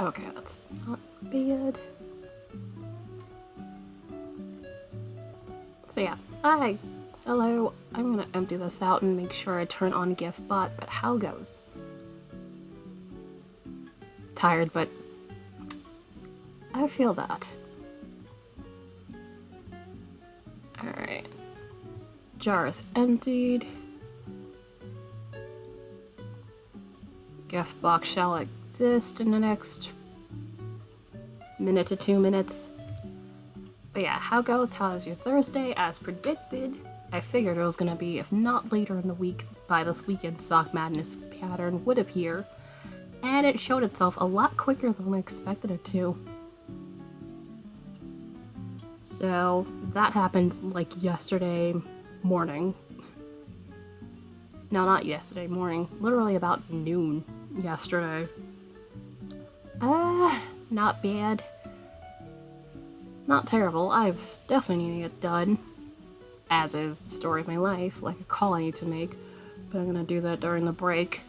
Okay, that's not bad. So yeah, hi, hello. I'm gonna empty this out and make sure I turn on GIFbot, but how goes? Tired, but I feel that. Alright. Jar is emptied. GIF box shall exist in the next minute to 2 minutes. But yeah, how goes? How is your Thursday? As predicted, I figured it was gonna be, if not later in the week, by this weekend, Sock Madness pattern would appear. And it showed itself a lot quicker than I expected it to. So that happened like yesterday morning. No, not yesterday morning. Literally about noon yesterday. Not bad. Not terrible. I was definitely needing it done. As is the story of my life, like a call I need to make. But I'm gonna do that during the break.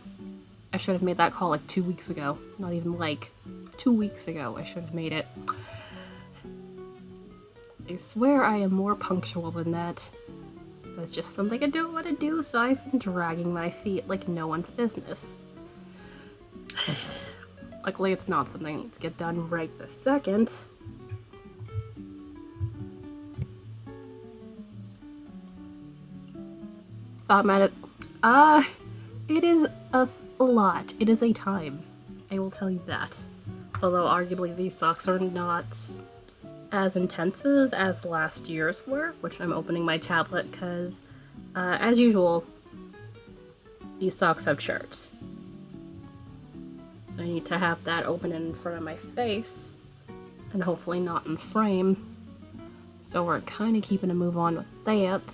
I should have made that call like 2 weeks ago. Not even like 2 weeks ago I should have made it. I swear I am more punctual than that. But it's just something I don't want to do, so I've been dragging my feet like no one's business. Luckily it's not something I need to get done right this second. Thought about it. It is a lot. It is a time. I will tell you that. Although arguably these socks are not as intensive as last year's were, which I'm opening my tablet because, as usual, these socks have charts. So I need to have that open in front of my face, and hopefully not in frame. So we're kind of keeping a move on with that.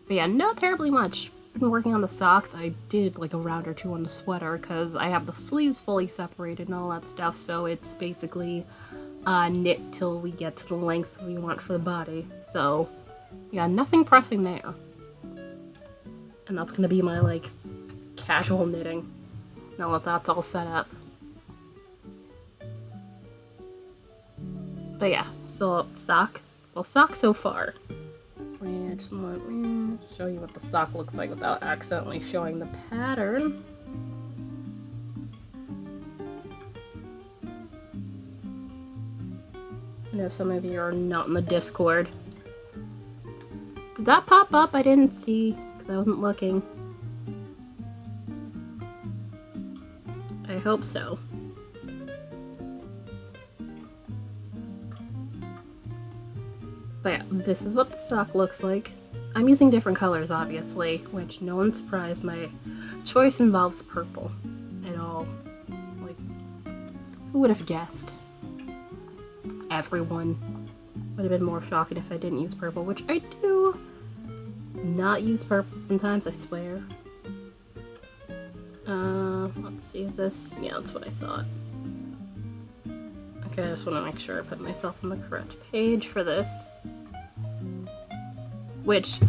But yeah, not terribly much. Been working on the socks. I did like a round or two on the sweater because I have the sleeves fully separated and all that stuff, so it's basically knit till we get to the length we want for the body. So yeah, nothing pressing there. And that's gonna be my like casual knitting now that that's all set up. But yeah, so sock. Well, sock so far. Just let me show you what the sock looks like without accidentally showing the pattern. I know some of you are not in the Discord. Did that pop up? I didn't see because I wasn't looking. I hope so. But yeah, this is what the sock looks like. I'm using different colors, obviously, which no one's surprised. My choice involves purple at all. Like, who would have guessed? Everyone. Would have been more shocking if I didn't use purple, which I do not use purple sometimes, I swear. Let's see, is this? Yeah, that's what I thought. Okay, I just want to make sure I put myself on the correct page for this. Which,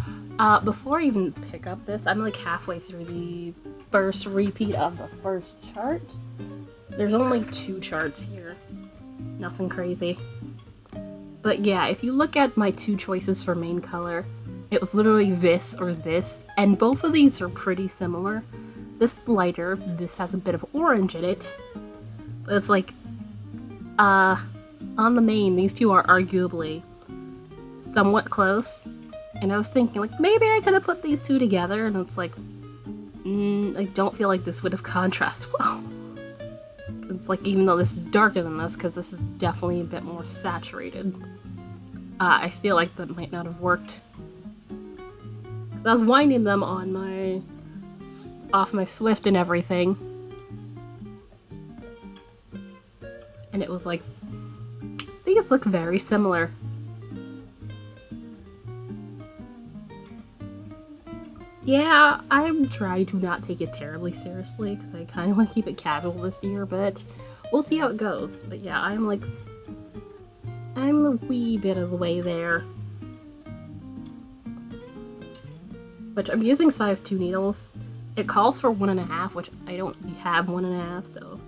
before I even pick up this, I'm like halfway through the first repeat of the first chart. There's only 2 charts here. Nothing crazy. But yeah, if you look at my 2 choices for main color, it was literally this or this, and both of these are pretty similar. This is lighter, this has a bit of orange in it, but it's like, on the main, these 2 are arguably somewhat close, and I was thinking, like, maybe I could have put these 2 together, and it's like, I don't feel like this would have contrast well. It's like, even though this is darker than this, because this is definitely a bit more saturated, I feel like that might not have worked. Because I was winding them on my, off my Swift and everything, and it was like, these look very similar. Yeah, I'm trying to not take it terribly seriously because I kind of want to keep it casual this year, but we'll see how it goes. But yeah, I'm a wee bit of the way there. Which I'm using size 2 needles. It calls for 1.5, which I don't have 1.5, so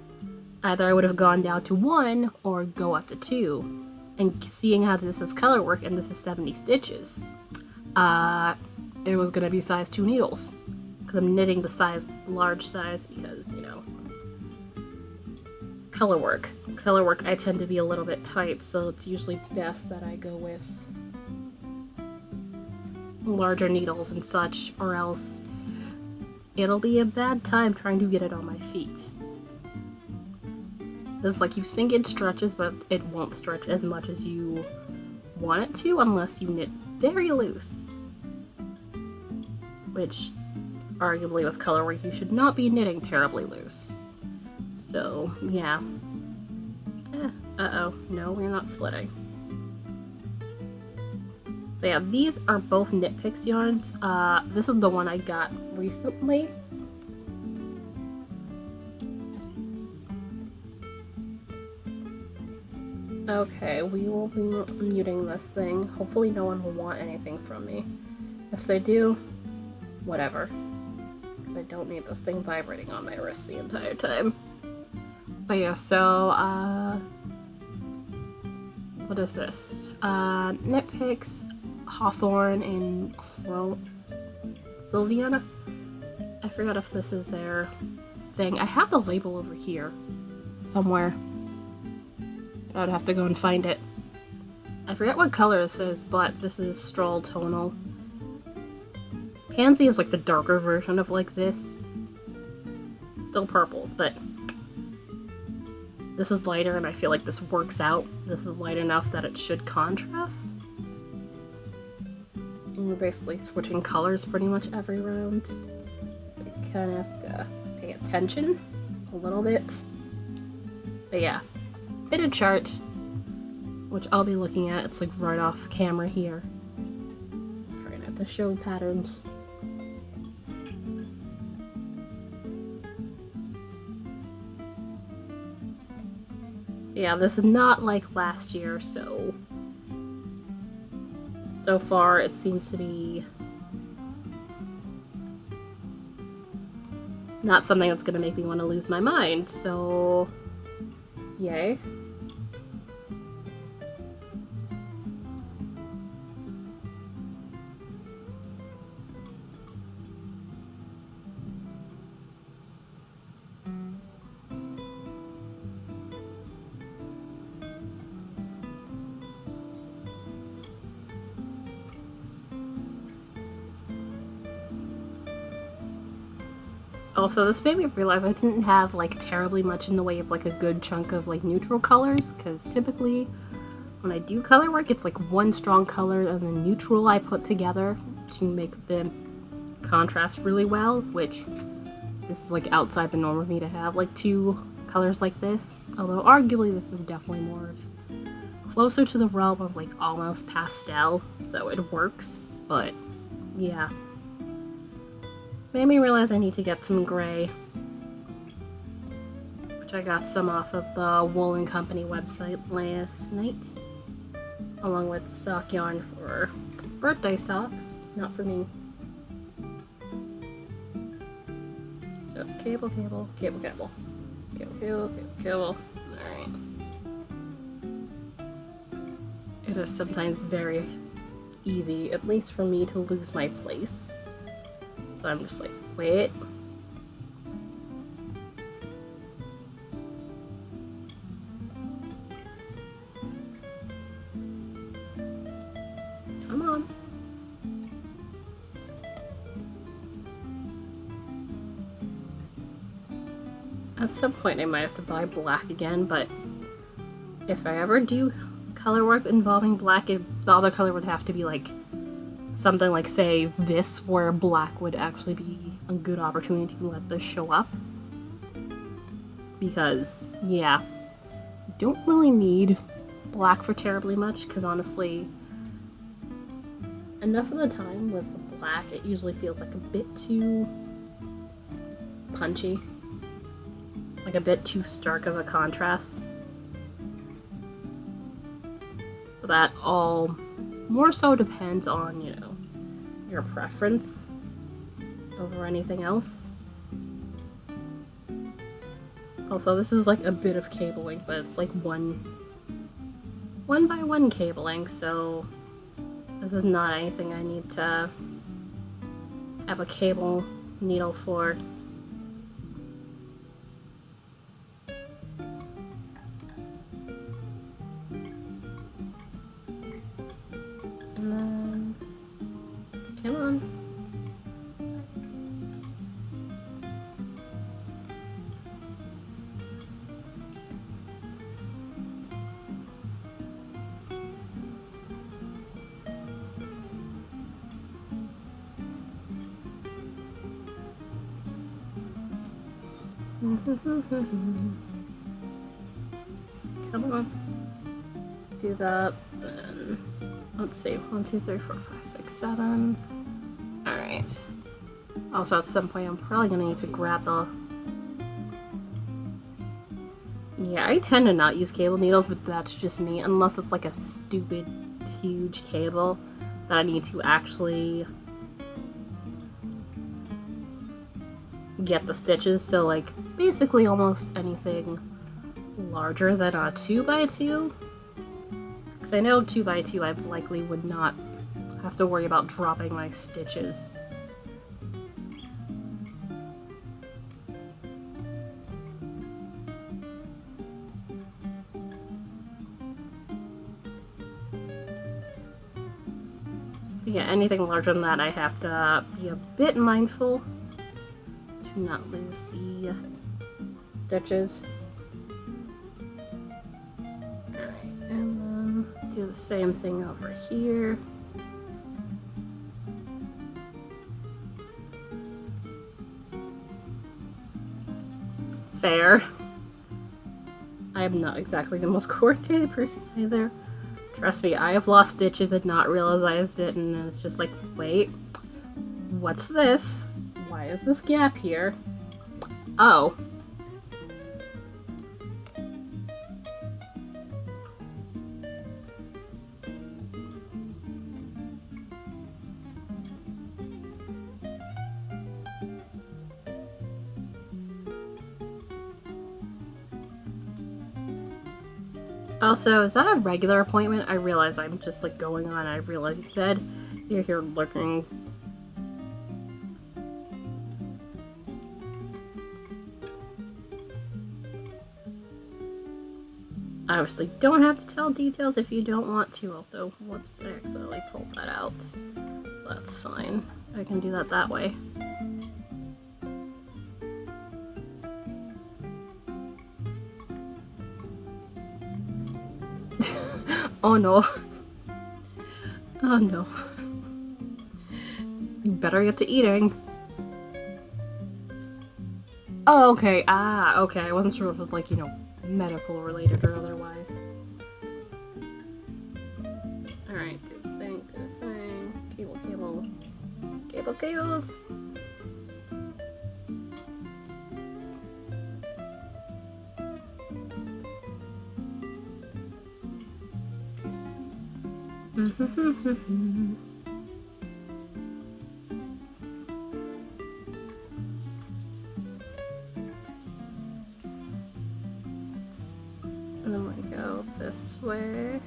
either I would have gone down to 1 or go up to 2. And seeing how this is color work and this is 70 stitches, it was gonna be size 2 needles. Because I'm knitting the large size because, you know, color work. Color work, I tend to be a little bit tight, so it's usually best that I go with larger needles and such, or else it'll be a bad time trying to get it on my feet. It's like you think it stretches, but it won't stretch as much as you want it to unless you knit very loose. Which, arguably with color work, you should not be knitting terribly loose. So, yeah. Uh-oh. No, we're not splitting. So yeah, these are both Knit Picks yarns. This is the one I got recently. Okay, we will be muting this thing. Hopefully no one will want anything from me. If they do, whatever. I don't need this thing vibrating on my wrist the entire time. But yeah, so, what is this? Knit Picks, Hawthorne, and Sylviana? I forgot if this is their thing. I have the label over here somewhere. I would have to go and find it. I forget what color this is, but this is Stroll Tonal. Pansy is like the darker version of like this. Still purples, but this is lighter and I feel like this works out. This is light enough that it should contrast. And you're basically switching colors pretty much every round. So you kind of have to pay attention a little bit. But yeah. Fitted chart, which I'll be looking at. It's like right off camera here. Trying not to show patterns. Yeah, this is not like last year, so far it seems to be not something that's gonna make me want to lose my mind, so yay. Also, this made me realize I didn't have like terribly much in the way of like a good chunk of like neutral colors, because typically when I do color work it's like one strong color and the neutral I put together to make them contrast really well, which this is like outside the norm of me to have like 2 colors like this, although arguably this is definitely more of closer to the realm of like almost pastel, so it works, but yeah. Made me realize I need to get some gray, which I got some off of the Wool & Company website last night, along with sock yarn for birthday socks, not for me. So cable, alright. It is sometimes very easy, at least for me, to lose my place. So I'm just like, wait. Come on. At some point I might have to buy black again, but if I ever do color work involving black, the other color would have to be like something like, say, this, where black would actually be a good opportunity to let this show up. Because, yeah, don't really need black for terribly much, because honestly, enough of the time with black, it usually feels like a bit too punchy. Like a bit too stark of a contrast. But that all more so depends on, you know, your preference over anything else. Also, this is like a bit of cabling, but it's like one by one cabling, so this is not anything I need to have a cable needle for. And then, come on. Come on. Do that. Then let's see. 1, 2, 3, 4, 5, 6, 7. Alright. Also, at some point, I'm probably gonna need to grab the. Yeah, I tend to not use cable needles, but that's just me. Unless it's like a stupid, huge cable that I need to actually get the stitches. So, like, basically almost anything larger than a 2x2. Because I know 2x2 I likely would not have to worry about dropping my stitches. Yeah, anything larger than that I have to be a bit mindful to not lose the stitches. Alright, and then do the same thing over here. Fair. I am not exactly the most coordinated person either. Trust me, I have lost stitches and not realized it, and then it's just like, wait, what's this? Why is this gap here? Oh. Also, is that a regular appointment? I realize I'm just like going on. I realize you said you're here lurking. Obviously, don't have to tell details if you don't want to. Also, whoops, I accidentally pulled that out. That's fine. I can do that way. Oh no. Oh no. You better get to eating. Oh, okay. Ah, okay. I wasn't sure if it was like, you know, medical related or otherwise. Alright, do the thing, do the thing. Cable, cable. Cable, cable. And I'm gonna go this way.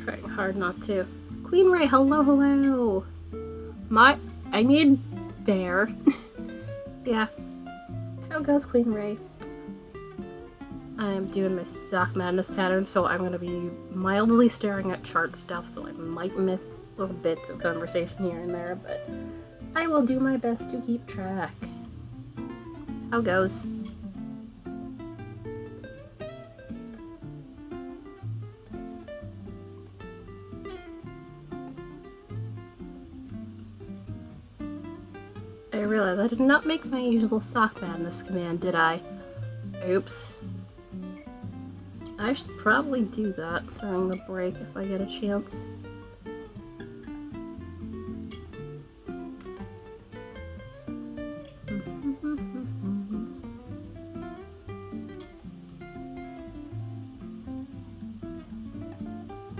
Trying hard not to. Queen Ray, hello, hello. I need there. Yeah. How goes Queen Ray? I'm doing my Sock Madness pattern, so I'm going to be mildly staring at chart stuff, so I might miss little bits of conversation here and there, but I will do my best to keep track. How goes? I realize I did not make my usual Sock Madness command, did I? Oops. I should probably do that during the break if I get a chance.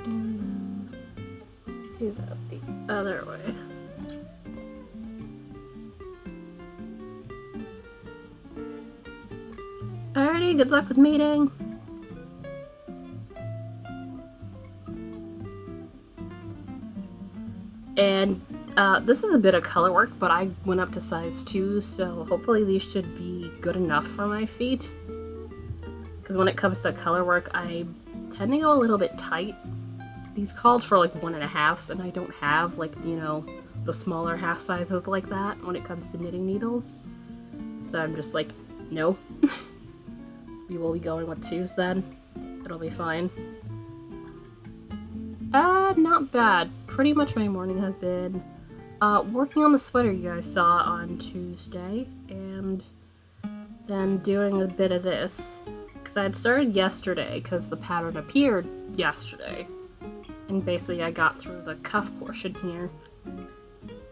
And then do that the other way. Alrighty, good luck with mating. And this is a bit of color work, but I went up to size 2, so hopefully these should be good enough for my feet. Because when it comes to color work, I tend to go a little bit tight. These called for like 1.5s, and I don't have, like, you know, the smaller half sizes like that when it comes to knitting needles. So I'm just like, no. We will be going with 2s then. It'll be fine. Not bad. Pretty much my morning has been working on the sweater you guys saw on Tuesday, and then doing a bit of this. Because I had started yesterday, because the pattern appeared yesterday. And basically I got through the cuff portion here,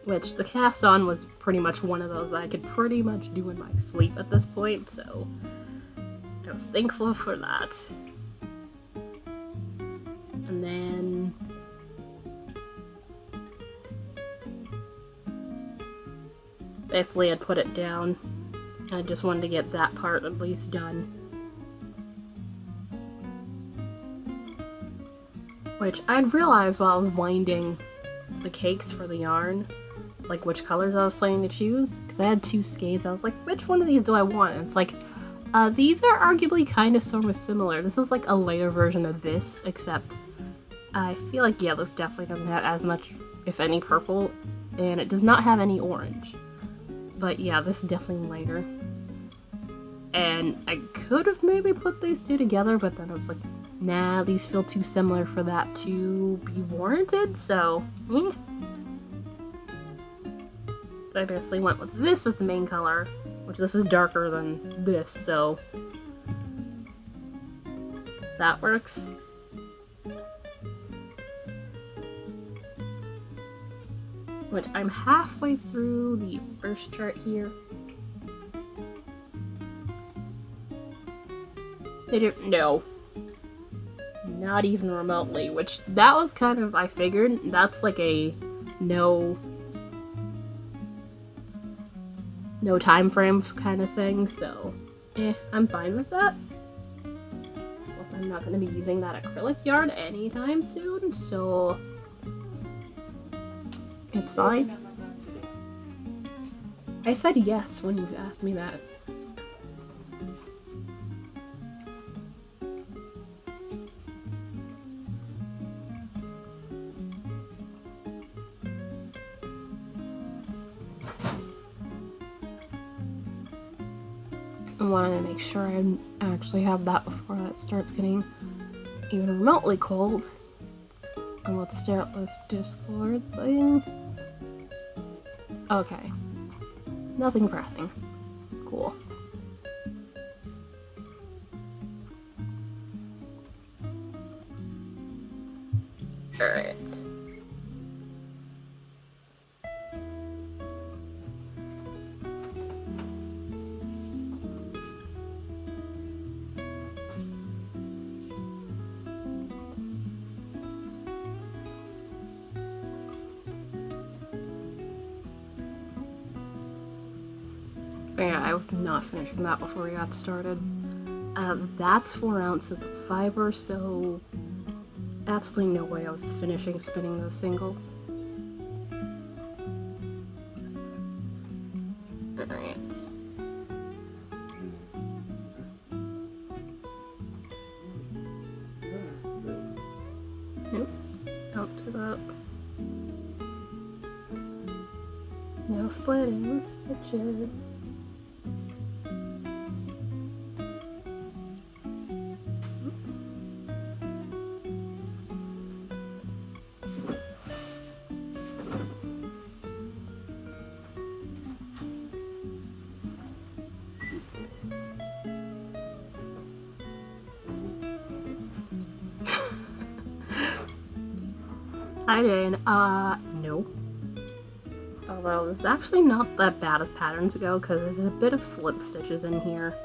which the cast on was pretty much one of those I could pretty much do in my sleep at this point, so I was thankful for that. And then basically I'd put it down. I just wanted to get that part at least done. Which I'd realized while I was winding the cakes for the yarn, like which colors I was planning to choose, because I had 2 skeins. I was like, which one of these do I want? And it's like, these are arguably kind of sort of similar. This is like a layer version of this, except I feel like, yeah, this definitely doesn't have as much, if any, purple, and it does not have any orange. But yeah, this is definitely lighter. And I could have maybe put these 2 together, but then I was like, nah, these feel too similar for that to be warranted, so eh. So I basically went with this as the main color, which this is darker than this, so that works. Which I'm halfway through the first chart here. They didn't know. Not even remotely, which that was kind of, I figured, that's like a no time frame kind of thing, so I'm fine with that. Plus I'm not going to be using that acrylic yarn anytime soon, so it's fine. I said yes when you asked me that. I want to make sure I actually have that before it starts getting even remotely cold. And let's start this Discord thing. Okay. Nothing pressing. Cool. Alright. Yeah, I was not finishing that before we got started. That's 4 ounces of fiber, so absolutely no way I was finishing spinning those singles. Alright. Oops, don't do that. No splitting stitches. I did. No. Although it's actually not that bad as patterns go, because there's a bit of slip stitches in here.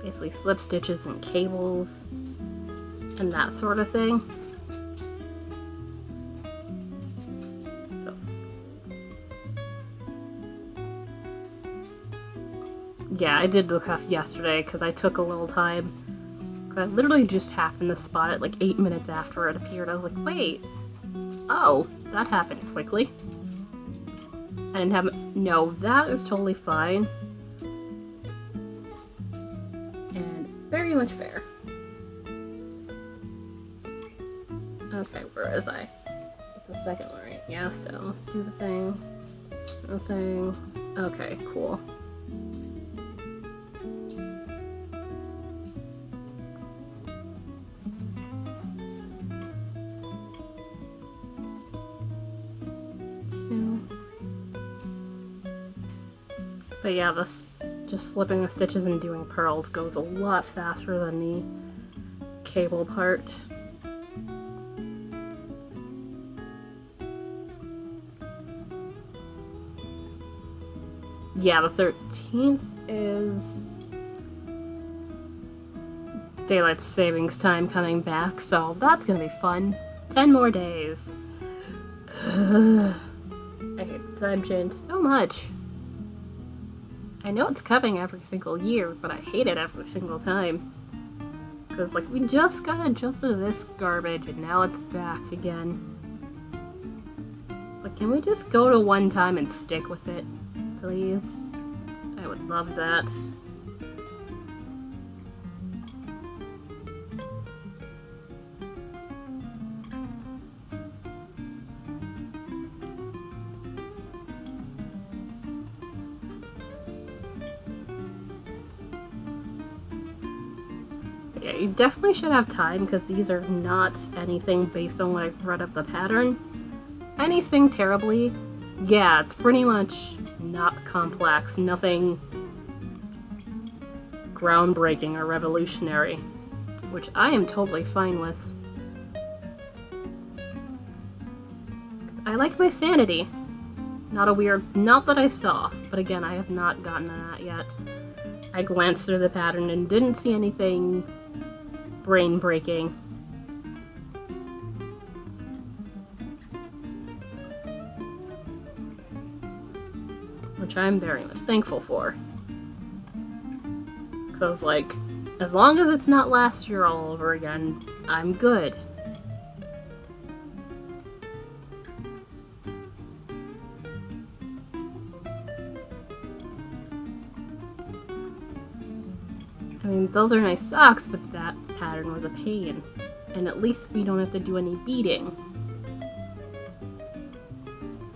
Basically slip stitches and cables and that sort of thing. So Yeah, I did the cuff yesterday because I took a little time. I literally just happened to spot it like 8 minutes after it appeared. I was like, wait, oh, that happened quickly. I didn't have, no, that is totally fine. And very much fair. Okay, where is I? It's the second one, right? Yeah, so do the thing. The thing. Okay, cool. But yeah, this just slipping the stitches and doing pearls goes a lot faster than the cable part. Yeah, the 13th is daylight savings time coming back, so that's gonna be fun. 10 more days. I hate the time change so much. I know it's coming every single year, but I hate it every single time. Because, like, we just got adjusted to this garbage, and now it's back again. It's like, can we just go to one time and stick with it, please? I would love that. Yeah, you definitely should have time because these are not anything based on what I've read of the pattern. Anything terribly, yeah, it's pretty much not complex, nothing groundbreaking or revolutionary, which I am totally fine with. I like my sanity. Not a weird, not that I saw, but again, I have not gotten to that yet. I glanced through the pattern and didn't see anything brain-breaking. Which I'm very much thankful for. Because, like, as long as it's not last year all over again, I'm good. I mean, those are nice socks, but that pattern was a pain. And at least we don't have to do any beading.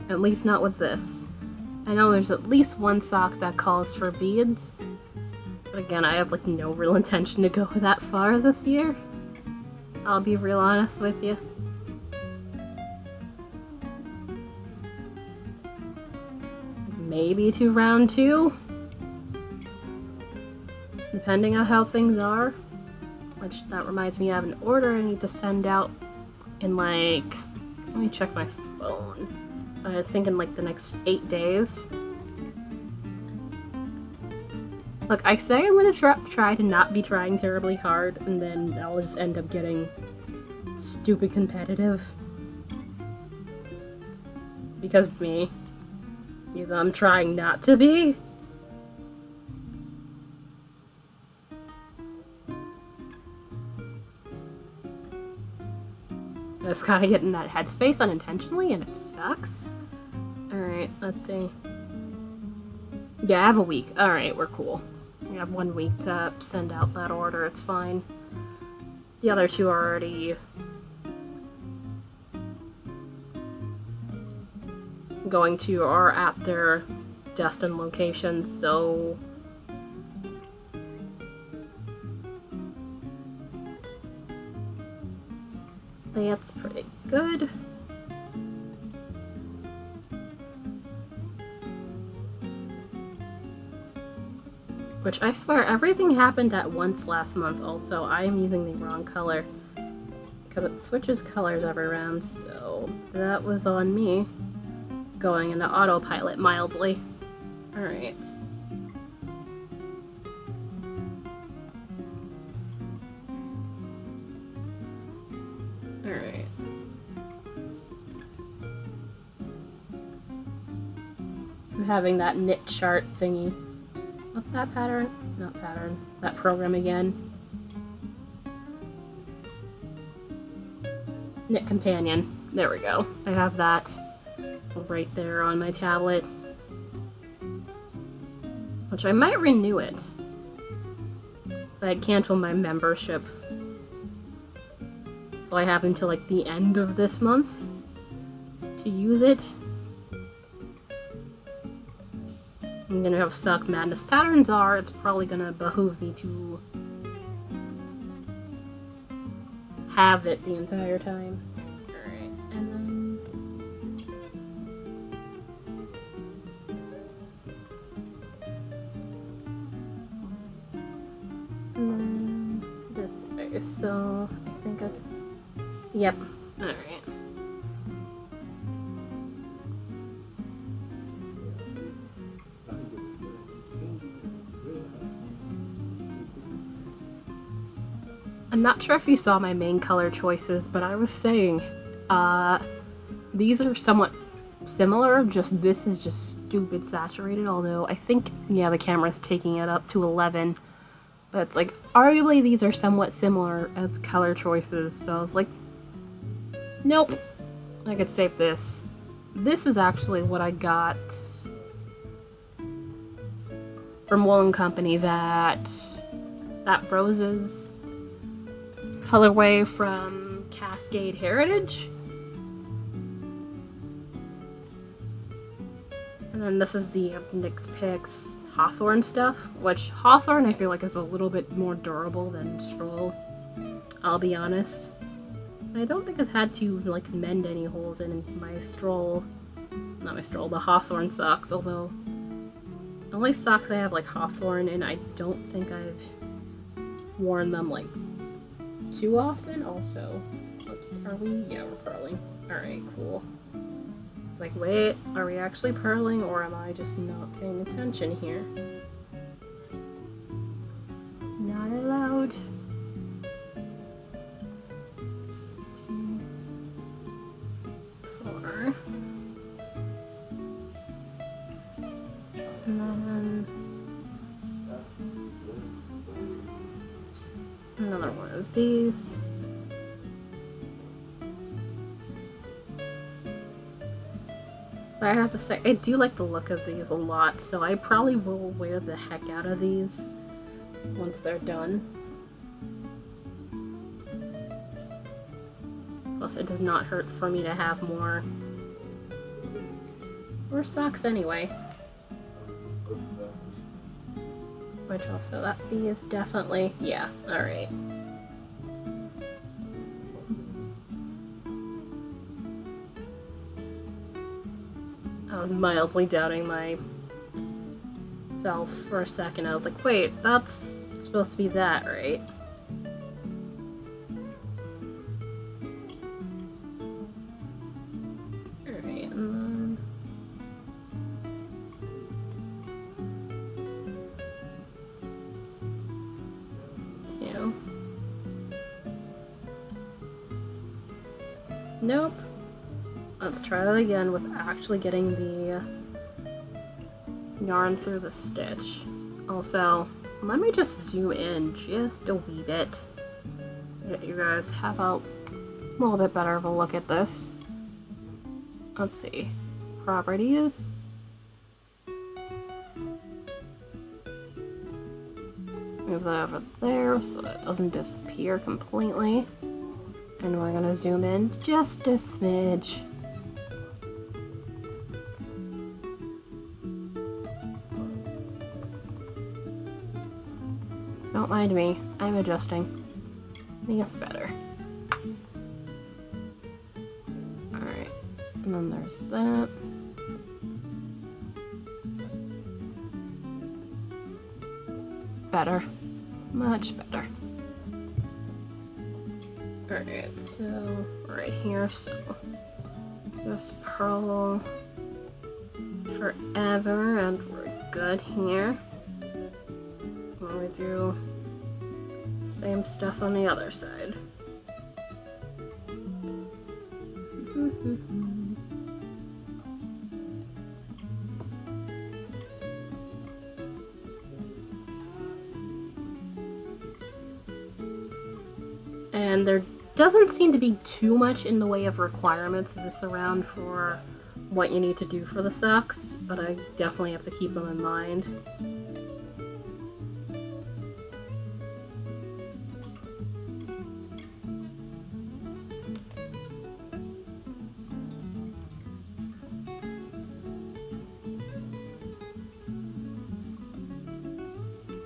At least not with this. I know there's at least one sock that calls for beads. But again, I have like no real intention to go that far this year. I'll be real honest with you. Maybe to round 2. Depending on how things are. Which, that reminds me, I have an order I need to send out in like... Let me check my phone. I think in like the next 8 days. Look, I say I'm gonna try to not be trying terribly hard, and then I'll just end up getting stupid competitive. Because of me. Either I'm trying not to be, I just kind of get in that headspace unintentionally, and it sucks. Alright, let's see. Yeah, I have a week. Alright, we're cool. We have 1 week to send out that order, it's fine. The other 2 are already going to or at their destined locations, so that's pretty good. Which I swear everything happened at once last month also. I am using the wrong color because it switches colors every round, so that was on me. Going into autopilot mildly. Alright. Alright. I'm having that knit chart thingy What's that pattern? Not pattern. That program again. Knit Companion. There we go. I have that right there on my tablet. Which I might renew it. So I'd cancel my membership. So I have until like the end of this month to use it. I'm gonna have Suck Madness Patterns are, it's probably gonna behoove me to have it the entire time. Alright, and then this way, so I think it's, yep, alright. I'm not sure if you saw my main color choices, but I was saying, these are somewhat similar, just this is just stupid saturated, although I think, yeah, the camera's taking it up to 11, but it's like, arguably these are somewhat similar as color choices, so I was like, nope, I could save this. This is actually what I got from Wool & Company, that Roses colorway from Cascade Heritage. And then this is the Nyx Picks Hawthorne stuff, which Hawthorne I feel like is a little bit more durable than Stroll, I'll be honest. I don't think I've had to like mend any holes in my Stroll, not my Stroll, the Hawthorne socks, although the only socks I have like Hawthorne, and I don't think I've worn them like too often. Also, oops, are we? Yeah, we're purling. Alright, cool. It's like, wait, are we actually purling, or am I just not paying attention here? Not allowed. 2, 4. And then another one of these. But I have to say, I do like the look of these a lot, so I probably will wear the heck out of these once they're done. Plus, it does not hurt for me to have more socks anyway. Which also, that these definitely, yeah, alright. I was mildly doubting myself for a second. I was like, wait, that's supposed to be that, right? Alright, and then nope. Let's try that again with actually getting the yarn through the stitch. Also, let me just zoom in just a wee bit. Let you guys have a little bit better of a look at this. Let's see. Properties. Move that over there so that it doesn't disappear completely. And we're gonna zoom in just a smidge. Don't mind me, I'm adjusting. I think it's better. Alright, and then there's that. Better. Much better. Alright, so right here, so just purl forever and we're good here. And we do the same stuff on the other side. And there doesn't seem to be too much in the way of requirements this around for what you need to do for the socks, but I definitely have to keep them in mind.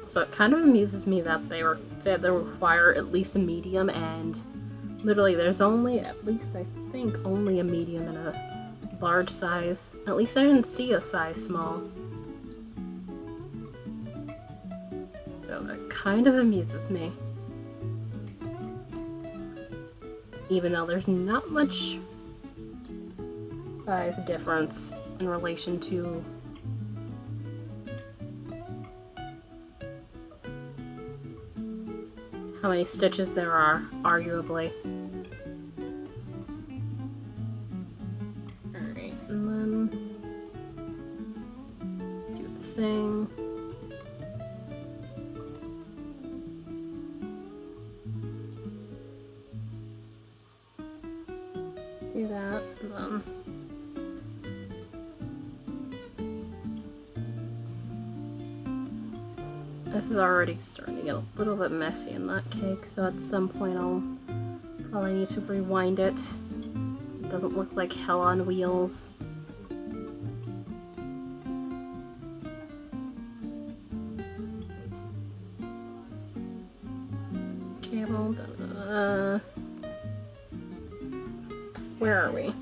So it kind of amuses me that they require at least a medium, and literally there's only, at least I think, only a medium and a large size. At least I didn't see a size small. So that kind of amuses me. Even though there's not much size difference in relation to how many stitches there are, arguably. Alright, and then do the thing. Do that, and then this is already starting to get a little bit messy in that cake, so at some point I'll probably need to rewind it. It doesn't look like hell on wheels. Cable, where are we?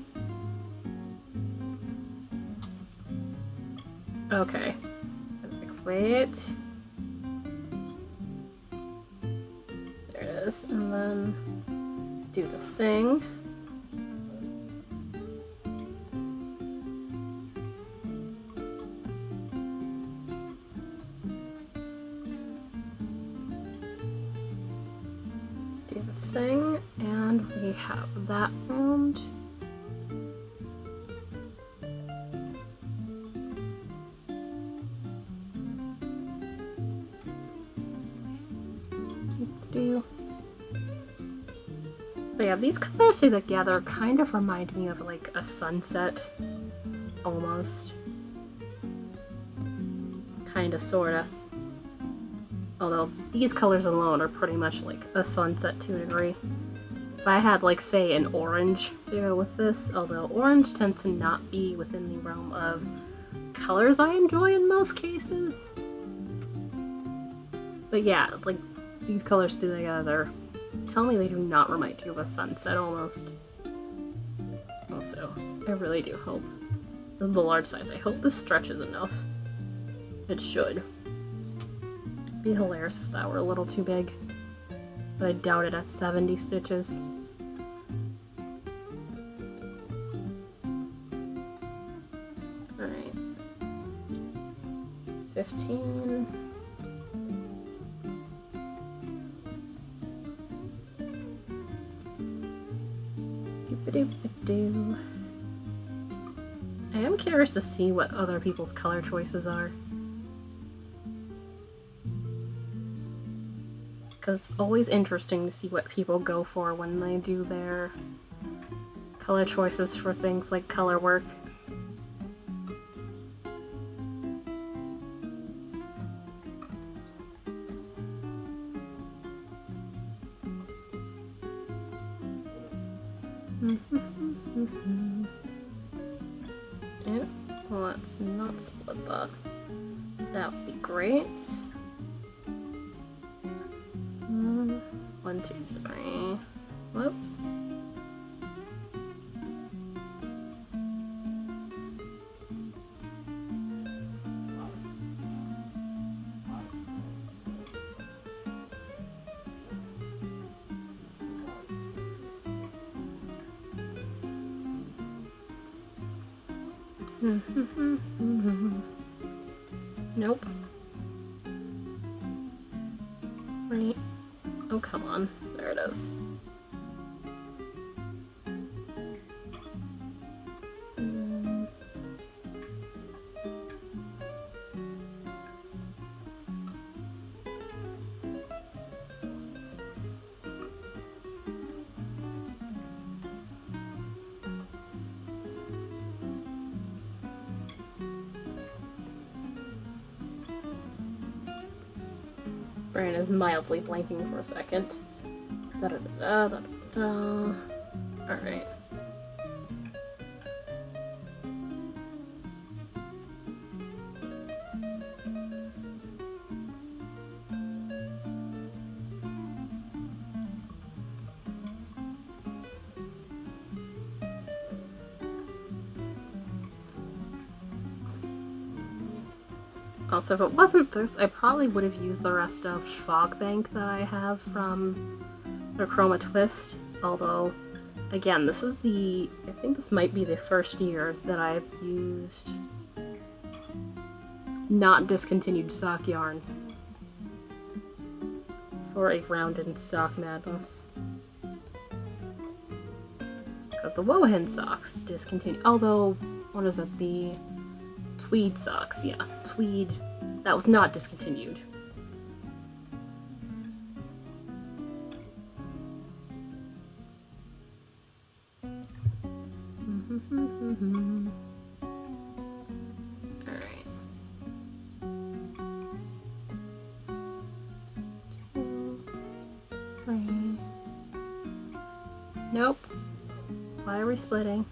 Okay. Wait. And then do the thing. Do the thing, and we have that round. But yeah, these colors together kind of remind me of like a sunset, almost. Kinda, sorta. Although these colors alone are pretty much like a sunset to a degree. If I had like, say, an orange to go with this, although orange tends to not be within the realm of colors I enjoy in most cases. But yeah, like these colors together, tell me they do not remind you of a sunset almost. Also, I really do hope, this is the large size, I hope this stretches enough. It should. It'd be hilarious if that were a little too big. But I doubt it at 70 stitches. Alright. 15. Doop-a-doop-a-doo. I am curious to see what other people's color choices are. Because it's always interesting to see what people go for when they do their color choices for things like color work. And let's not split that. That would be great. 1, 2, 3. Whoops. Nope. Right. Oh, come on. There it is. brain is mildly blanking for a second. Da-da-da-da-da-da. Alright. Also, if it wasn't this, I probably would have used the rest of Fog Bank that I have from the Chroma Twist. Although, again, this is I think this might be the first year that I've used not discontinued sock yarn for a rounded sock madness. Got the Wohan socks discontinued. Although, what is it? The tweed socks, yeah. Tweed. That was not discontinued. Alright. 2, 3. Nope. Why are we splitting?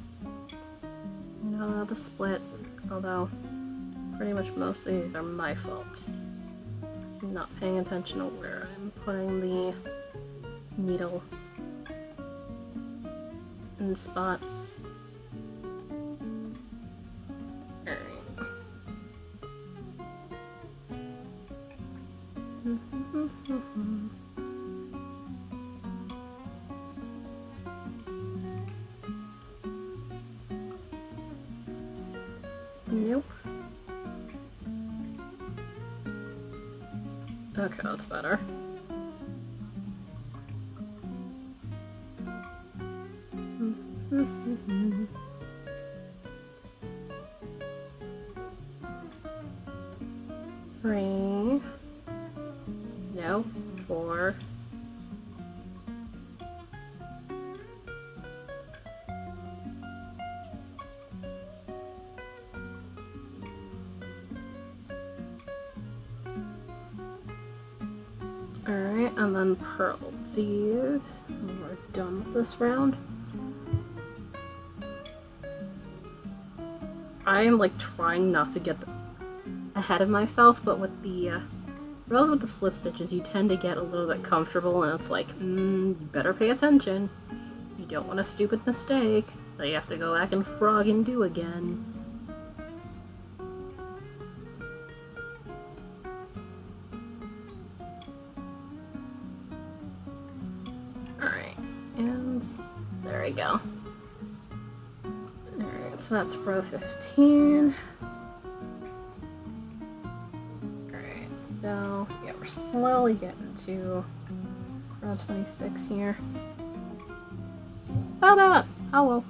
We don't know the split. Although, pretty much most of these are my fault. I'm not paying attention to where I'm putting the needle in spots. Alright. Nope. Okay, that's better. Three. No. 4. Alright, and then purl these. And we're done with this round. I am like trying not to get ahead of myself, but with the rows with the slip stitches, you tend to get a little bit comfortable, and it's like, you better pay attention. You don't want a stupid mistake that you have to go back and frog and do again. Alright, and there we go. Alright, so that's row 15. Alright, so yeah, we're slowly getting to row 26 here. Oh well.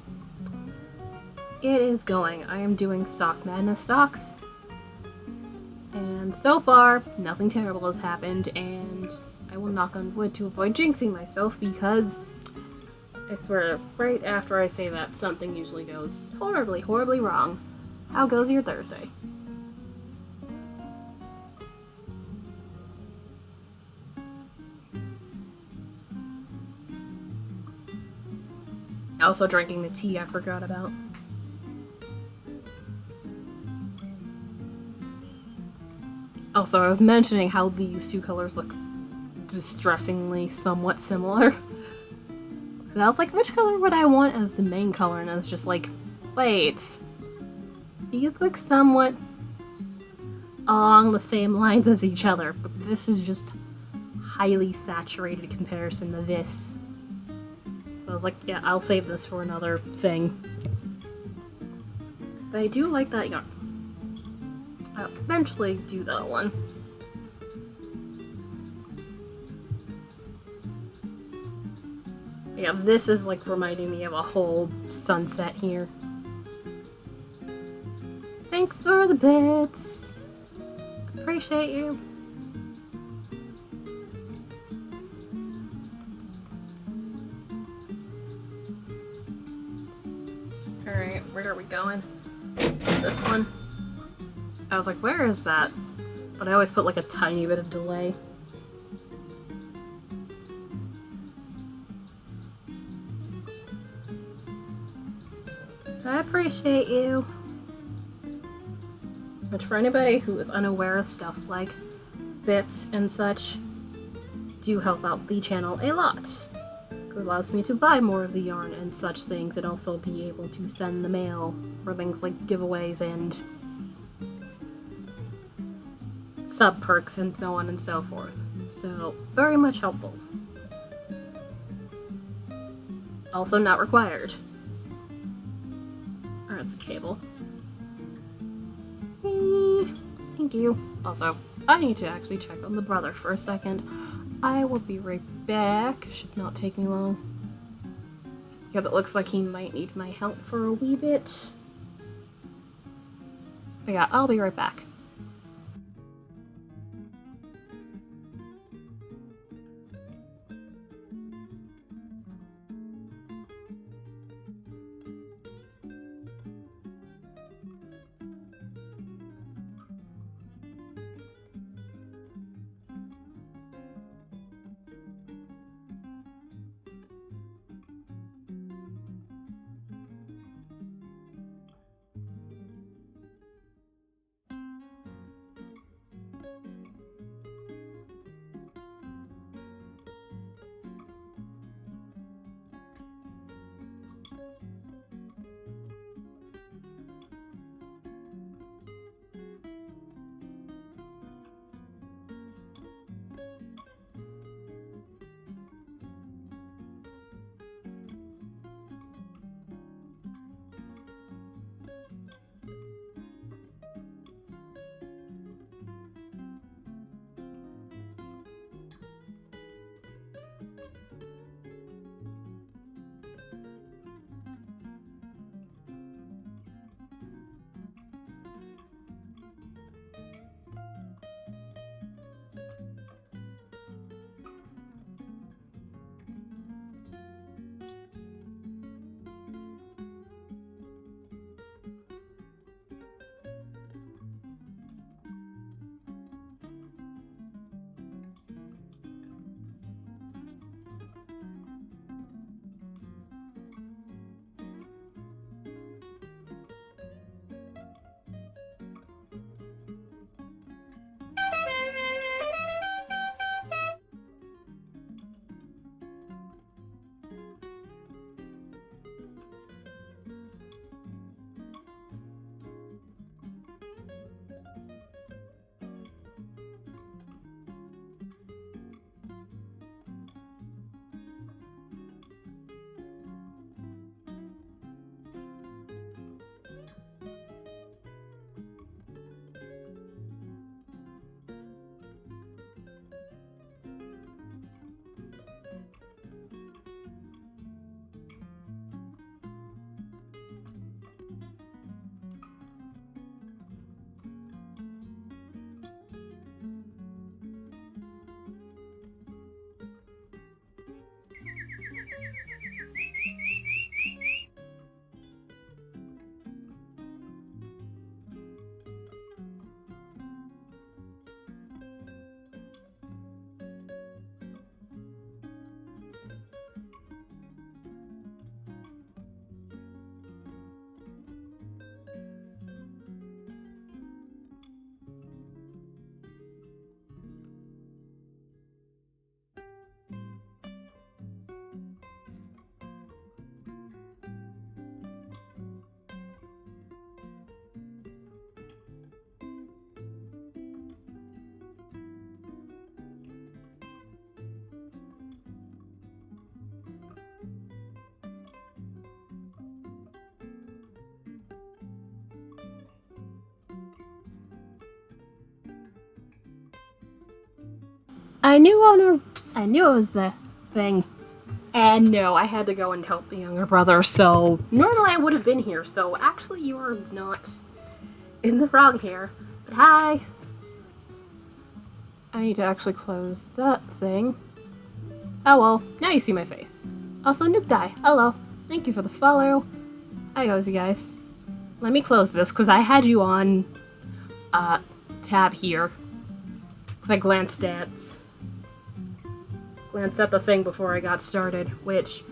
It is going. I am doing Sock Madness socks. And so far, nothing terrible has happened, and I will knock on wood to avoid jinxing myself, because I swear, right after I say that, something usually goes horribly, horribly wrong. How goes your Thursday? Also drinking the tea I forgot about. Also, I was mentioning how these two colors look distressingly somewhat similar. And I was like, which color would I want as the main color? And I was just like, wait. These look somewhat along the same lines as each other, but this is just highly saturated comparison to this. So I was like, yeah, I'll save this for another thing. But I do like that yarn. I'll eventually do that one. Yeah, this is like reminding me of a whole sunset here. Thanks for the bits. Appreciate you. Alright, where are we going? This one. I was like, where is that? But I always put like a tiny bit of delay. I appreciate you. Which, for anybody who is unaware of stuff like bits and such, do help out the channel a lot. It allows me to buy more of the yarn and such things, and also be able to send the mail for things like giveaways and sub perks and so on and so forth. So, very much helpful. Also not required. Or it's a cable. Thank you. Also, I need to actually check on the brother for a second. I will be right back. Should not take me long. Because it looks like he might need my help for a wee bit. But yeah, I'll be right back. I knew it was the thing. And no, I had to go and help the younger brother, so normally I would have been here, so actually you are not in the wrong here. But hi! I need to actually close that thing. Oh well, now you see my face. Also, Nuke Die, hello. Thank you for the follow. Hi, how's you guys? Let me close this, because I had you on tab here. Because I glanced at the thing before I got started, which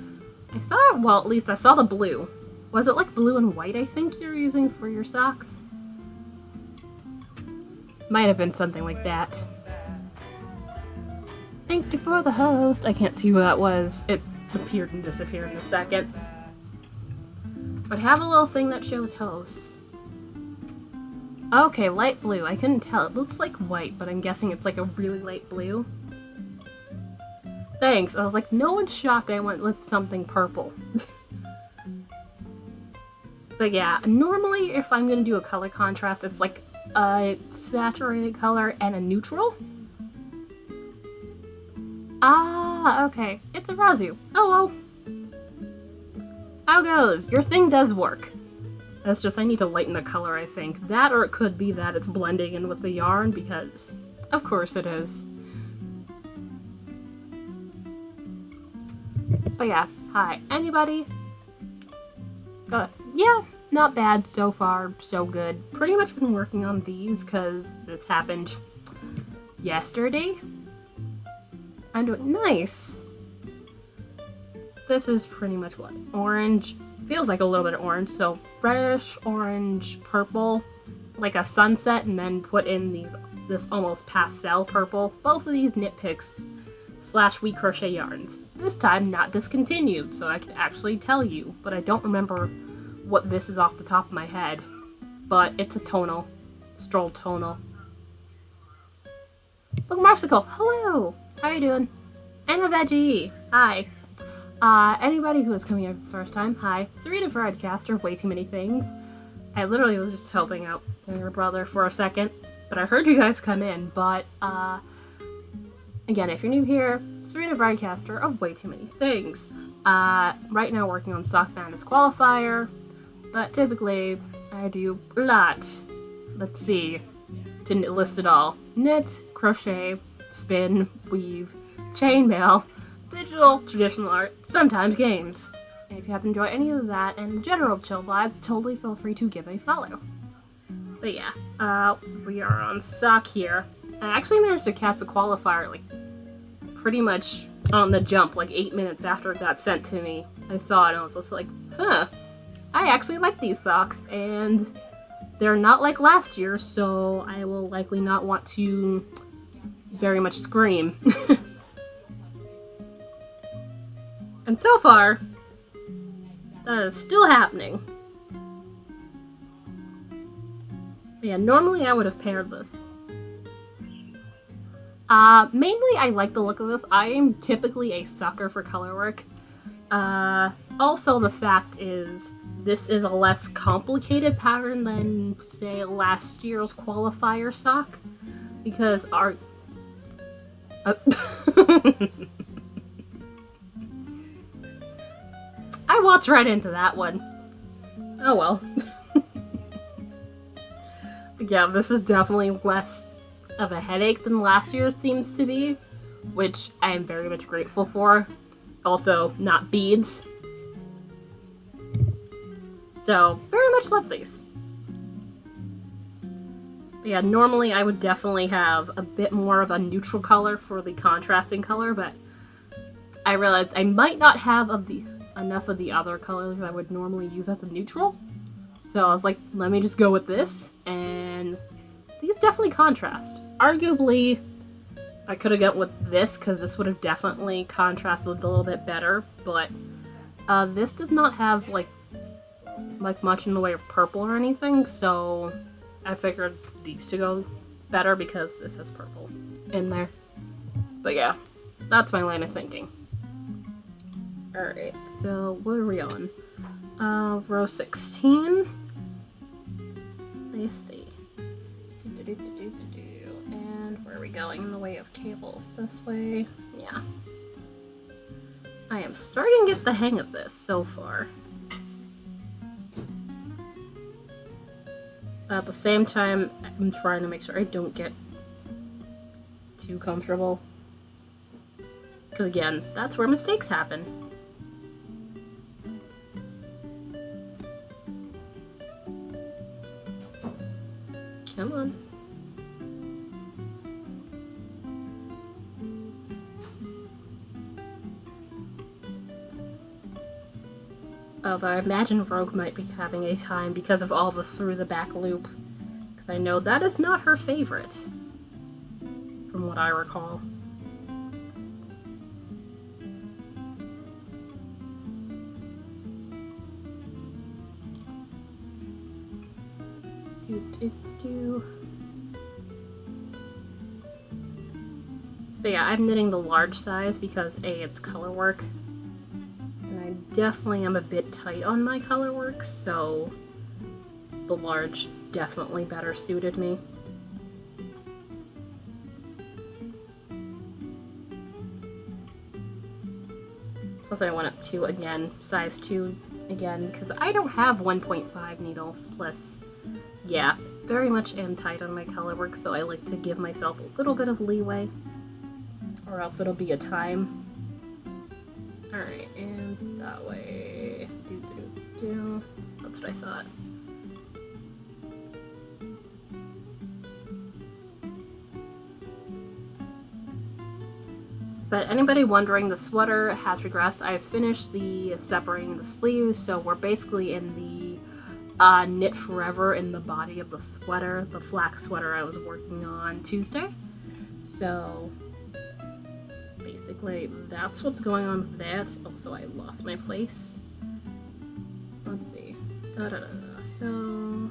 I saw, well, at least I saw the blue, Was it like blue and white, I think, you're using for your socks? Might have been something like that. Thank you for the host. I can't see who that was. It appeared and disappeared in a second. But have a little thing that shows hosts. Okay, light blue. I couldn't tell. It looks like white, but I'm guessing it's like a really light blue. Thanks. I was like, no one's shocked I went with something purple. But yeah, normally if I'm going to do a color contrast, it's like a saturated color and a neutral. Ah, okay. It's a Razu. Hello. How goes? Your thing does work. That's just, I need to lighten the color, I think. That, or it could be that it's blending in with the yarn, because of course it is. But yeah, hi. Anybody? Go ahead. Yeah, not bad so far, so good. Pretty much been working on these, because this happened yesterday. I'm doing nice. This is pretty much what? Orange. Feels like a little bit of orange, so reddish, orange, purple, like a sunset, and then put in this almost pastel purple. Both of these nitpicks / we crochet yarns. This time not discontinued, so I can actually tell you, but I don't remember what this is off the top of my head. But it's a tonal. Stroll tonal. Look, Marsicle, hello! How you doing? And a veggie, hi. Anybody who is coming here for the first time, hi. Serena Friedcaster, way too many things. I literally was just helping out your brother for a second, but I heard you guys come in, but, again, if you're new here, Serena Friedcaster of way too many things. Right now working on Sock Bandits Qualifier, but typically I do a lot. Let's see, to list it all. Knit, crochet, spin, weave, chainmail, digital, traditional art, sometimes games. And if you happen to enjoy any of that and the general chill vibes, totally feel free to give a follow. But yeah, we are on sock here. I actually managed to cast a qualifier, like, pretty much on the jump, like 8 minutes after it got sent to me. I saw it and I was just like, huh, I actually like these socks, and they're not like last year, so I will likely not want to very much scream. And so far, that is still happening. But yeah, normally I would have paired this. Mainly I like the look of this. I am typically a sucker for color work. Also the fact is, this is a less complicated pattern than, say, last year's qualifier sock. Because our... I walked right into that one. Oh well. But yeah, this is definitely less of a headache than last year's seems to be, which I am very much grateful for. Also, not beads. So, very much love these. But yeah, normally I would definitely have a bit more of a neutral color for the contrasting color, but I realized I might not have enough of the other colors I would normally use as a neutral. So I was like, let me just go with this, and these definitely contrast. Arguably, I could have gone with this, because this would have definitely contrasted a little bit better, but this does not have, like much in the way of purple or anything, so I figured these to go better because this has purple in there. But yeah, that's my line of thinking. Alright, so what are we on? Row 16. Let's see. And where are we going in the way of cables? This way? Yeah. I am starting to get the hang of this so far. At the same time, I'm trying to make sure I don't get too comfortable. Because again, that's where mistakes happen. Come on. Although I imagine Rogue might be having a time because of all the through the back loop. Because I know that is not her favorite, from what I recall. But yeah, I'm knitting the large size because A, it's color work, and I definitely am a bit tight on my color work, so the large definitely better suited me. Plus I want it to, again, size 2 again, because I don't have 1.5 needles, plus, yeah, very much am tight on my color work, so I like to give myself a little bit of leeway, or else it'll be a time. Alright, and that way. That's what I thought. But anybody wondering, the sweater has regressed. I've finished the separating the sleeves, so we're basically in the knit forever in the body of the sweater, the flax sweater I was working on Tuesday. So basically that's what's going on with that. Also, I lost my place. Let's see. So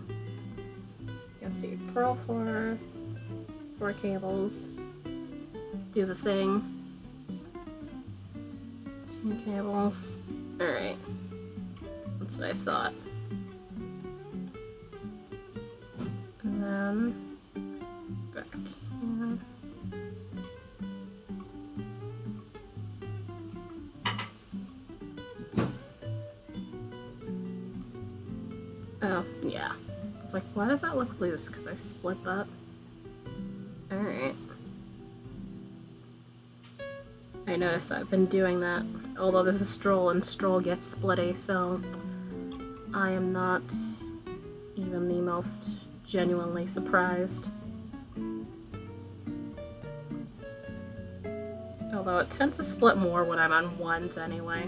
let's see, purl four cables, do the thing. Cables. Alright. That's what I thought. And then back here. Oh, yeah. It's like, why does that look loose? Because I split that. Alright. I noticed I've been doing that, although this is Stroll and Stroll gets splitty, so I am not even the most genuinely surprised. Although it tends to split more when I'm on ones anyway,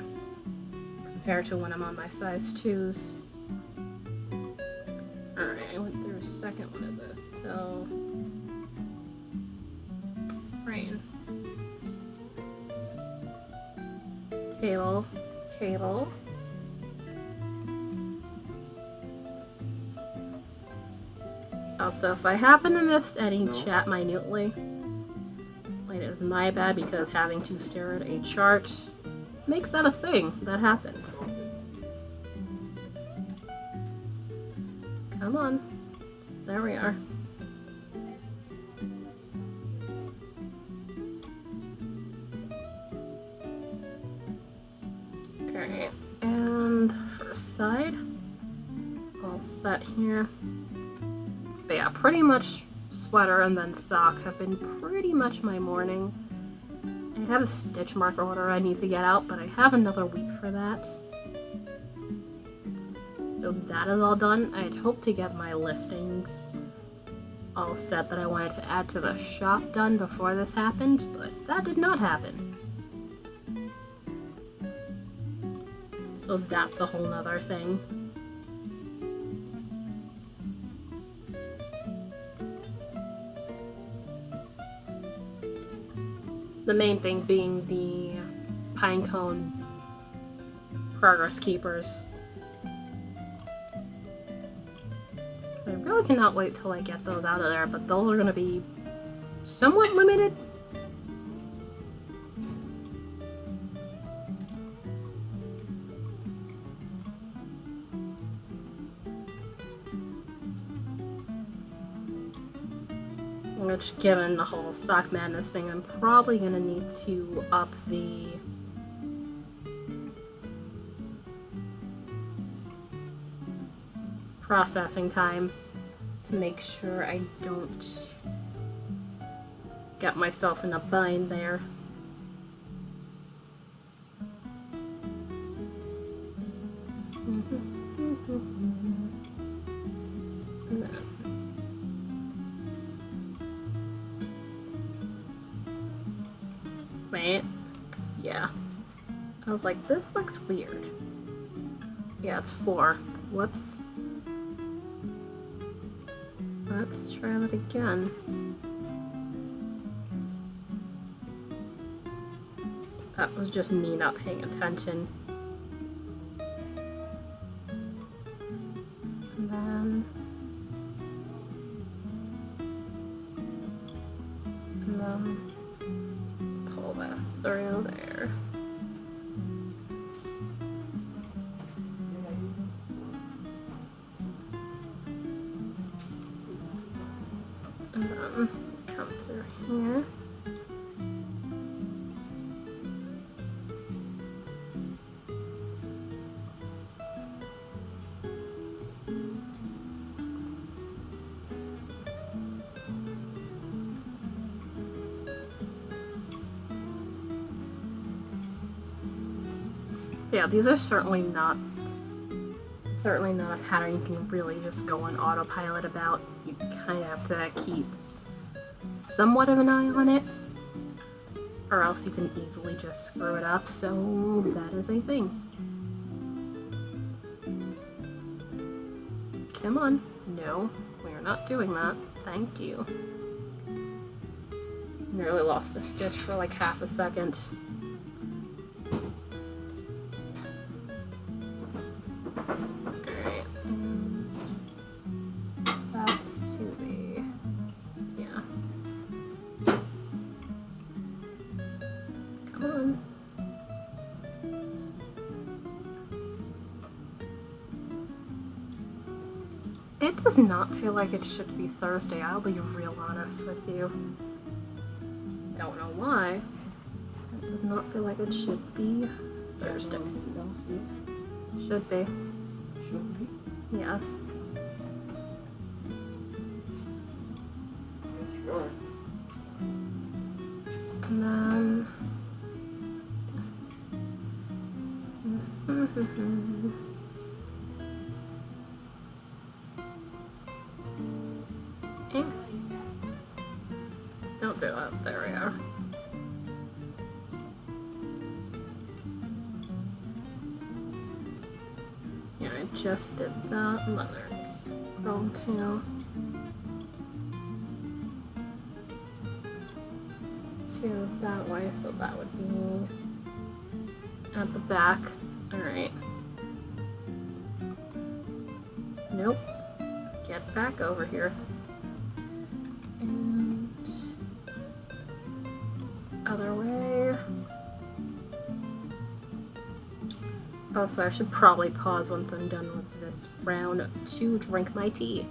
compared to when I'm on my size 2s. Alright, I went through a second one of this, so rain. Cable. Also, if I happen to miss any chat minutely, it is my bad, because having to stare at a chart makes that a thing. That happens. Come on. There we are. Alright, and first side, all set here. But yeah, pretty much sweater and then sock have been pretty much my morning. I have a stitch marker order I need to get out, but I have another week for that. So that is all done. I had hoped to get my listings all set that I wanted to add to the shop done before this happened, but that did not happen. So that's a whole nother thing. The main thing being the pinecone progress keepers. I really cannot wait till I get those out of there, but those are going to be somewhat limited. Which, given the whole sock madness thing, I'm probably going to need to up the processing time to make sure I don't get myself in a bind there. Wait, yeah. I was like, this looks weird. Yeah, it's 4. Whoops. Let's try that again. That was just me not paying attention. And then pull that through there. And then come through here. Yeah, these are certainly not a pattern you can really just go on autopilot about. You kind of have to keep somewhat of an eye on it, or else you can easily just screw it up, so that is a thing. Come on. No, we are not doing that. Thank you. Nearly lost a stitch for like half a second. It does not feel like it should be Thursday, I'll be real honest with you. Don't know why. It does not feel like it should be Thursday. Should be. Should be? Yes. Sure. And then... Don't do that. There we are. Yeah, I just did that, and then there's roll 2. 2 that way, so that would be at the back. Alright. Nope. Get back over here. And other way. Oh, so I should probably pause once I'm done with this round to drink my tea.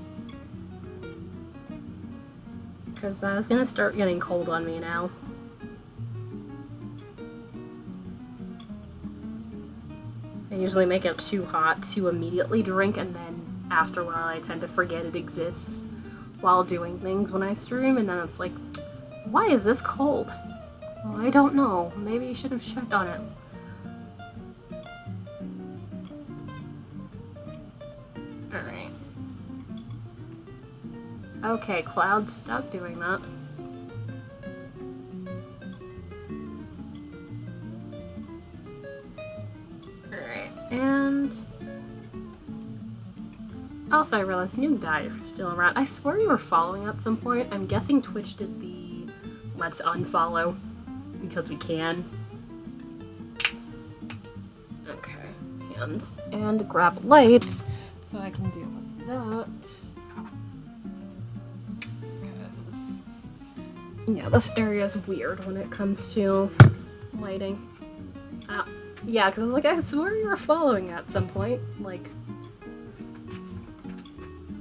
Because that's gonna start getting cold on me now. I usually make it too hot to immediately drink, and then after a while I tend to forget it exists while doing things when I stream, and then it's like, why is this cold? Well, I don't know. Maybe you should have checked on it. Alright. Okay, Cloud, stop doing that. Alright, and... Also, I realized new dive are still around. I swear you were following at some point. I'm guessing Twitch did the let's unfollow because we can. Okay, hands and grab lights so I can deal with that. Because, yeah, this area is weird when it comes to lighting. Yeah, because I was like, I swear you were following at some point. Like,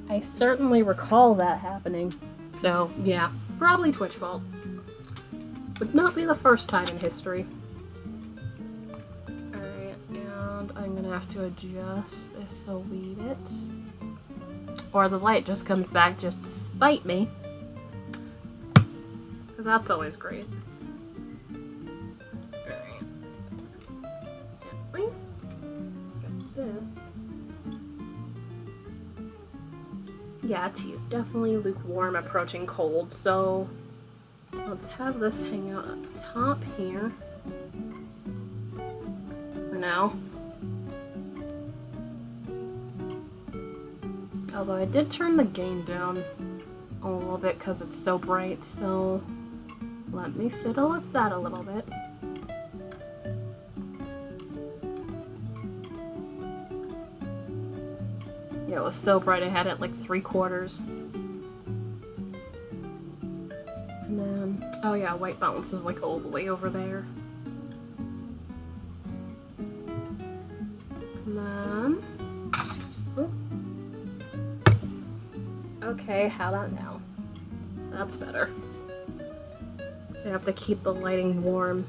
I certainly recall that happening. So, yeah, probably Twitch fault. Would not be the first time in history. Alright, and I'm gonna have to adjust this a wee bit. Or the light just comes back just to spite me. Because that's always great. Alright. Gently. Get this. Yeah, tea is definitely lukewarm, approaching cold, so let's have this hang out at the top here for now. Although I did turn the gain down a little bit because it's so bright, so let me fiddle with that a little bit. Yeah, it was so bright I had it like 3/4. And then, oh yeah, white balance is like all the way over there. And then, oh. Okay, how about now? That's better. So I have to keep the lighting warm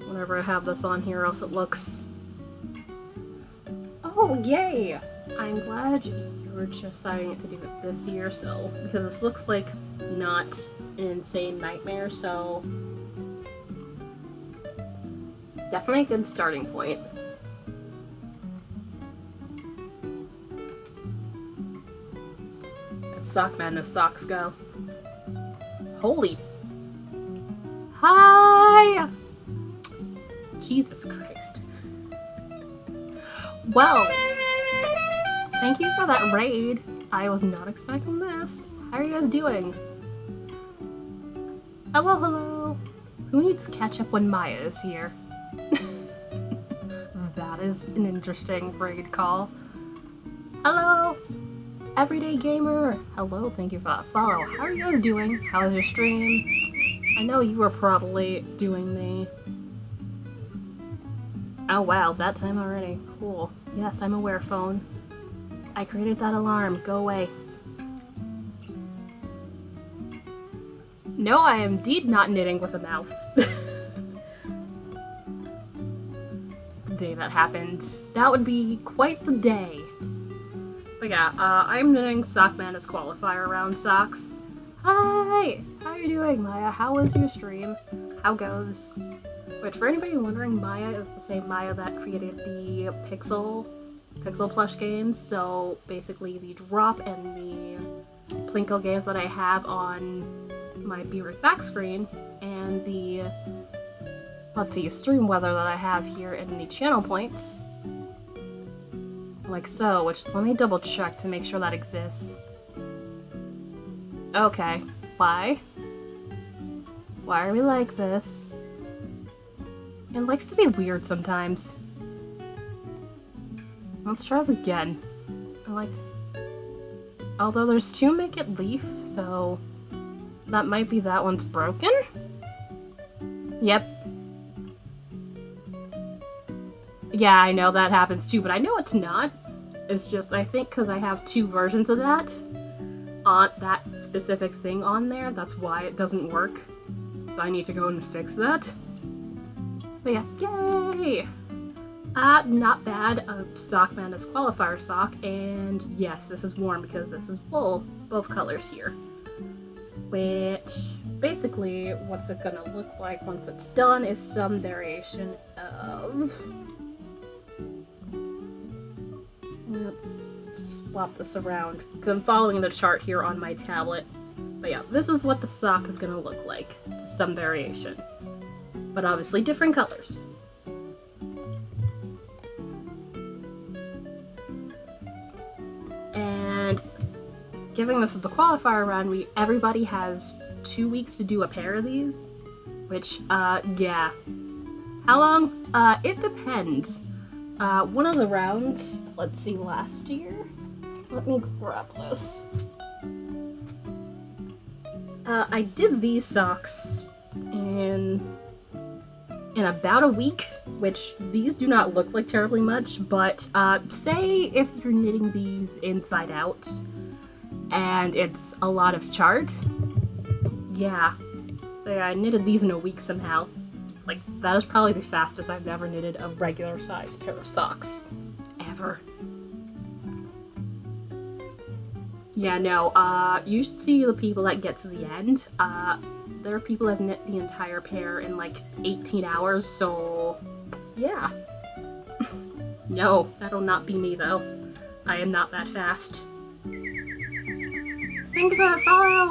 whenever I have this on here, else it looks... Oh, yay! I'm glad you're deciding to do it this year, so, because this looks like not an insane nightmare, so definitely a good starting point. Sock madness socks go. Holy. Hi! Jesus Christ. Well, thank you for that raid. I was not expecting this. How are you guys doing? Hello, hello. Who needs ketchup when Maya is here? That is an interesting raid call. Hello, everyday gamer. Hello, thank you for that follow. How are you guys doing? How was your stream? I know you were probably doing the... Oh wow, that time already. Cool. Yes, I'm aware, phone. I created that alarm. Go away. No, I am indeed not knitting with a mouse. The day that happens. That would be quite the day. But yeah, I'm knitting Sock Madness qualifier round socks. Hi! How are you doing, Maya? How was your stream? How goes? Which, for anybody wondering, Maya is the same Maya that created the Pixel plush games. So basically the Drop and the Plinko games that I have on my Be Right Back screen, and the, let's see, stream weather that I have here in the channel points. Like so, which, let me double check to make sure that exists. Okay, why? Why are we like this? It likes to be weird sometimes. Let's try it again. Although there's two make it leaf, so that might be that one's broken? Yep. Yeah, I know that happens too, but I know it's not. It's just, I think because I have two versions of that, on that specific thing on there, that's why it doesn't work. So I need to go and fix that. But yeah, yay! Not bad. A Sock Madness qualifier sock, and yes, this is warm because this is wool, both colors here. Which, basically, what's it gonna look like once it's done is some variation of... Let's swap this around, because I'm following the chart here on my tablet. But yeah, this is what the sock is gonna look like, to some variation. But obviously different colors. And giving this the qualifier round, everybody has 2 weeks to do a pair of these. Which, yeah. How long? It depends. One of the rounds, let's see, last year? Let me grab this. I did these socks in about a week, which these do not look like terribly much, but say if you're knitting these inside out and it's a lot of chart, yeah. So yeah, I knitted these in a week somehow. Like, that is probably the fastest I've ever knitted a regular size pair of socks. Ever. Yeah, no, you should see the people that get to the end. There are people that have knit the entire pair in like 18 hours, so yeah. No, that'll not be me though. I am not that fast. Thank you for that follow!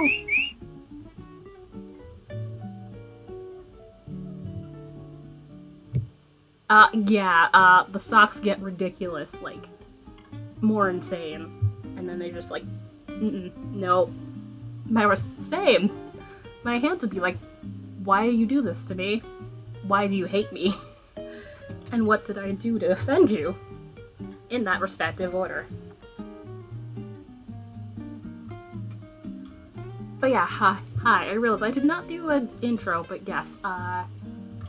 Yeah, the socks get ridiculous, like, more insane. And then they just like, no. Same. My hands would be like, why do you do this to me? Why do you hate me? And what did I do to offend you? In that respective order. But yeah, hi, I realize I did not do an intro, but yes,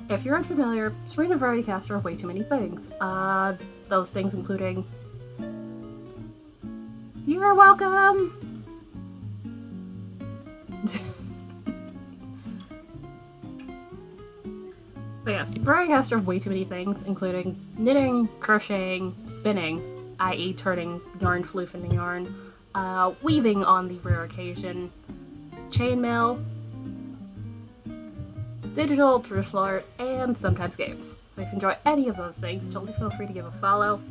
if you're unfamiliar, Serena variety caster of way too many things. Those things including... You're welcome! But yes, variety caster of way too many things, including knitting, crocheting, spinning, i.e. turning yarn floof into yarn, weaving on the rare occasion, chainmail, digital, traditional art, and sometimes games. So if you enjoy any of those things, totally feel free to give a follow.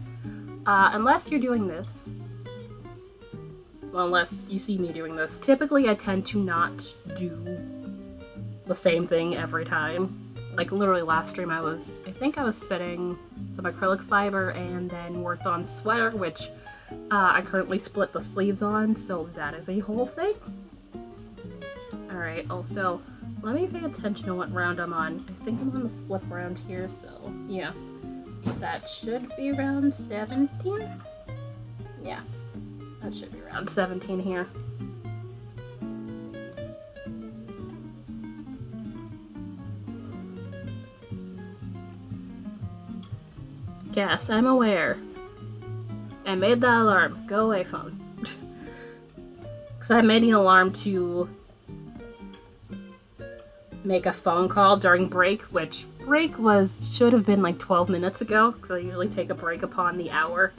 Unless you're doing this, well, unless you see me doing this, typically I tend to not do the same thing every time. Like literally last stream I think I was spinning some acrylic fiber and then worked on sweater, which I currently split the sleeves on, so that is a whole thing. Alright, also, let me pay attention to what round I'm on. I think I'm on the slip round here, so yeah. That should be round 17? Yeah, that should be round 17 here. Yes, I'm aware. I made that alarm. Go away, phone. Because I made an alarm to make a phone call during break, which break should have been like 12 minutes ago, because I usually take a break upon the hour.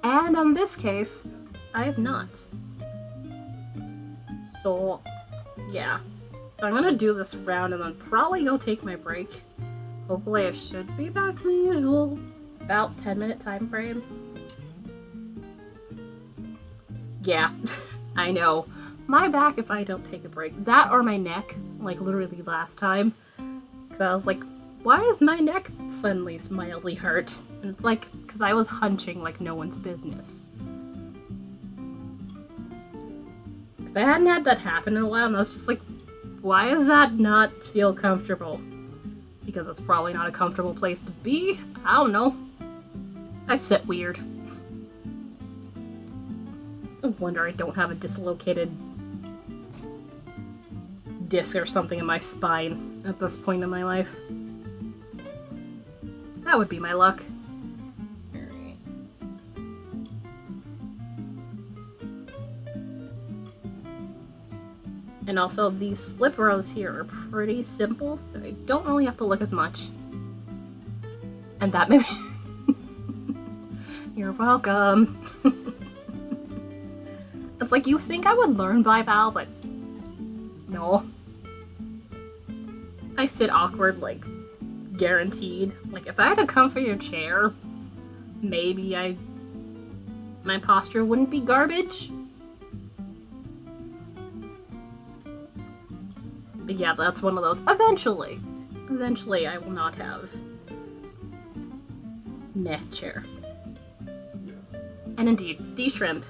And in this case, I have not. So, yeah. So I'm gonna do this round and then probably go take my break. Hopefully I should be back in the usual about 10-minute time frame. Yeah, I know. My back if I don't take a break. That or my neck, like literally last time. Cause I was like, why is my neck suddenly mildly hurt? And it's like, cause I was hunching like no one's business. Cause I hadn't had that happen in a while and I was just like, why does that not feel comfortable? Because it's probably not a comfortable place to be. I don't know. I sit weird. No wonder I don't have a dislocated disc or something in my spine at this point in my life. That would be my luck. Alright. And also, these slip rows here are pretty simple, so I don't really have to look as much. And that maybe... You're welcome. It's like, you think I would learn by Val, but no. I sit awkward, like, guaranteed. Like, if I had a comfier chair, maybe my posture wouldn't be garbage. But yeah, that's one of those. Eventually I will not have meh chair. And indeed, the shrimp.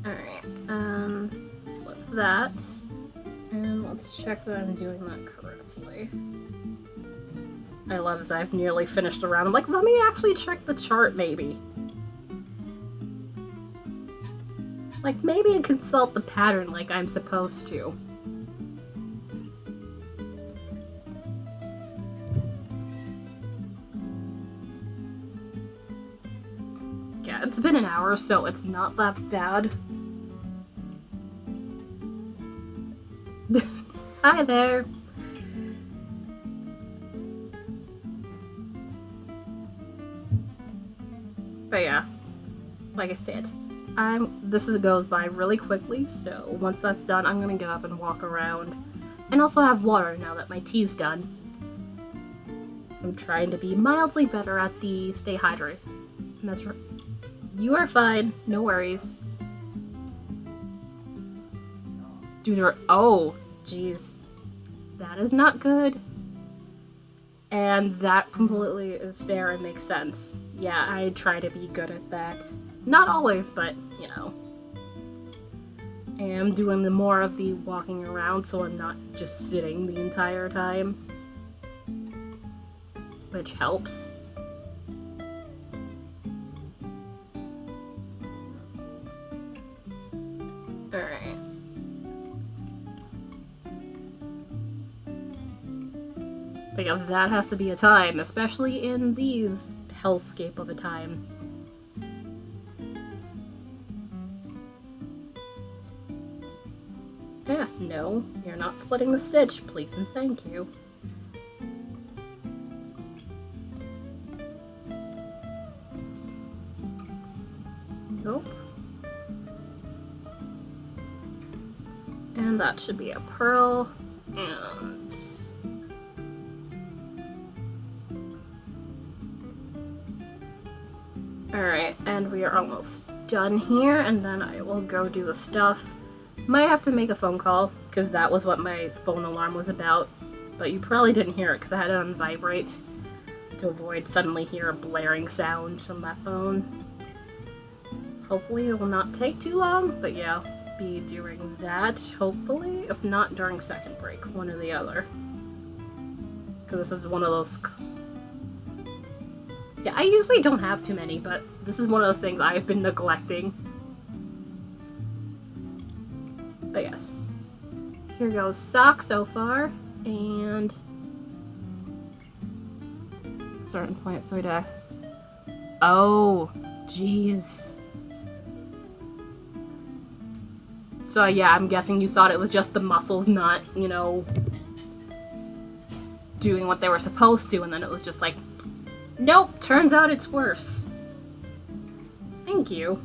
Alright, slip that. And let's check that I'm doing that correctly. I love as I've nearly finished the round. I'm like, let me actually check the chart, maybe. Like, maybe consult the pattern like I'm supposed to. Yeah, it's been an hour, so it's not that bad. Hi there! But yeah, like I said, this goes by really quickly, so once that's done, I'm gonna get up and walk around. And also have water now that my tea's done. I'm trying to be mildly better at the stay hydrated. And that's right. You are fine, no worries. Oh, jeez. That is not good. And that completely is fair and makes sense. Yeah, I try to be good at that. Not always, but, you know. I am doing the more of the walking around, so I'm not just sitting the entire time. Which helps. Alright. But yeah, that has to be a time, especially in these hellscape of a time. Yeah, no, you're not splitting the stitch, please and thank you. Nope. And that should be a pearl, and... Alright, and we are almost done here, and then I will go do the stuff. Might have to make a phone call, because that was what my phone alarm was about, but you probably didn't hear it because I had it on vibrate to avoid suddenly hear a blaring sound from that phone. Hopefully it will not take too long, but yeah, I'll be doing that, hopefully, if not during second break, one or the other. Because this is one of those... Yeah, I usually don't have too many, but this is one of those things I've been neglecting. But yes. Here goes sock so far, and... Certain point, so to... Oh, jeez. So yeah, I'm guessing you thought it was just the muscles not, you know, doing what they were supposed to, and then it was just like, nope, turns out it's worse. Thank you.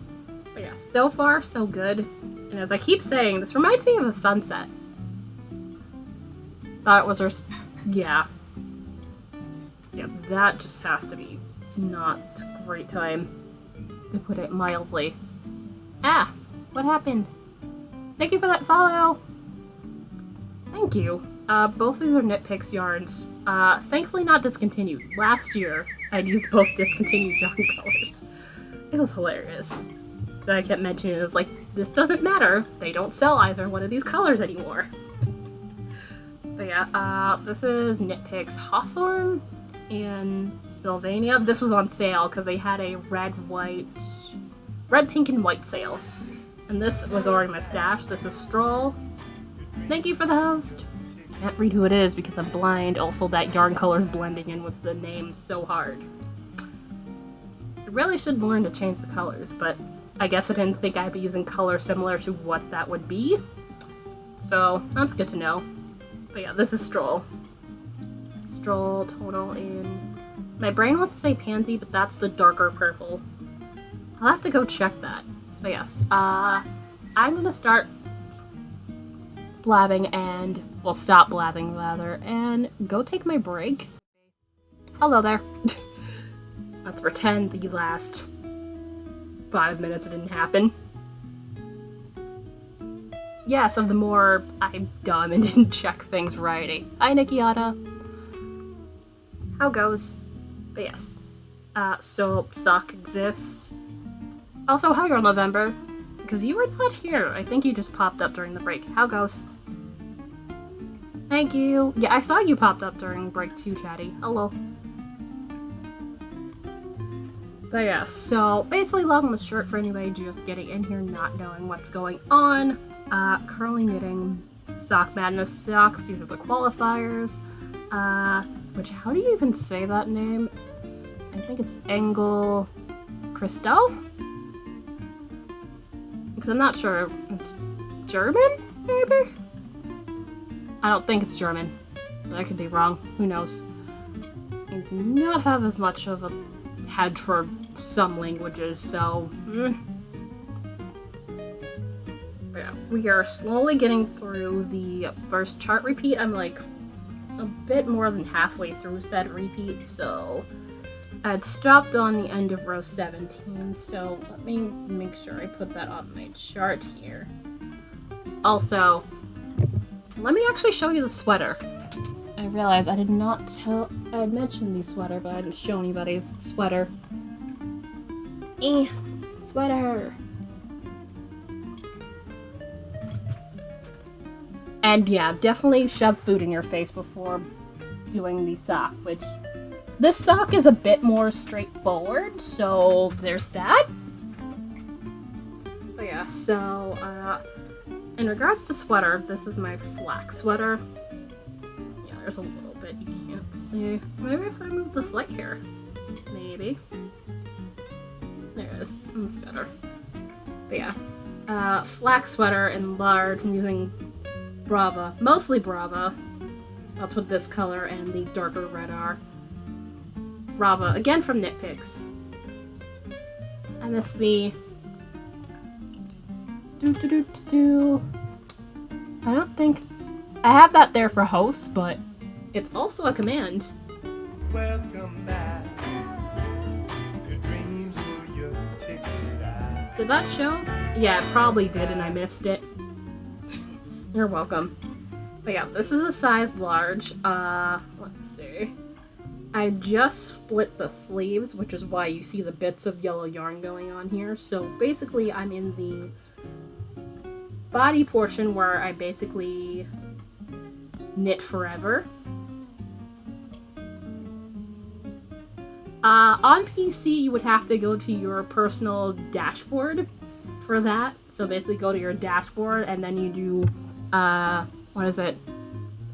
But yeah, so far, so good. And as I keep saying, this reminds me of a sunset. Thought it was her... Yeah. Yeah, that just has to be not a great time, to put it mildly. Ah! What happened? Thank you for that follow! Thank you. Both of these are Nitpicks yarns. Thankfully not discontinued. Last year, I'd used both discontinued yarn colors. It was hilarious. I kept mentioning it was like, this doesn't matter. They don't sell either one of these colors anymore. But yeah, this is Nitpicks Hawthorne and Sylvania. This was on sale because they had a red, pink, and white sale. And this was already my stash. This is Stroll. Thank you for the host. Can't read who it is because I'm blind. Also, that yarn color's blending in with the name so hard. I really should learn to change the colors, but I guess I didn't think I'd be using color similar to what that would be. So, that's good to know. But yeah, this is Stroll. Stroll, tonal in... My brain wants to say pansy, but that's the darker purple. I'll have to go check that. But yes, I'm gonna start blabbing and, well, stop blabbing rather, and go take my break. Hello there. Let's pretend the last 5 minutes didn't happen. Yes, of the more I'm dumb and didn't check things variety. Hi, Nikiata. How goes? But yes. So, sock exists. Also, how you're November? Because you were not here. I think you just popped up during the break. How goes? Thank you. Yeah, I saw you popped up during break too, Chatty. Hello. But yeah, so basically long and short for anybody just getting in here not knowing what's going on. Currently knitting Sock Madness socks. These are the qualifiers. Which, how do you even say that name? I think it's Engel Christel? Because I'm not sure if it's German, maybe? I don't think it's German. I could be wrong. Who knows? I do not have as much of a head for some languages, so... But yeah, we are slowly getting through the first chart repeat. I'm like a bit more than halfway through said repeat, so... I had stopped on the end of row 17, so let me make sure I put that on my chart here. Also, let me actually show you the sweater. I realized I did not tell. I had mentioned the sweater, but I didn't show anybody. Sweater. Sweater. And yeah, definitely shove food in your face before doing the sock, which this sock is a bit more straightforward, so there's that. But yeah, so in regards to sweater, this is my flak sweater. Yeah, there's a little bit you can't see. Maybe if I move this light here. Maybe. There it is. That's better. But yeah, flak sweater in large. I'm using Brava, mostly Brava. That's what this color and the darker red are. Brava, again from Nitpicks. I miss the... I don't think... I have that there for hosts, but it's also a command. Welcome back. Your dreams were your ticket out. Did that show? Yeah, it probably did and I missed it. You're welcome. But yeah, this is a size large. Let's see. I just split the sleeves, which is why you see the bits of yellow yarn going on here. So basically, I'm in the body portion where I basically knit forever. On PC, you would have to go to your personal dashboard for that. So basically go to your dashboard and then you do, what is it?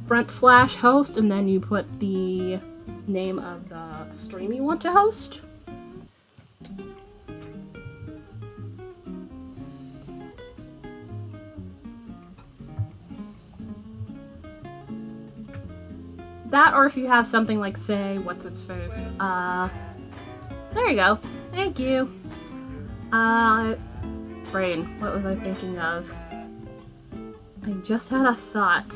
/host, and then you put the name of the stream you want to host. That, or if you have something like, say, what's its face? There you go. Thank you. Brain. What was I thinking of? I just had a thought.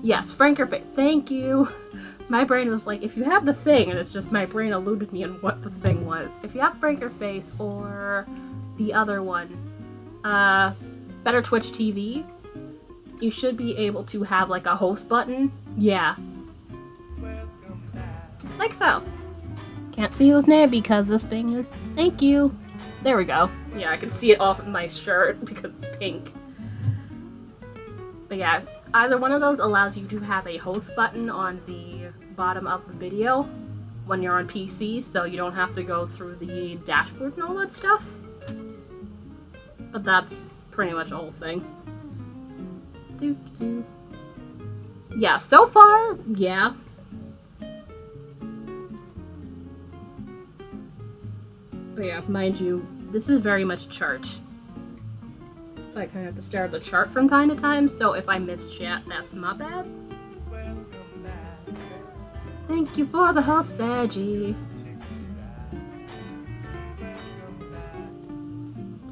Yes, Frankerface. Thank you. My brain was like, if you have the thing, and it's just my brain eluded me on what the thing was. If you have Frankerface or the other one, Better Twitch TV, you should be able to have like a host button. Yeah. Like so. Can't see whose name because this thing is... Thank you. There we go. Yeah, I can see it off of my shirt because it's pink. But yeah, either one of those allows you to have a host button on the bottom of the video when you're on PC, so you don't have to go through the dashboard and all that stuff. But that's pretty much the whole thing. Yeah, so far, yeah. But yeah, mind you, this is very much chart. So I kind of have to stare at the chart from time to time, so if I miss chat, that's my bad. Thank you for the host badgie.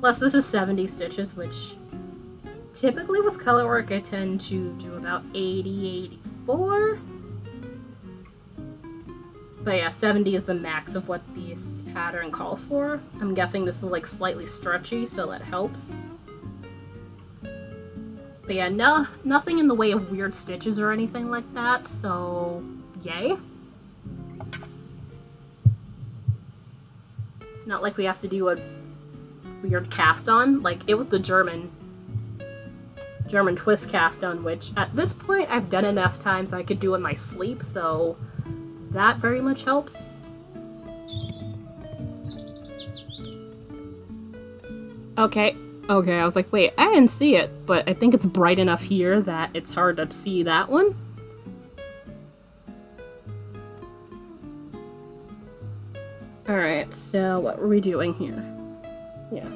Plus this is 70 stitches, which typically with color work I tend to do about 80, 84. But yeah, 70 is the max of what this pattern calls for. I'm guessing this is like slightly stretchy, so that helps. But yeah, nothing in the way of weird stitches or anything like that, so yay. Not like we have to do a weird cast on. Like, it was the German twist cast on, which at this point I've done enough times I could do in my sleep, so that very much helps. Okay, I was like, wait, I didn't see it, but I think it's bright enough here that it's hard to see that one. Alright, so what were we doing here? Yeah.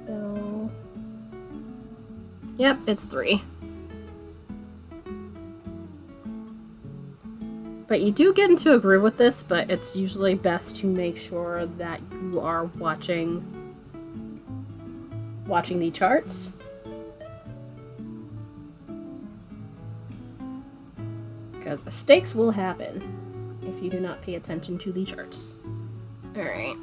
So... Yep, it's 3. But you do get into a groove with this, but it's usually best to make sure that you are watching the charts. Because mistakes will happen if you do not pay attention to the charts. Alright.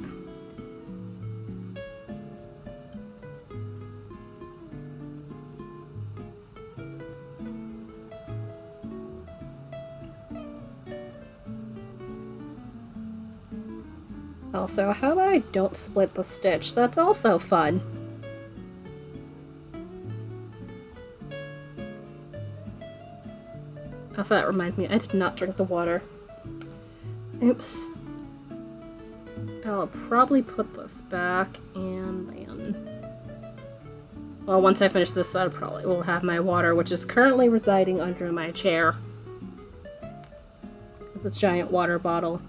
Also, how about I don't split the stitch? That's also fun. Also, that reminds me, I did not drink the water. Oops. I'll probably put this back and then... Well, once I finish this, I probably will have my water, which is currently residing under my chair. It's a giant water bottle.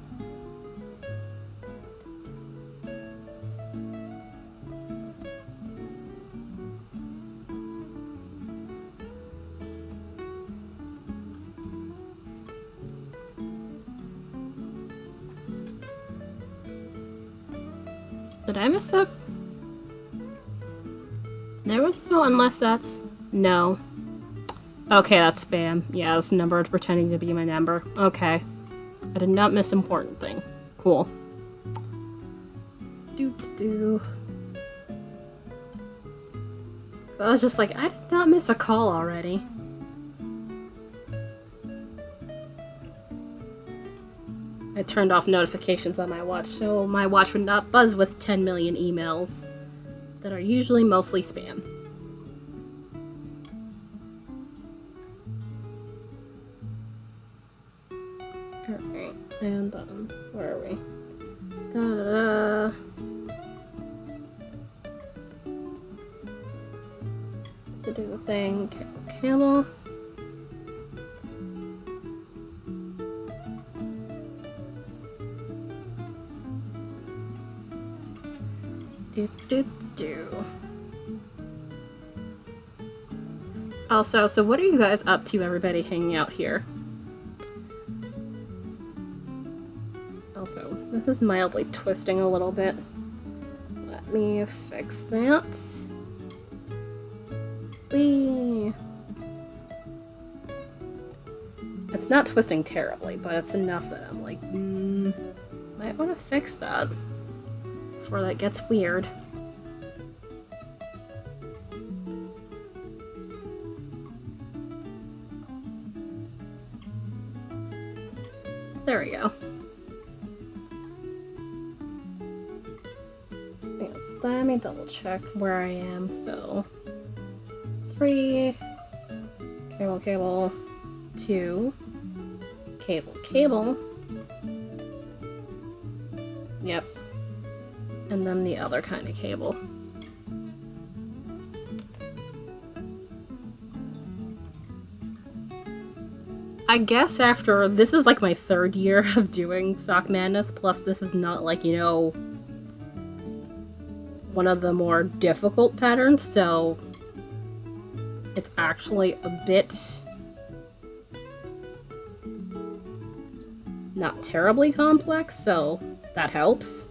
Did I miss that? There was no unless that's... No. Okay, that's spam. Yeah, this number is pretending to be my number. Okay. I did not miss important thing. Cool. Do. I was just like, I did not miss a call already. I turned off notifications on my watch, so my watch would not buzz with 10 million emails that are usually mostly spam. Alright, and then, where are we? Da-da-da. To do the thing, camel. Do. Also, so what are you guys up to, everybody hanging out here? Also, this is mildly twisting a little bit. Let me fix that. Whee! It's not twisting terribly, but it's enough that I'm like, might want to fix that before that gets weird. There we go. Yeah, let me double check where I am. So 3 cable 2 cable. Yep. And then the other kind of cable. I guess after, this is like my 3rd year of doing Sock Madness, plus this is not like, you know, one of the more difficult patterns, so it's actually a bit not terribly complex, so that helps.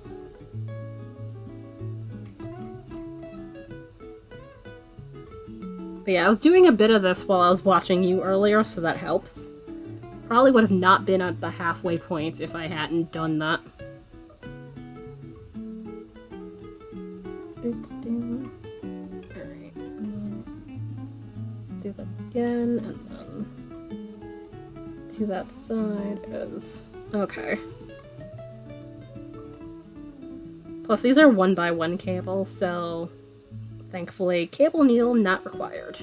But yeah, I was doing a bit of this while I was watching you earlier, so that helps. Probably would have not been at the halfway point if I hadn't done that. Alright. Do that again, and then to that side is... Okay. Plus these are 1x1 cables, so thankfully cable needle not required.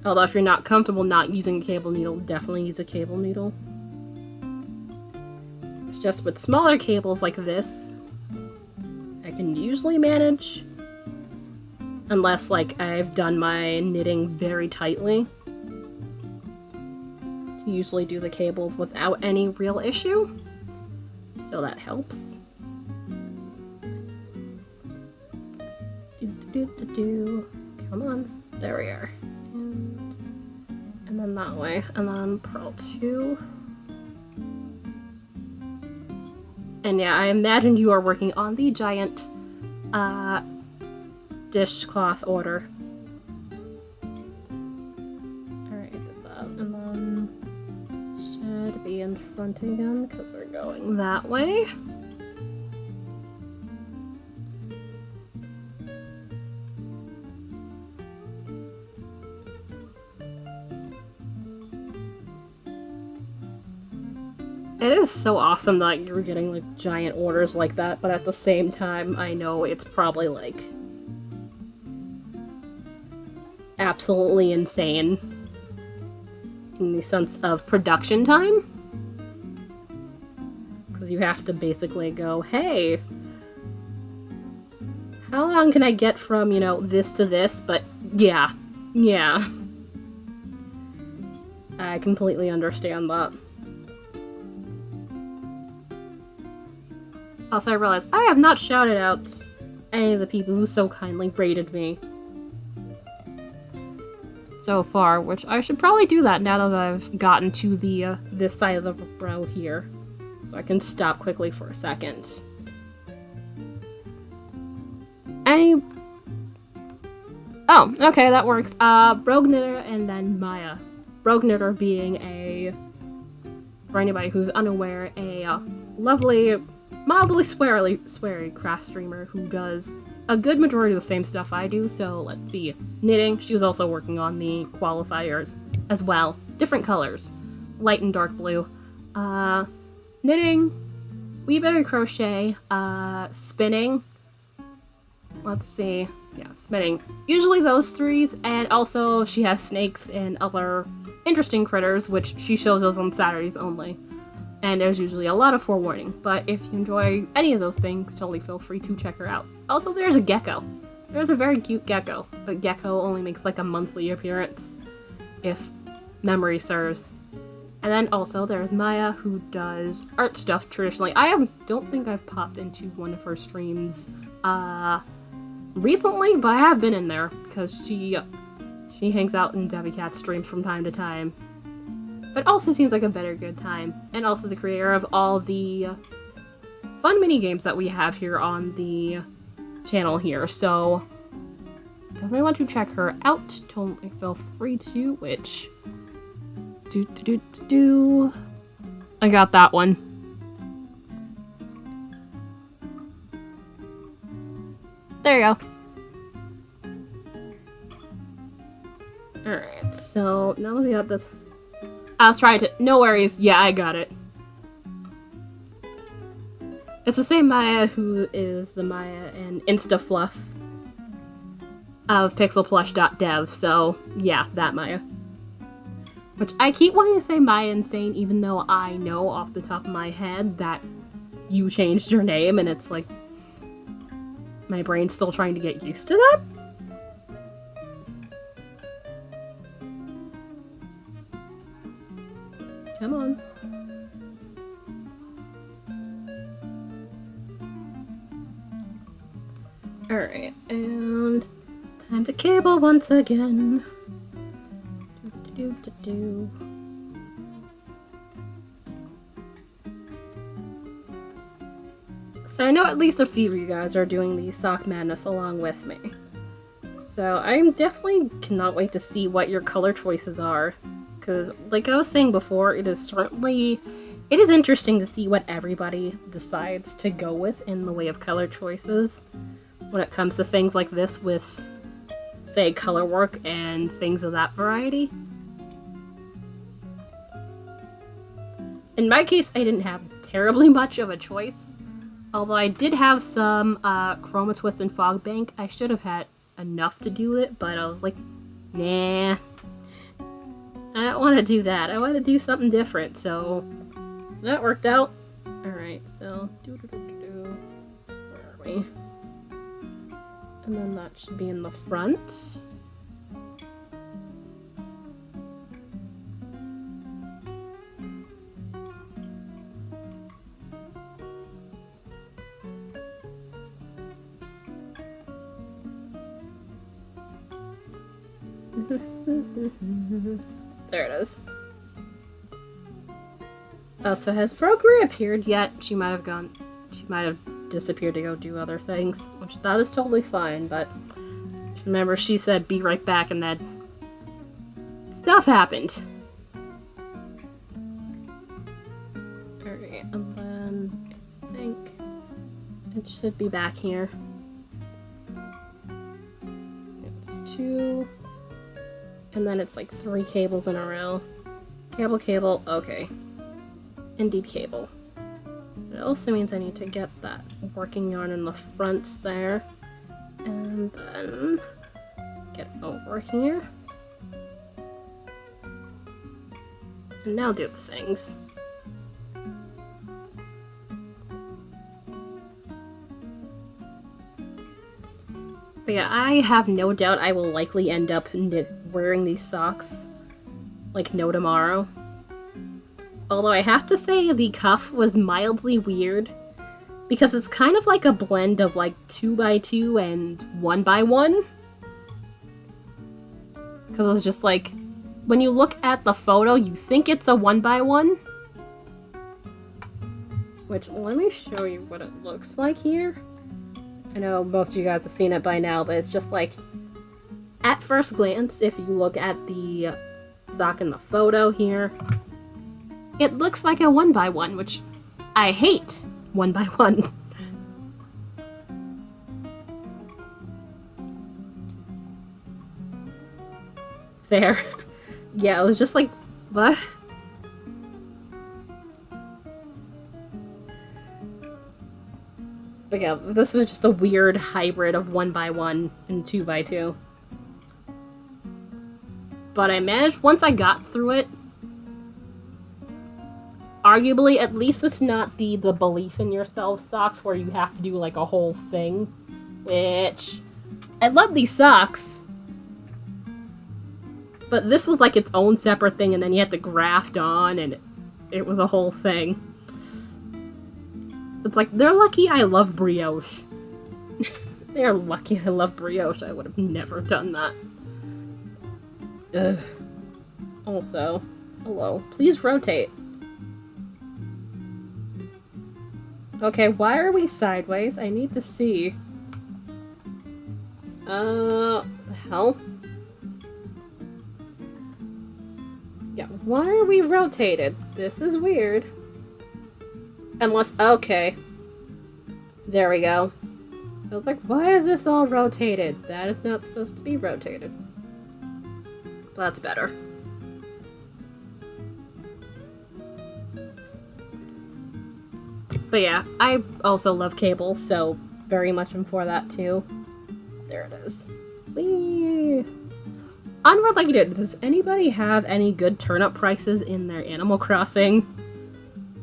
Although if you're not comfortable not using a cable needle, definitely use a cable needle. It's just with smaller cables like this, I can usually manage. Unless, like, I've done my knitting very tightly. To usually do the cables without any real issue. So that helps. Come on. There we are. And then that way, and then purl 2. And yeah, I imagine you are working on the giant dishcloth order. Alright, did that, and then should be in front again because we're going that way. It it is so awesome that you're getting like giant orders like that, but at the same time, I know it's probably like absolutely insane in the sense of production time. Because you have to basically go, hey, how long can I get from, you know, this to this? But yeah. I completely understand that. Also, I realized I have not shouted out any of the people who so kindly rated me so far, which I should probably do that now that I've gotten to the this side of the row here, so I can stop quickly for a second. Oh, okay, that works. Rogue Knitter and then Maya. Rogue Knitter being a, for anybody who's unaware, a lovely, mildly sweary craft streamer who does a good majority of the same stuff I do. So let's see, knitting. She was also working on the qualifiers as well. Different colors, light and dark blue. Knitting, wee bit of crochet, spinning. Let's see. Yeah, spinning. Usually those threes, and also she has snakes and other interesting critters, which she shows us on Saturdays only. And there's usually a lot of forewarning, but if you enjoy any of those things, totally feel free to check her out. Also, there's a gecko. There's a very cute gecko, but gecko only makes like a monthly appearance, if memory serves. And then also there's Maya, who does art stuff traditionally. Don't think I've popped into one of her streams, recently, but I have been in there because she hangs out in Debbie Cat's streams from time to time. But also seems like a better good time. And also the creator of all the fun mini games that we have here on the channel here. So definitely want to check her out. Totally feel free to, which I got that one. There you go. Alright, so now that we got this, I was trying to, no worries, yeah, I got it. It's the same Maya who is the Maya and InstaFluff of pixelplush.dev, so yeah, that Maya. Which I keep wanting to say Maya Insane, even though I know off the top of my head that you changed your name, and it's like, my brain's still trying to get used to that. Come on. Alright, and time to cable once again. So I know at least a few of you guys are doing the Sock Madness along with me. So I definitely cannot wait to see what your color choices are. Because, like I was saying before, it is interesting to see what everybody decides to go with in the way of color choices when it comes to things like this with, say, color work and things of that variety. In my case, I didn't have terribly much of a choice. Although I did have some Chroma Twist and Fog Bank. I should have had enough to do it, but I was like, nah. I don't want to do that. I want to do something different, so that worked out. Alright, so where are we? And then that should be in the front. There it is. Oh, so has Frog reappeared yet? She might have disappeared to go do other things, which that is totally fine, but remember she said be right back and then stuff happened. Alright, and then I think it should be back here. It's 2. And then it's like 3 cables in a row. Cable, okay. Indeed cable. It also means I need to get that working yarn in the front there. And then get over here. And now do the things. But yeah, I have no doubt I will likely end up wearing these socks like no tomorrow. Although I have to say the cuff was mildly weird because it's kind of like a blend of like 2x2 and 1x1. Because it's just like, when you look at the photo, you think it's a 1x1. Which, let me show you what it looks like here. I know most of you guys have seen it by now, but it's just like, at first glance, if you look at the sock in the photo here, it looks like a 1x1, which I hate 1x1. There. Yeah, it was just like, what? But yeah, this was just a weird hybrid of 1x1 and 2x2. But I managed, once I got through it, arguably, at least it's not the belief in yourself socks where you have to do like a whole thing. Which, I love these socks. But this was like its own separate thing, and then you had to graft on, and it was a whole thing. It's like, they're lucky I love brioche. They're lucky I love brioche. I would have never done that. Ugh. Also, hello. Please rotate. Okay, why are we sideways? I need to see. The hell? Yeah, why are we rotated? This is weird. Unless, okay. There we go. I was like, why is this all rotated? That is not supposed to be rotated. That's better. But yeah, I also love cables, so very much am for that too. There it is. Whee! Unrelated, does anybody have any good turnip prices in their Animal Crossing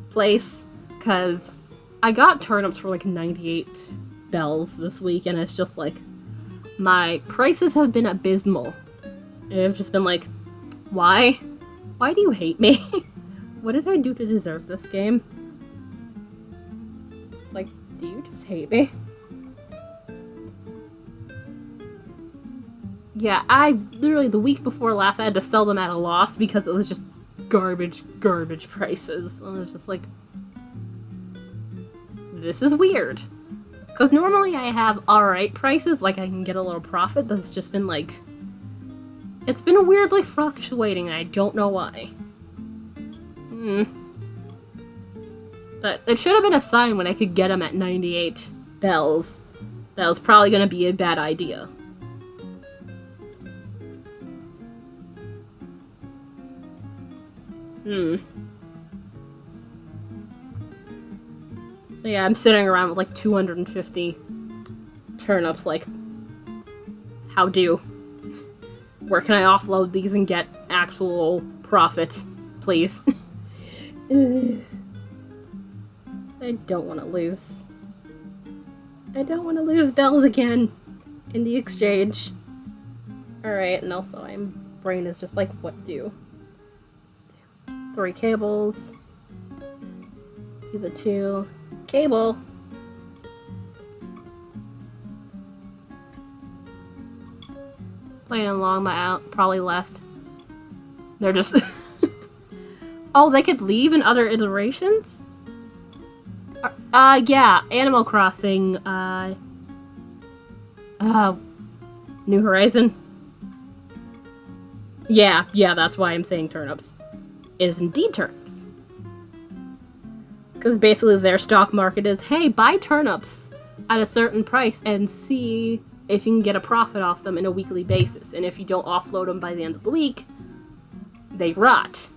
place? Because I got turnips for like 98 bells this week, and it's just like, my prices have been abysmal. And I've just been like, why? Why do you hate me? What did I do to deserve this game? It's like, do you just hate me? Yeah, I literally, the week before last, I had to sell them at a loss because it was just garbage prices. And I was just like, this is weird. Because normally I have alright prices, like I can get a little profit, but it's just been like, it's been weirdly fluctuating, and I don't know why. But it should have been a sign when I could get them at 98 bells. That was probably going to be a bad idea. So yeah, I'm sitting around with like 250 turnips, like, how do? Where can I offload these and get actual profit, please? I don't want to lose. I don't want to lose bells again in the exchange. Alright, and also my brain is just like, what do? 3 cables. Do the 2. Cable. Playing along my out, probably left. They're just... Oh, they could leave in other iterations? Yeah, Animal Crossing, New Horizon? Yeah, that's why I'm saying turnips. It is indeed turnips. Because basically their stock market is, hey, buy turnips at a certain price and see if you can get a profit off them on a weekly basis. And if you don't offload them by the end of the week, they rot.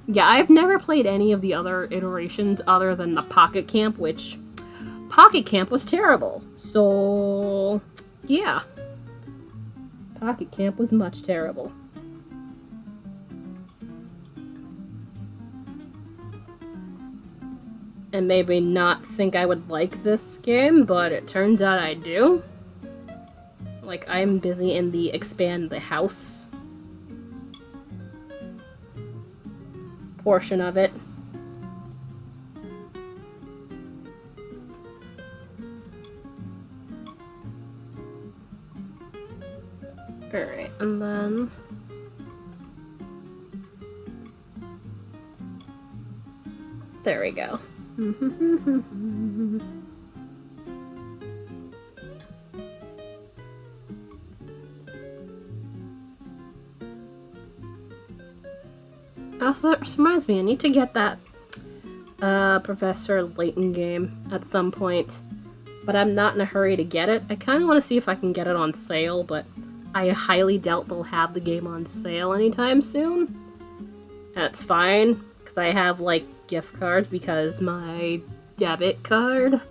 Yeah, I've never played any of the other iterations other than the Pocket Camp, which Pocket Camp was terrible. So, yeah. Pocket Camp was much terrible. And maybe not think I would like this game, but it turns out I do. Like, I'm busy in the expand the house portion of it. Alright, and then... there we go. Also, that reminds me, I need to get that Professor Layton game at some point. But I'm not in a hurry to get it. I kind of want to see if I can get it on sale, but I highly doubt they'll have the game on sale anytime soon. That's fine, because I have, like, gift cards because my debit card,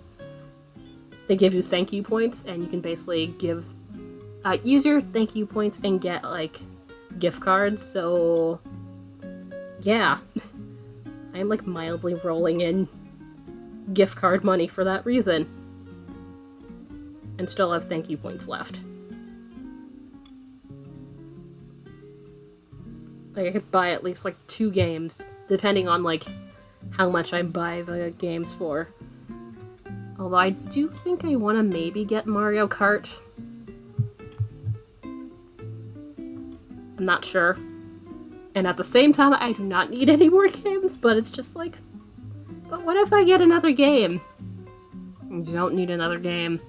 they give you thank you points, and you can basically use your thank you points and get, like, gift cards, so yeah. I'm, like, mildly rolling in gift card money for that reason. And still have thank you points left. Like, I could buy at least, like, 2 games, depending on, like, how much I buy the games for. Although I do think I want to maybe get Mario Kart. I'm not sure. And at the same time, I do not need any more games, but it's just like, but what if I get another game? You don't need another game.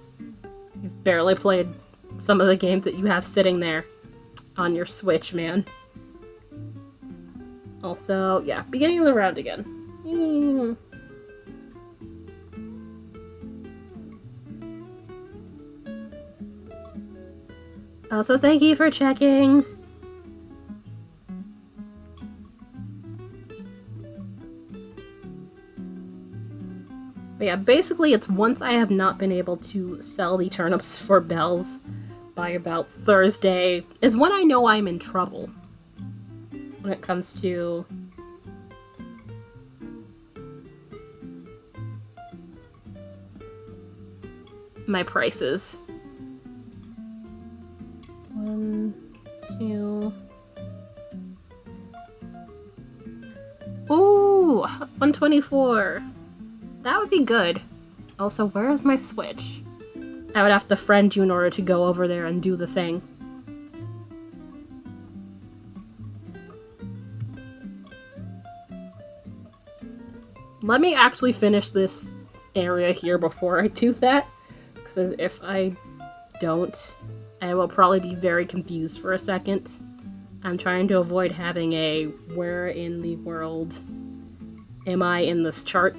You've barely played some of the games that you have sitting there on your Switch, man. Also, yeah, beginning of the round again. Also, thank you for checking. But yeah, basically it's once I have not been able to sell the turnips for bells by about Thursday is when I know I'm in trouble. When it comes to my prices. 1, 2... Ooh! 124! That would be good. Also, where is my Switch? I would have to friend you in order to go over there and do the thing. Let me actually finish this area here before I do that, because if I don't, I will probably be very confused for a second. I'm trying to avoid having a where in the world am I in this chart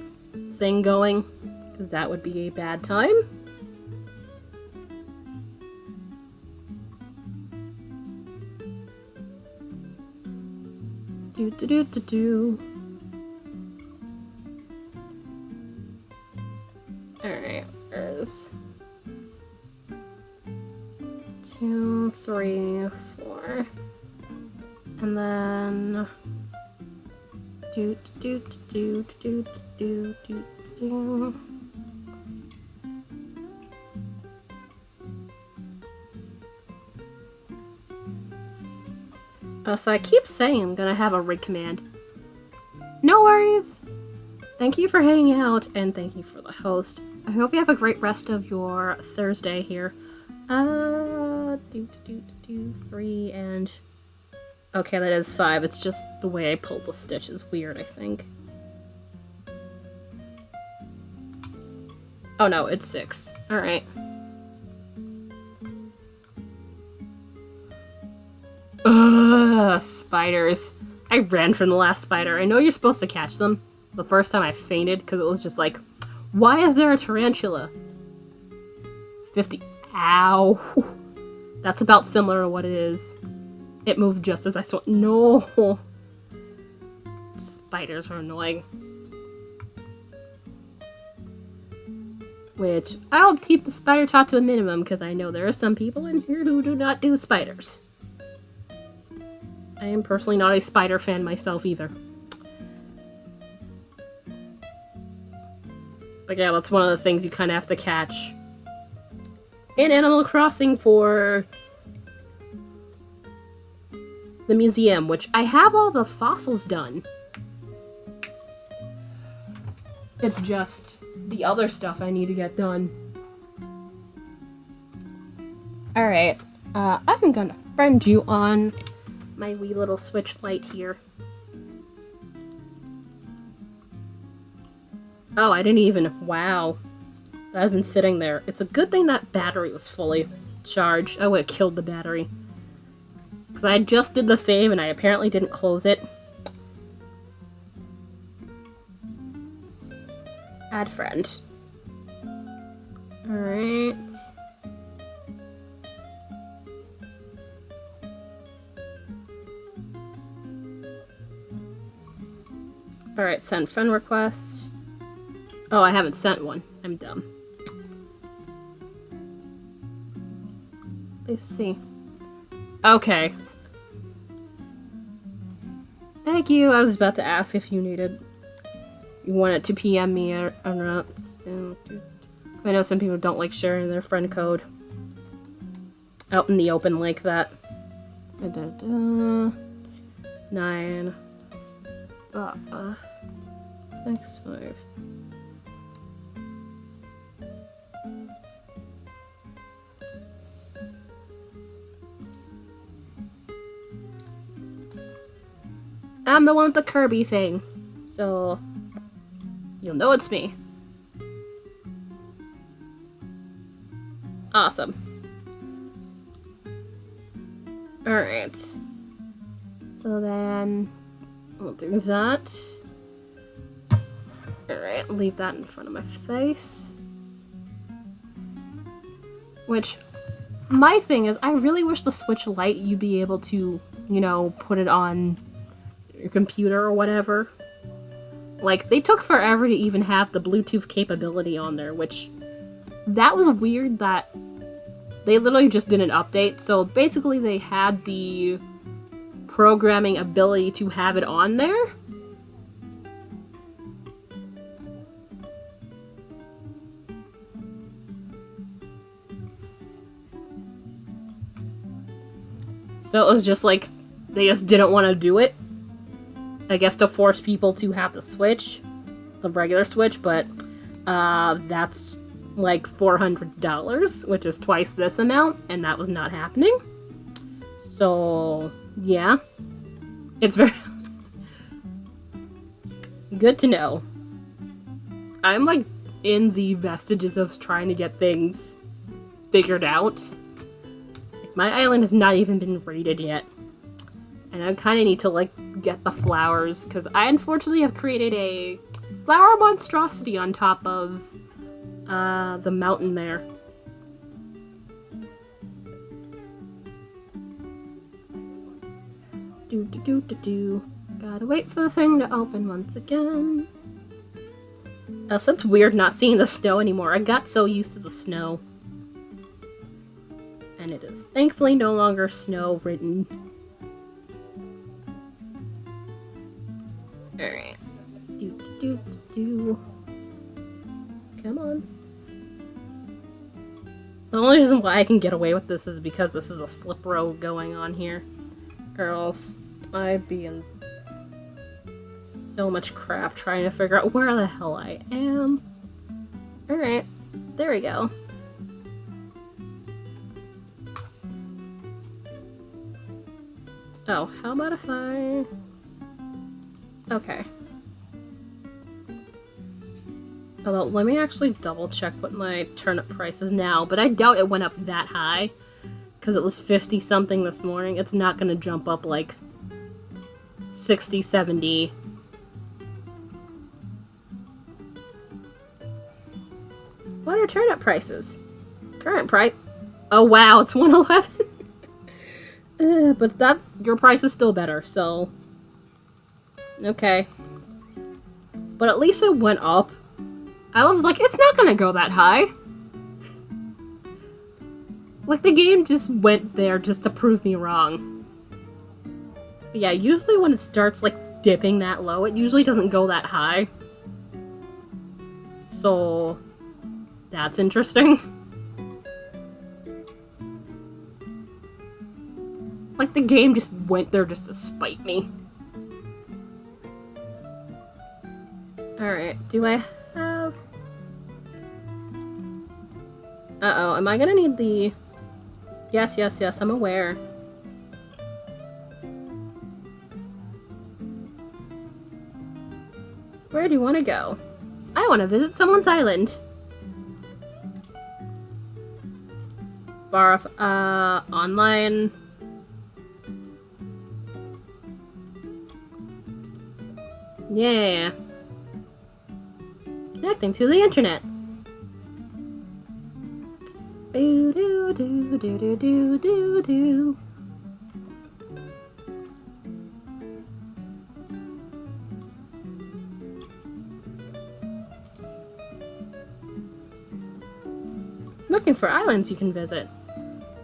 thing going, because that would be a bad time. Alright, there's 2, 3, 4. And then Oh, so I keep saying I'm gonna have a rig command. No worries! Thank you for hanging out, and thank you for the host. I hope you have a great rest of your Thursday here. 3 and... Okay, that is 5. It's just the way I pulled the stitch is weird, I think. Oh no, it's 6. Alright. Ugh, spiders. I ran from the last spider. I know you're supposed to catch them. The first time I fainted because it was just like, why is there a tarantula? 50. Ow. That's about similar to what it is. It moved just as I saw. No. spiders are annoying. Which, I'll keep the spider talk to a minimum, because I know there are some people in here who do not do spiders. I am personally not a spider fan myself either. But yeah, that's one of the things you kind of have to catch in Animal Crossing for the museum, which I have all the fossils done. It's just the other stuff I need to get done. Alright, I'm gonna friend you on my wee little switch light here. Oh, I didn't even... Wow. That's been sitting there. It's a good thing that battery was fully charged. I would have killed the battery. Because I just did the save and I apparently didn't close it. Add friend. Alright. Alright, send friend request. Oh, I haven't sent one. I'm dumb. Let's see. Okay. Thank you. I was about to ask if you needed... You wanted to PM me or not. So, I know some people don't like sharing their friend code out in the open like that. So, 9... 6, 5... I'm the one with the Kirby thing, so you'll know it's me. Awesome. Alright. So then we'll do that. Alright, leave that in front of my face. Which, my thing is, I really wish the Switch Lite you'd be able to, you know, put it on your computer or whatever. Like, they took forever to even have the Bluetooth capability on there, which, that was weird that they literally just did an update. So basically they had the programming ability to have it on there. So it was just like, they just didn't want to do it. I guess to force people to have the Switch, the regular Switch, but that's like $400, which is twice this amount, and that was not happening. So, yeah. It's very good to know. I'm like in the vestiges of trying to get things figured out. My island has not even been raided yet. And I kind of need to, like, get the flowers, because I unfortunately have created a flower monstrosity on top of the mountain there. Gotta wait for the thing to open once again. So it's weird not seeing the snow anymore. I got so used to the snow. And it is thankfully no longer snow-ridden. Alright. Come on. The only reason why I can get away with this is because this is a slip road going on here. Or else I'd be in so much crap trying to figure out where the hell I am. Alright. There we go. Oh, how about if I... Okay. Although, let me actually double check what my turnip price is now, but I doubt it went up that high, because it was 50 something this morning. It's not going to jump up like 60, 70. What are turnip prices? Current price? Oh wow, it's 111. But that, your price is still better, so... Okay. But at least it went up. I was like, it's not gonna go that high. Like, the game just went there just to prove me wrong. But yeah, usually when it starts, like, dipping that low, it usually doesn't go that high. So, that's interesting. Like, the game just went there just to spite me. Alright, do I have... Uh-oh, am I gonna need the... Yes, yes, yes, I'm aware. Where do you want to go? I want to visit someone's island. Bar of, online... Yeah. Connecting to the internet. Do do do do do do do do. Looking for islands you can visit.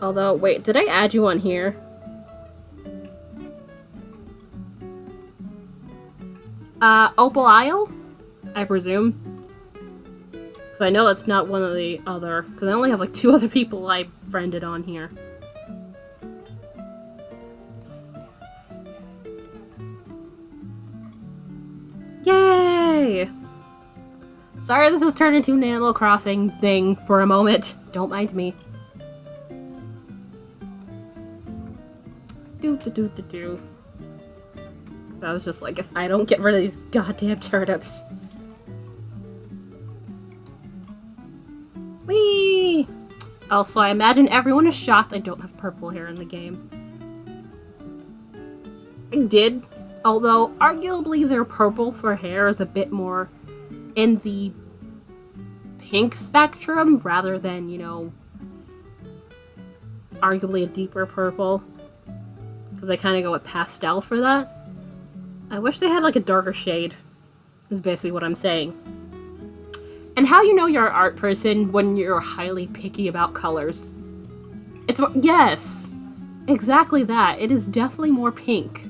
Although, wait, did I add you on here? Opal Isle? I presume. Because I know that's not one of the other... Because I only have like 2 other people I friended on here. Yay! Sorry this has turned into an Animal Crossing thing for a moment. Don't mind me. Do. So I was just like, if I don't get rid of these goddamn turnips. Whee! Also, I imagine everyone is shocked I don't have purple hair in the game. I did, although arguably their purple for hair is a bit more in the pink spectrum rather than, you know, arguably a deeper purple. Because I kind of go with pastel for that. I wish they had like a darker shade, is basically what I'm saying. And how you know you're an art person when you're highly picky about colors. It's more, yes, exactly that. It is definitely more pink.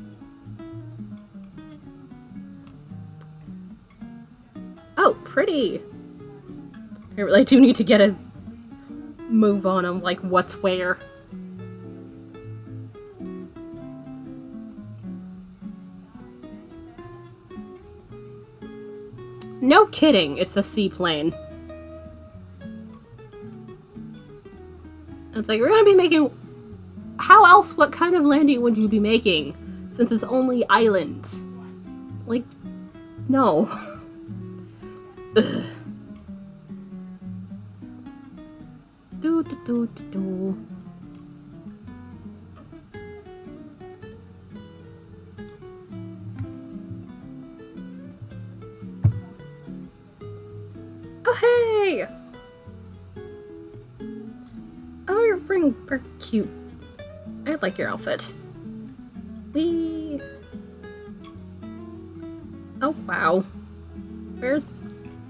Oh, pretty. I really do need to get a move on them, like what's where. No kidding, it's a seaplane. It's like, we're gonna be making... How else, what kind of landing would you be making? Since it's only islands. Like, no. Ugh. Do. Oh, hey! Oh, you're pretty cute. I like your outfit. Whee! Oh, wow. Where's...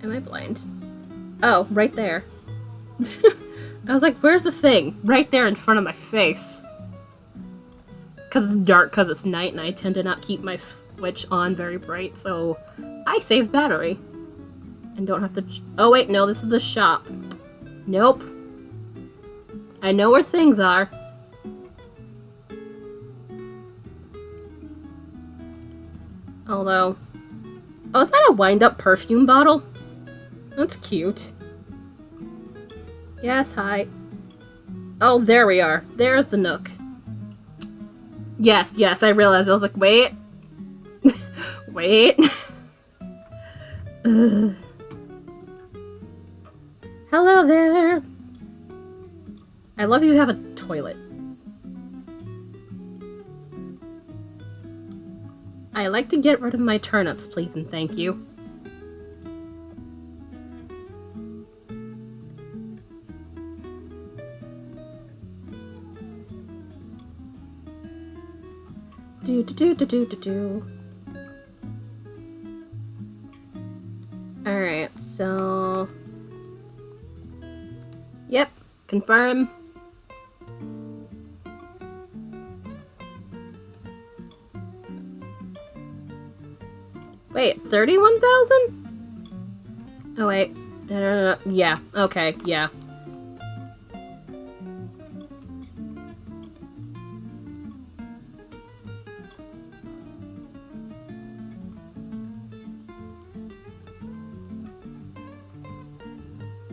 Am I blind? Oh, right there. I was like, where's the thing? Right there in front of my face. Because it's dark, because it's night, and I tend to not keep my switch on very bright, so I save battery. And don't have to... Oh, wait, no, this is the shop. Nope. I know where things are. Although... Oh, is that a wind-up perfume bottle? That's cute. Yes, hi. Oh, there we are. There's the nook. Yes, yes, I realized. I was like, wait. Wait. Hello there. I love you have a toilet. I like to get rid of my turnips, please and thank you. Do. Alright, so... Yep, confirm. Wait, 31,000? Oh wait. Yeah, okay, yeah.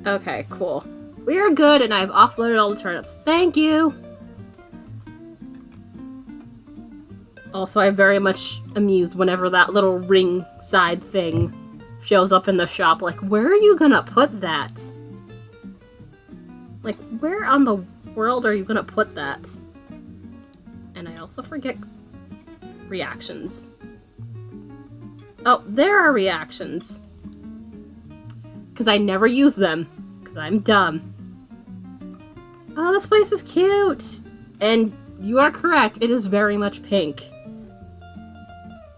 Okay, cool. We are good, and I've offloaded all the turnips. Thank you! Also, I'm very much amused whenever that little ring side thing shows up in the shop. Like, where are you gonna put that? Like, where on the world are you gonna put that? And I also forget reactions. Oh, there are reactions. Because I never use them. Because I'm dumb. Oh, this place is cute! And you are correct, it is very much pink.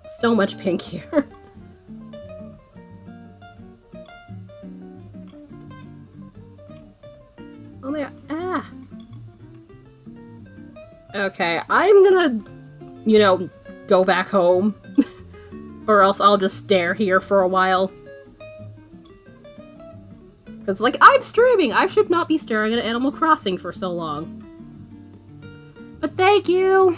So much pink here. Oh my god. Ah! Okay, I'm gonna, you know, go back home. Or else I'll just stare here for a while. Because, like, I'm streaming! I should not be staring at Animal Crossing for so long. But thank you!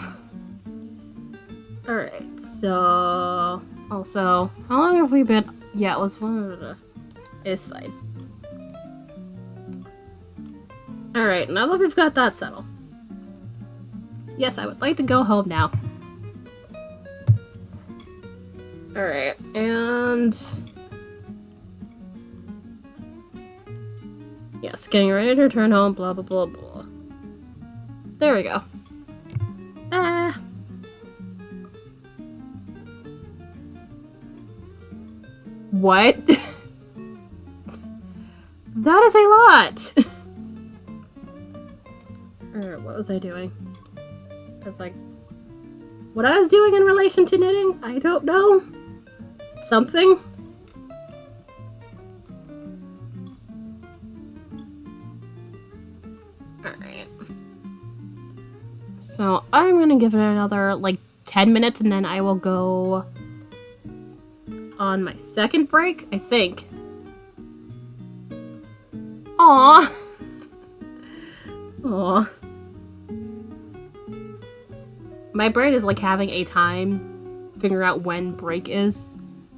Alright, so... Also, how long have we been... Yeah, it was one... It's fine. Alright, now that we've got that settled. Yes, I would like to go home now. Alright, and... Yes, getting ready to return home, blah blah blah blah. There we go. Ah! What? That is a lot! Alright, what was I doing? I was like... What I was doing in relation to knitting? I don't know. Something? Alright. So, I'm gonna give it another, like, 10 minutes and then I will go on my second break, I think. Aww. Aww. My brain is, like, having a time figuring out when break is.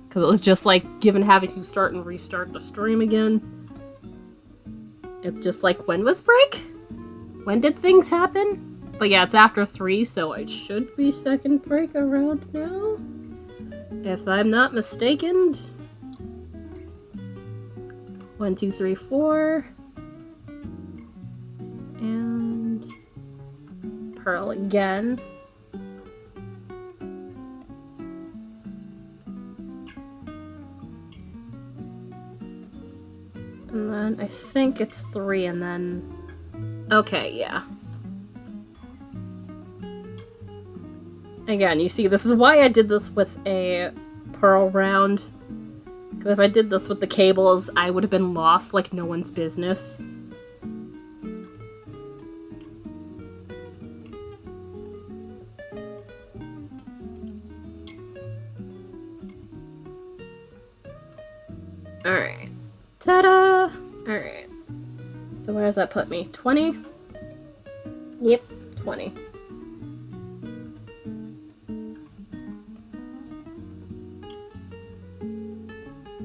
Because it was just, like, given having to start and restart the stream again. It's just like, when was break? When did things happen? But yeah, it's after 3, so it should be second break around now. If I'm not mistaken. 1, 2, 3, 4. And... Pearl again. And then I think it's 3 and then... Okay, yeah. Again, you see, this is why I did this with a pearl round. Because if I did this with the cables, I would have been lost like no one's business. Alright. Ta-da! Alright. So where does that put me? 20? Yep, 20.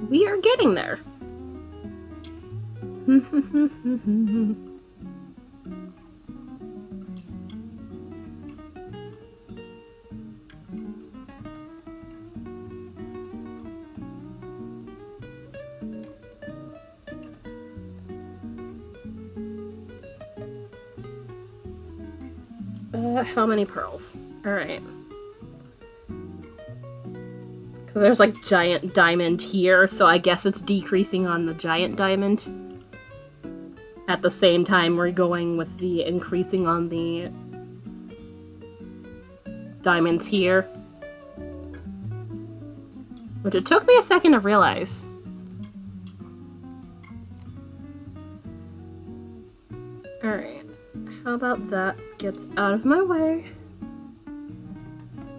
We are getting there. How many pearls? Alright. Because there's like giant diamond here, so I guess it's decreasing on the giant diamond. At the same time, we're going with the increasing on the diamonds here. Which it took me a second to realize. Alright, how about that gets out of my way?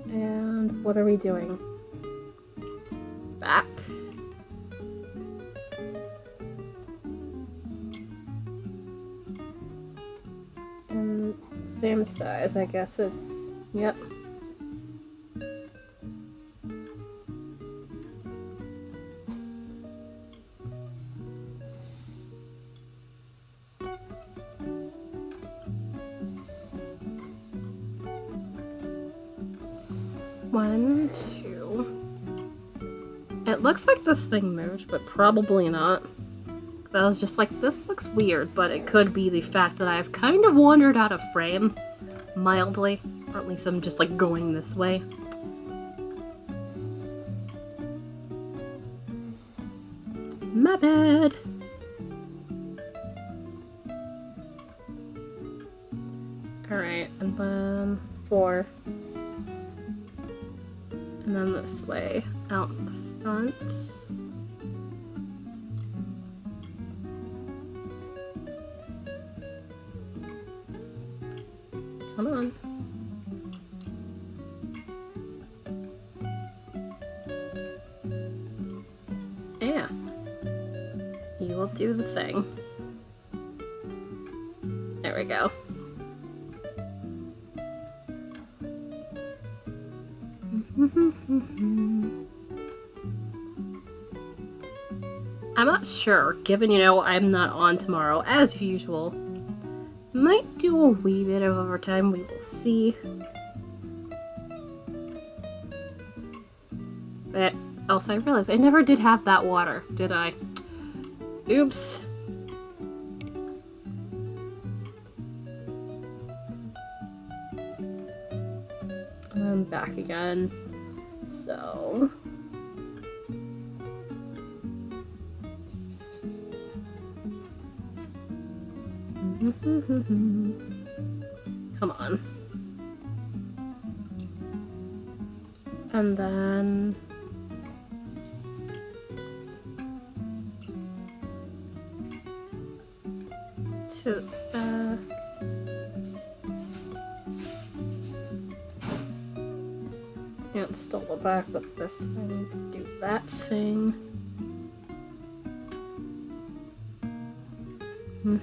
And what are we doing? Back. And same size, I guess it's, yep. One, two. It looks like this thing moved, but probably not. I was just like, this looks weird, but it could be the fact that I've kind of wandered out of frame, mildly. Or at least I'm just like going this way. My bad. Alright, and then 4. And then this way, out in the front. Come on. Yeah. You will do the thing. There we go. I'm not sure, given, you know, I'm not on tomorrow, as usual. Might do a wee bit of overtime, we will see. But also, I realized I never did have that water, did I? Oops. And I'm back again. So... Come on. And then... to the back. Yeah, it's still the back, but this, I need to do that thing. And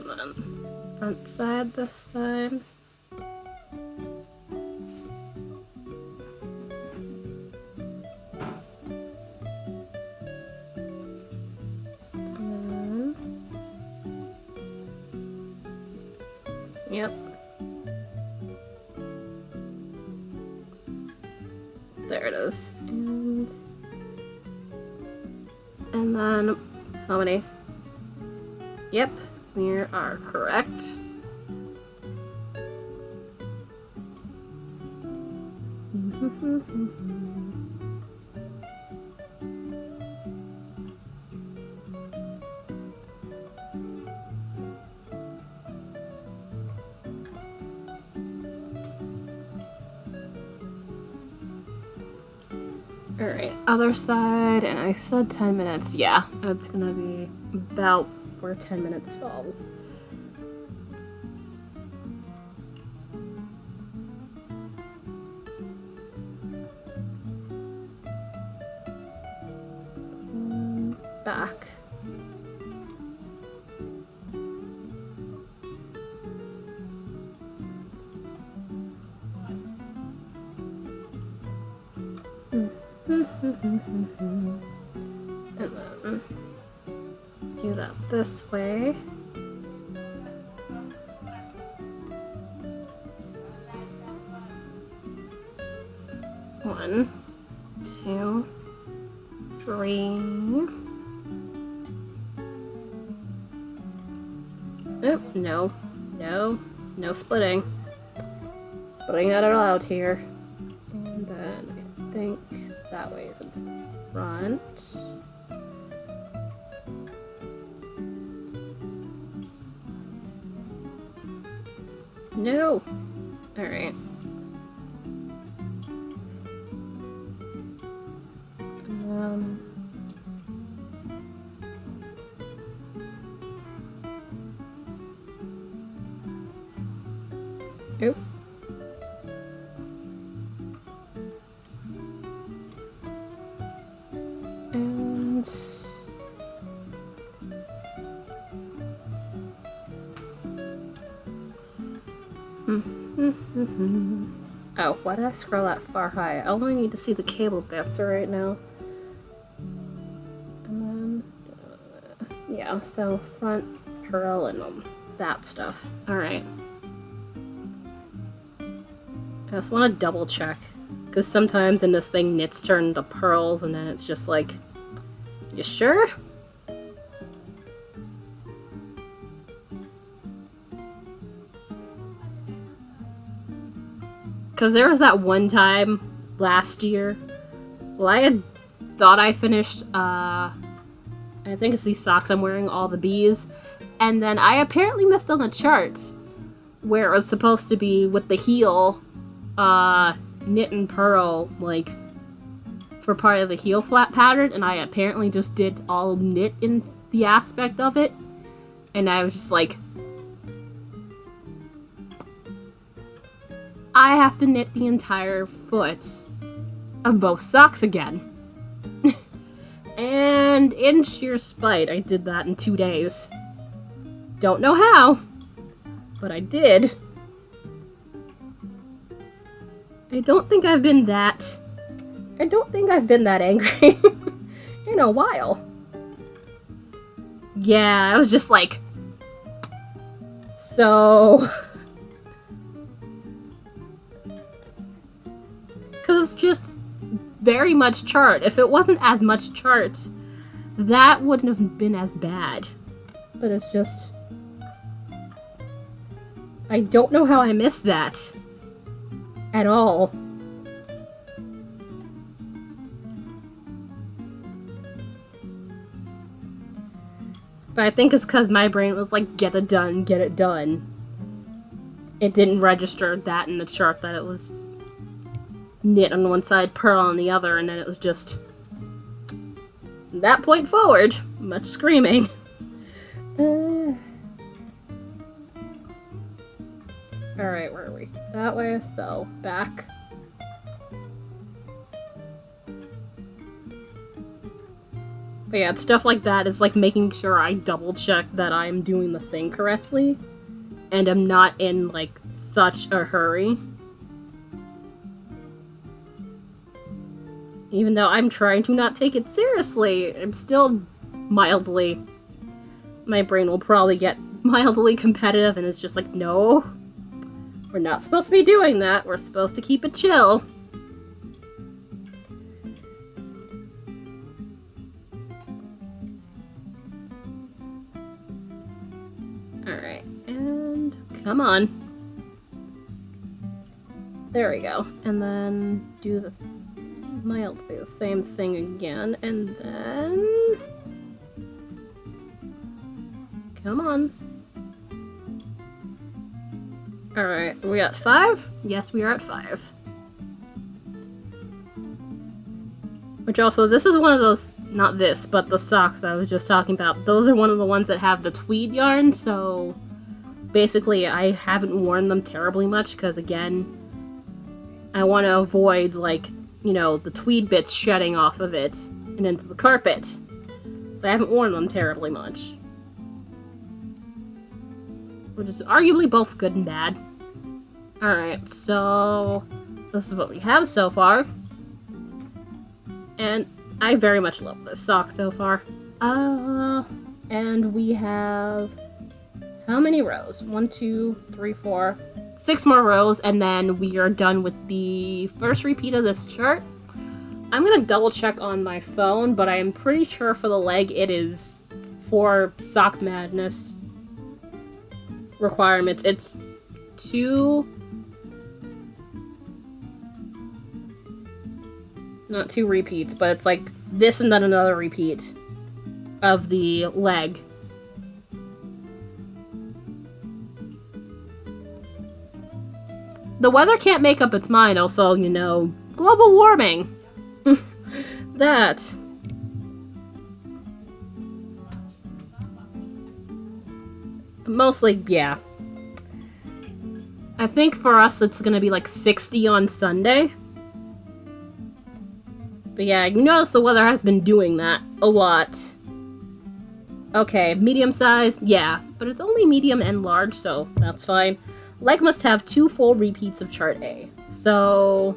then front side this side. And then, yep. There it is. And then, how many? Yep, we are correct. Alright, other side, and I said 10 minutes. Yeah, it's gonna be about where 10 minutes falls. Back. And then do that this way. One, 2, 3. Oh, no, no splitting. Splitting not allowed here. And then I think that way is in front. No! Alright. And Oop. And oh, why did I scroll that far high? I only need to see the cable bits right now. And then, yeah, so front pearl and that stuff. Alright. I just want to double check, because sometimes in this thing knits turn to pearls and then it's just like, you sure? Because there was that one time last year, well, I had thought I finished, I think it's these socks I'm wearing, all the bees, and then I apparently missed on the chart where it was supposed to be with the heel, knit and purl, like, for part of the heel flat pattern, and I apparently just did all knit in the aspect of it, and I was just like, I have to knit the entire foot of both socks again. And in sheer spite, I did that in 2 days. Don't know how, but I did. I don't think I've been that angry in a while. Yeah, I was just like, so... Because it's just very much chart. If it wasn't as much chart, that wouldn't have been as bad. But it's just... I don't know how I missed that. At all. But I think it's because my brain was like, get it done, get it done. It didn't register that in the chart that it was knit on one side, purl on the other, and then it was just from that point forward, much screaming. Alright, where are we? That way, so back. But yeah, it's stuff like that is like making sure I double check that I'm doing the thing correctly and I'm not in like such a hurry. Even though I'm trying to not take it seriously, I'm still mildly... My brain will probably get mildly competitive, and it's just like, no, we're not supposed to be doing that. We're supposed to keep it chill. Alright, and come on. There we go. And then do this mildly the same thing again, and then... Come on. Alright, are we at 5? Yes, we are at 5. Which also, this is one of those, not this, but the socks I was just talking about. Those are one of the ones that have the tweed yarn, so basically I haven't worn them terribly much, because again, I want to avoid, like, you know, the tweed bits shedding off of it and into the carpet. So I haven't worn them terribly much. Which is arguably both good and bad. Alright, so this is what we have so far. And I very much love this sock so far. And we have... How many rows? 1, 2, 3, 4... 6 more rows, and then we are done with the first repeat of this chart. I'm gonna double check on my phone, but I am pretty sure for the leg it is for Sock Madness requirements. It's 2... Not 2 repeats, but it's like this and then another repeat of the leg. The weather can't make up its mind, also, you know, global warming. That. mostly, yeah. I think for us it's gonna be like 60 on Sunday. But yeah, you notice the weather has been doing that a lot. Okay, medium size, yeah, but it's only medium and large, so that's fine. Leg must have 2 full repeats of chart A. So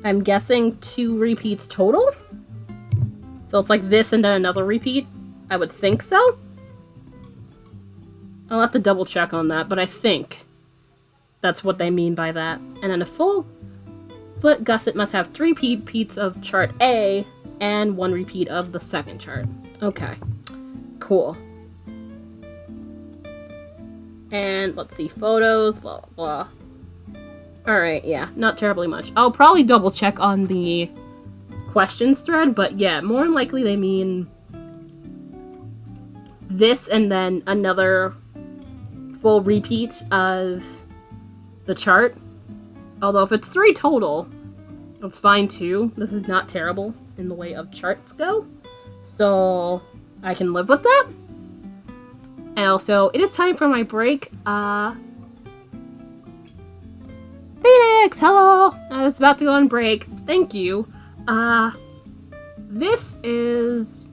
I'm guessing 2 repeats total? So it's like this and then another repeat? I would think so? I'll have to double check on that, but I think that's what they mean by that. And then a full foot gusset must have 3 repeats of chart A and 1 repeat of the second chart. Okay, cool. And let's see, photos, blah, blah. Alright, yeah, not terribly much. I'll probably double check on the questions thread, but yeah, more than likely they mean this and then another full repeat of the chart. Although if it's 3 total, that's fine too. This is not terrible in the way of charts go. So I can live with that. And also, it is time for my break. Phoenix, hello! I was about to go on break. Thank you. This is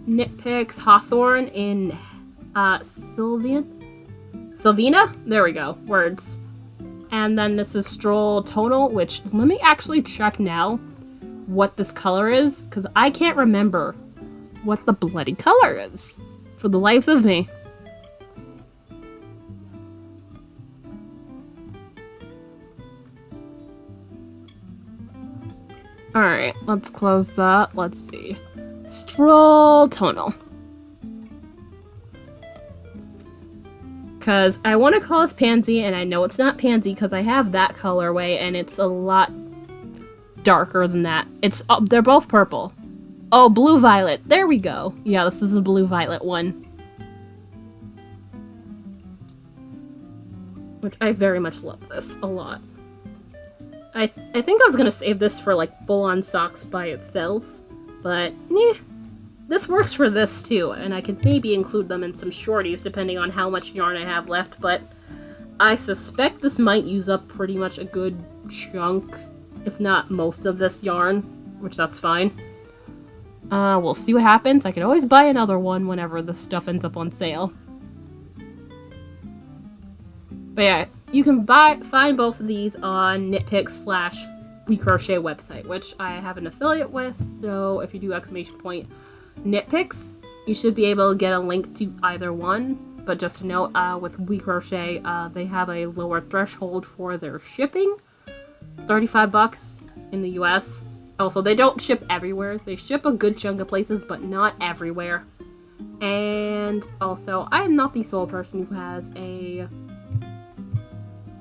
Nitpicks Hawthorne in Sylvina? There we go. Words. And then this is Stroll Tonal, which, let me actually check now what this color is, because I can't remember what the bloody color is for the life of me. Alright, let's close that. Let's see. Stroll Tonal. Because I want to call this Pansy, and I know it's not Pansy because I have that colorway, and it's a lot darker than that. They're both purple. Oh, Blue Violet. There we go. Yeah, this is the Blue Violet one. Which I very much love this a lot. I think I was gonna save this for like full-on socks by itself, but this works for this too, and I could maybe include them in some shorties depending on how much yarn I have left, but I suspect this might use up pretty much a good chunk, if not most of this yarn, which that's fine. We'll see what happens. I can always buy another one whenever the stuff ends up on sale. But yeah, you can find both of these on Nitpicks/WeCrochet website, which I have an affiliate with, so if you do ! Nitpicks, you should be able to get a link to either one. But just to note, with WeCrochet, they have a lower threshold for their shipping, $35 in the US. Also, they don't ship everywhere. They ship a good chunk of places, but not everywhere. And also, I am not the sole person who has a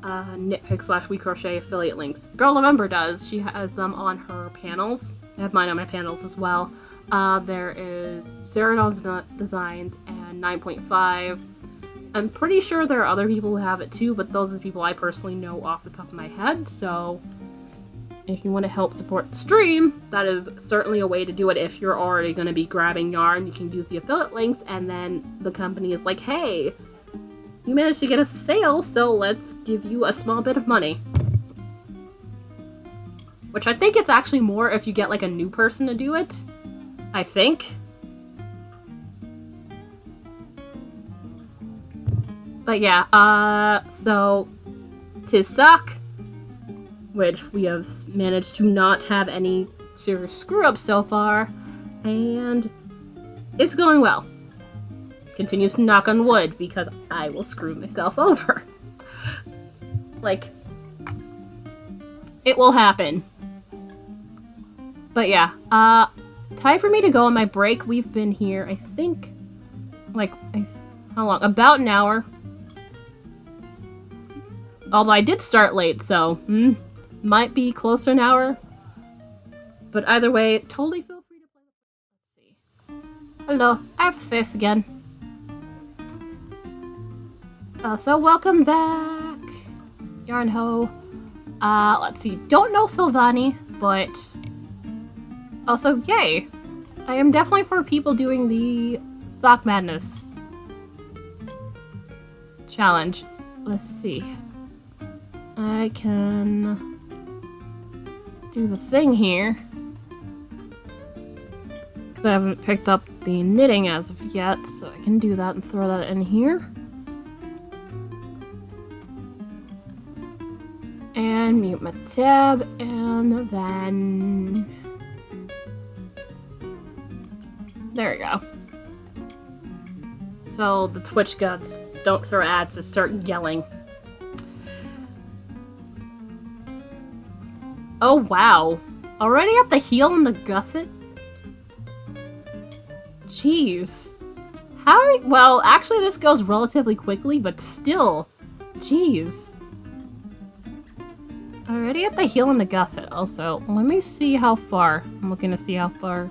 Nitpick/WeCrochet affiliate links. Girl November does. She has them on her panels. I have mine on my panels as well. There is Sarah Designs and 9.5. I'm pretty sure there are other people who have it too, but those are the people I personally know off the top of my head, so if you want to help support the stream, that is certainly a way to do it. If you're already going to be grabbing yarn, you can use the affiliate links, and then the company is like, hey, you managed to get us a sale, so let's give you a small bit of money. Which I think it's actually more if you get like a new person to do it. I think. But yeah, so Tis Sock, which we have managed to not have any serious screw-ups so far, and it's going well. Continues to knock on wood, because I will screw myself over. Like, it will happen. But yeah, time for me to go on my break. We've been here, I think, like, how long? About an hour. Although I did start late, so, might be close to an hour. But either way, totally feel free to play. Let's see. Hello, I have a face again. So welcome back, Yarn Ho. Let's see, don't know Silvani, but also, yay! I am definitely for people doing the Sock Madness challenge. Let's see. I can do the thing here. Because I haven't picked up the knitting as of yet, so I can do that and throw that in here. And mute my tab, and then... There we go. So the Twitch gods don't throw ads to start yelling. Oh wow. Already at the heel and the gusset? Jeez. How are you? Well, actually this goes relatively quickly, but still. Jeez. Already at the heel and the gusset. Also, let me see how far. I'm looking to see how far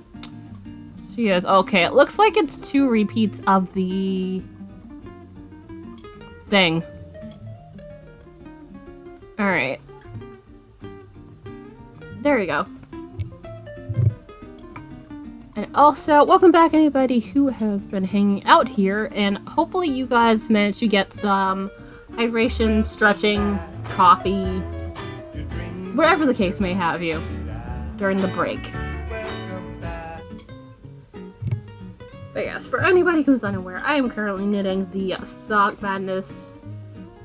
she is. Okay, it looks like it's 2 repeats of the thing. Alright. There we go. And also, welcome back anybody who has been hanging out here, and hopefully you guys managed to get some hydration, stretching, coffee, whatever the case may have you during the break. But yes, for anybody who's unaware, I am currently knitting the Sock Madness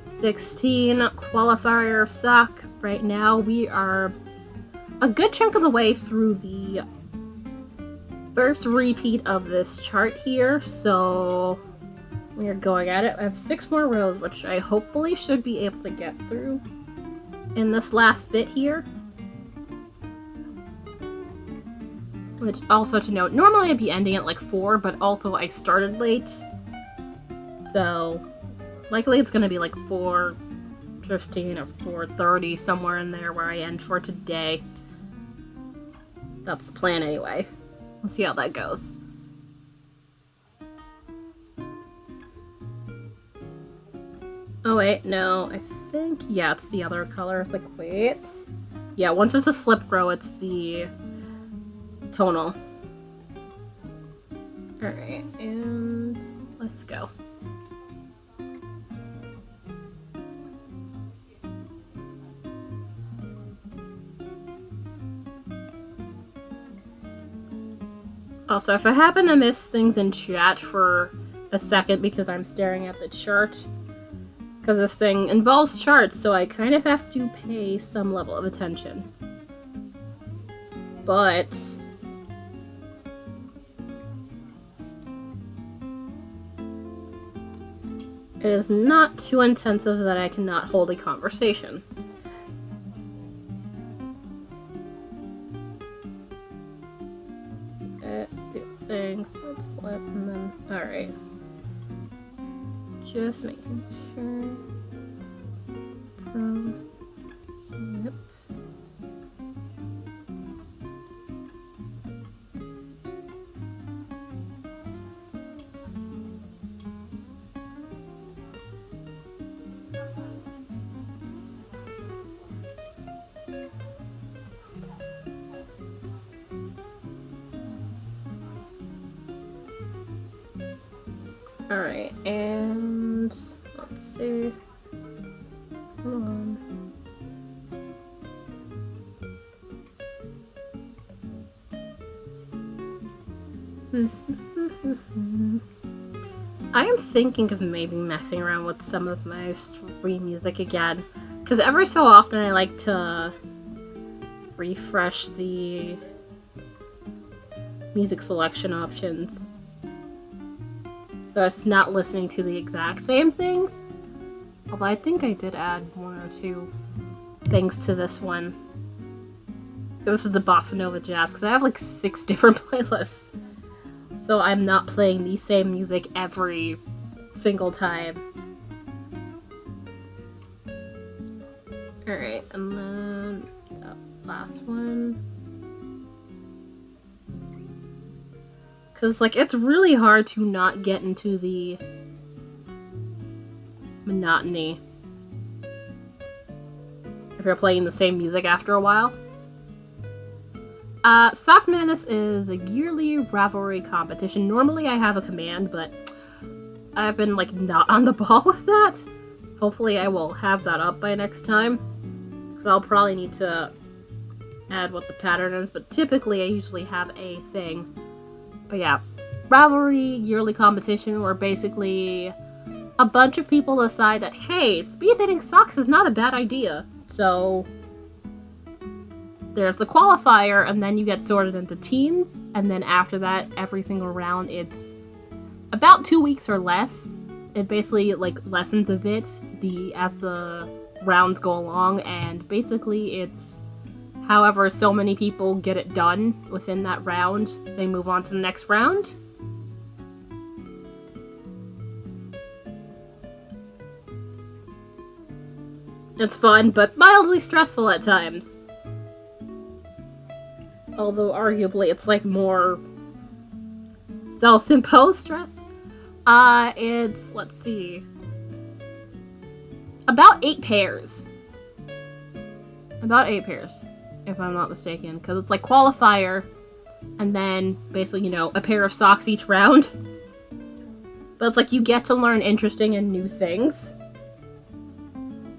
16 qualifier sock. Right now, we are a good chunk of the way through the first repeat of this chart here, so we are going at it. I have 6 more rows, which I hopefully should be able to get through in this last bit here. Which, also to note, normally I'd be ending at like 4, but also I started late. So, likely it's going to be like 4:15 or 4:30, somewhere in there where I end for today. That's the plan anyway. We'll see how that goes. Oh wait, no, I think, yeah, it's the other color. It's like, wait. Yeah, once it's a slip row, it's the tonal. Alright, and let's go. Also, if I happen to miss things in chat for a second because I'm staring at the chart, because this thing involves charts, so I kind of have to pay some level of attention. But it is not too intensive that I cannot hold a conversation. Do things, slip, and then, alright. Just making sure. Slip. Alright, and let's see. Hold on. I am thinking of maybe messing around with some of my stream music again, because every so often I like to refresh the music selection options. So it's not listening to the exact same things. Although I think I did add 1 or 2 things to this one. This is the Bossa Nova Jazz, because I have like 6 different playlists. So I'm not playing the same music every single time. Alright, and then that last one. Because, like, it's really hard to not get into the monotony if you're playing the same music after a while. Sock Madness is a yearly Ravelry competition. Normally I have a command, but I've been like not on the ball with that. Hopefully I will have that up by next time. Because I'll probably need to add what the pattern is, but typically I usually have a thing. But yeah, Ravelry yearly competition where basically a bunch of people decide that, hey, speed knitting socks is not a bad idea. So there's the qualifier, and then you get sorted into teams, and then after that, every single round, it's about 2 weeks or less. It basically like lessens a bit as the rounds go along, and basically it's however so many people get it done within that round, they move on to the next round. It's fun, but mildly stressful at times. Although arguably it's like more self-imposed stress. It's, let's see, about 8 pairs. About 8 pairs, if I'm not mistaken. Because it's like qualifier, and then basically, you know, a pair of socks each round. But it's like you get to learn interesting and new things.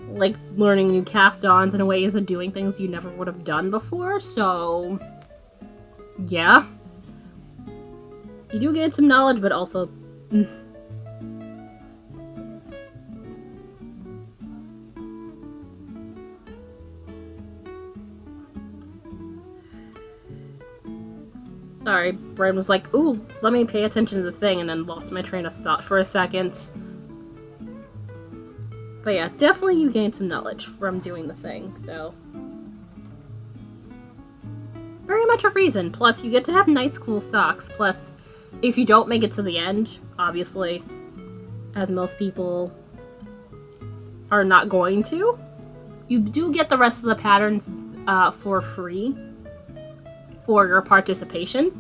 Like learning new cast-ons and ways of doing things you never would have done before, so yeah. You do get some knowledge, but also sorry, brain was like, ooh, let me pay attention to the thing, and then lost my train of thought for a second. But yeah, definitely you gain some knowledge from doing the thing, so very much a reason. Plus, you get to have nice, cool socks. Plus, if you don't make it to the end, obviously, as most people are not going to, you do get the rest of the patterns for free for your participation.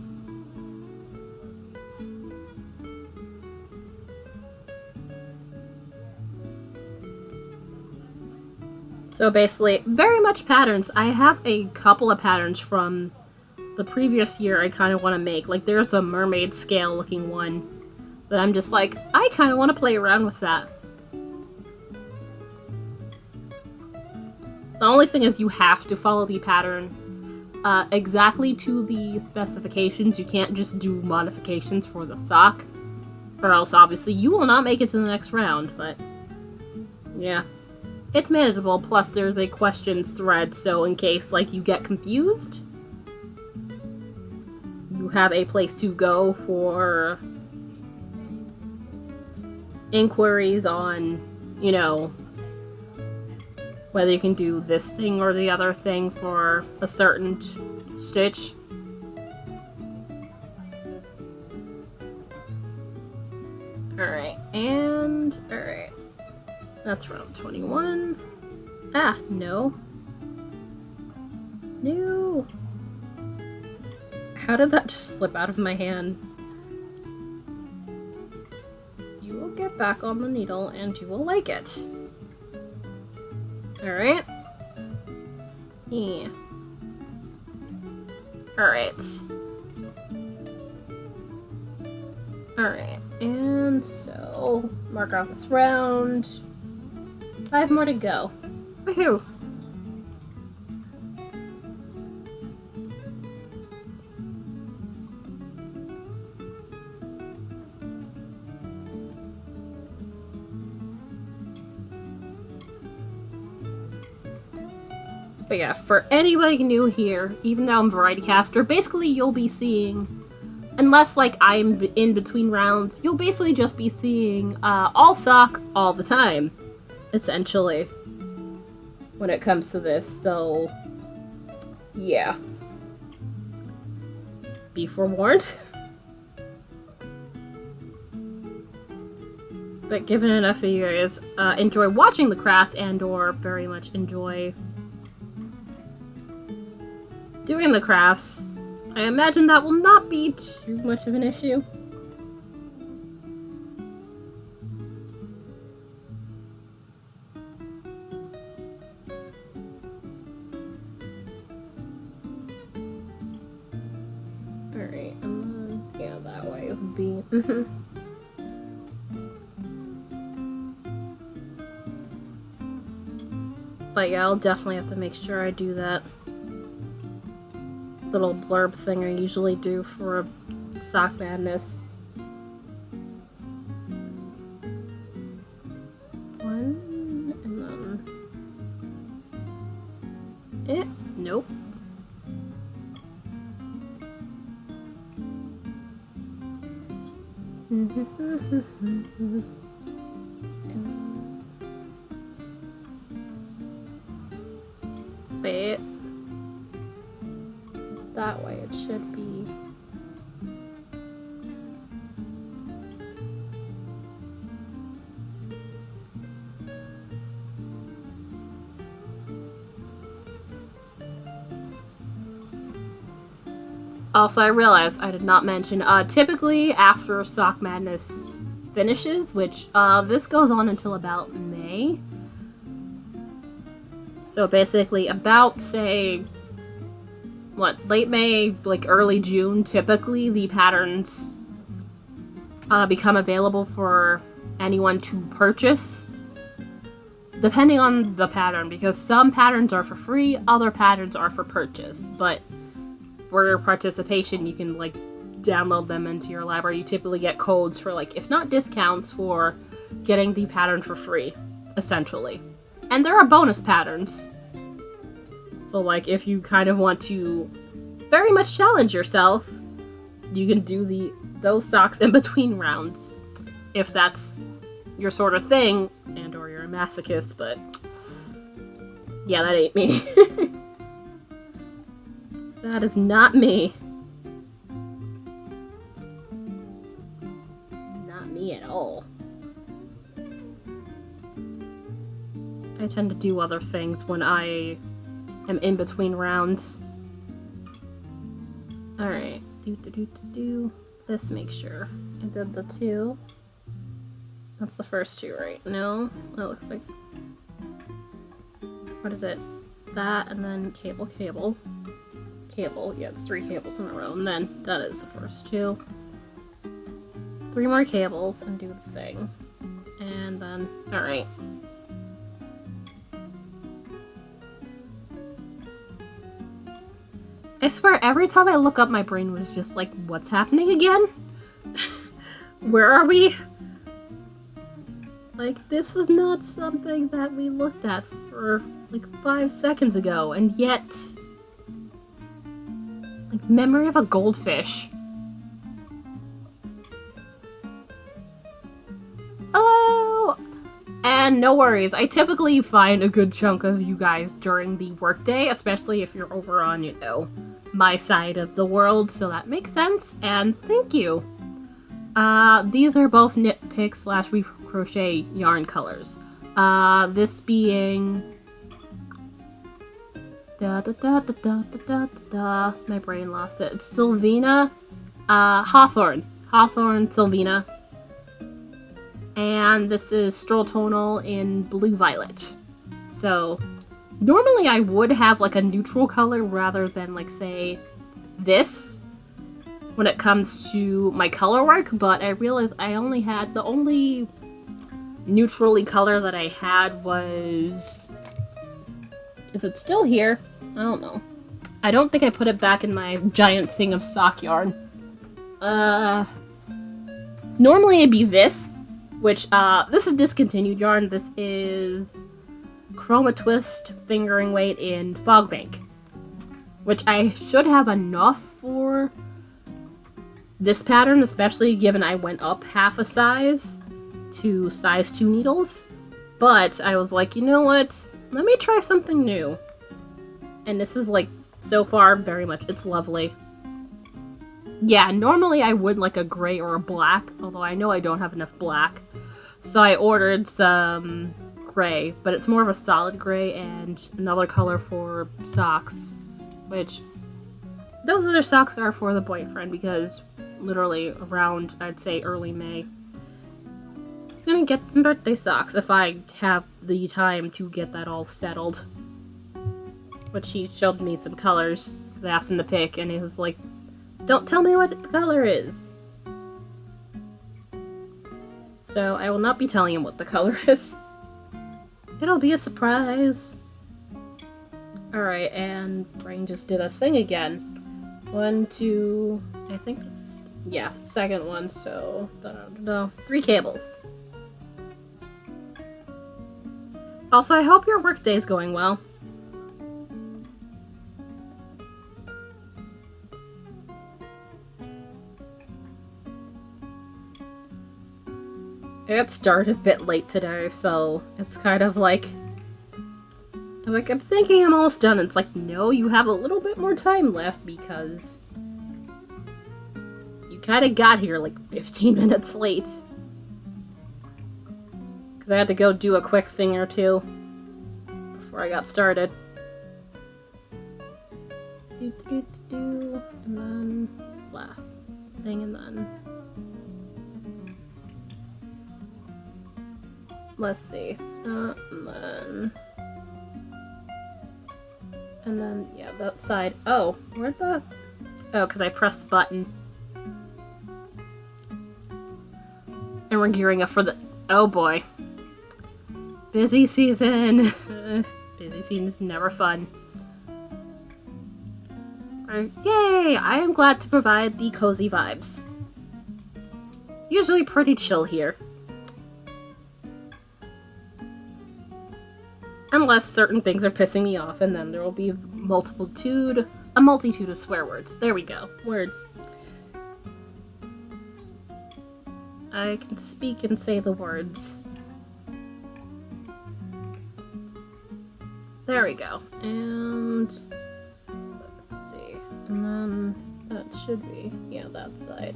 So basically, very much patterns. I have a couple of patterns from the previous year I kind of want to make. Like, there's a mermaid scale looking one that I'm just like, I kind of want to play around with that. The only thing is you have to follow the pattern exactly to the specifications. You can't just do modifications for the sock, or else obviously you will not make it to the next round, but yeah. It's manageable, plus there's a questions thread, so in case, like, you get confused, you have a place to go for inquiries on, you know, whether you can do this thing or the other thing for a certain stitch. Alright, and alright. That's round 21. Ah, no. No. How did that just slip out of my hand? You will get back on the needle and you will like it. Alright. Yeah. Alright. Alright, and so mark off this round. 5 more to go. Woohoo! But yeah, for anybody new here, even though I'm Variety Caster, basically you'll be seeing, unless like I'm in between rounds, you'll basically just be seeing all sock all the time, essentially, when it comes to this, so yeah. Be forewarned. But given enough of you guys enjoy watching the crafts and or very much enjoy doing the crafts, I imagine that will not be too much of an issue. Alright, yeah, that way would be... But yeah, I'll definitely have to make sure I do that little blurb thing I usually do for Sock Madness. One, and then... nope. Wait. That way it should be. Also, I realized I did not mention, typically after Sock Madness finishes, which, this goes on until about May. So basically about, say, late May, like early June, typically the patterns become available for anyone to purchase, depending on the pattern, because some patterns are for free, other patterns are for purchase, but for your participation, you can, like, download them into your library. You typically get codes for, like, if not discounts, for getting the pattern for free, essentially. And there are bonus patterns. So, like, if you kind of want to very much challenge yourself, you can do those socks in between rounds. If that's your sort of thing, and or you're a masochist, but yeah, that ain't me. That is not me. Not me at all. I tend to do other things when I am in between rounds. Alright. Let's make sure I did the 2. That's the first 2, right? No? That looks like... what is it? That, and then cable. Yeah, it's 3 cables in a row, and then that is the first 2. 3 more cables, and do the thing. And then, alright. I swear, every time I look up, my brain was just like, what's happening again? Where are we? Like, this was not something that we looked at for, like, 5 seconds ago, and yet... like, memory of a goldfish. Hello! And no worries, I typically find a good chunk of you guys during the workday, especially if you're over on, you know, my side of the world, so that makes sense, and thank you. These are both knit pick / weave crochet yarn colors. This being... my brain lost it. It's Sylvina, Hawthorn, Sylvina. And this is Stroll Tonal in Blue Violet. So, normally I would have, like, a neutral color rather than, like, say, this when it comes to my color work, but I realized I only had, the only neutrally color that I had was... is it still here? I don't know. I don't think I put it back in my giant thing of sock yarn. Normally it'd be this, which, this is discontinued yarn. This is Chroma Twist fingering weight in Fogbank, which I should have enough for this pattern, especially given I went up half a size to size 2 needles. But I was like, you know what? Let me try something new. And this is, like, so far, very much, it's lovely. Yeah, normally I would like a gray or a black, although I know I don't have enough black. So I ordered some gray, but it's more of a solid gray and another color for socks, which those other socks are for the boyfriend because literally around, I'd say, early May, he's gonna get some birthday socks if I have the time to get that all settled. Which he showed me some colors, because I asked him to pick, and he was like, don't tell me what the color is. So I will not be telling him what the color is. It'll be a surprise. Alright, and Brain just did a thing again. 1, 2, I think this is, yeah, second one, so, 3 cables. Also, I hope your workday's going well. It started a bit late today, so it's kind of like... I'm thinking I'm almost done. It's like, no, you have a little bit more time left because... you kind of got here like 15 minutes late. Because I had to go do a quick thing or two before I got started. And then last thing, and then... let's see. And then, yeah, that side. Oh, where'd the... oh, because I pressed the button. And we're gearing up for the... oh boy. Busy season. Busy season is never fun. Yay! I am glad to provide the cozy vibes. Usually pretty chill here. Unless certain things are pissing me off, and then there will be a multitude of swear words. There we go. Words. I can speak and say the words. There we go. And let's see. And then that should be, yeah, that side.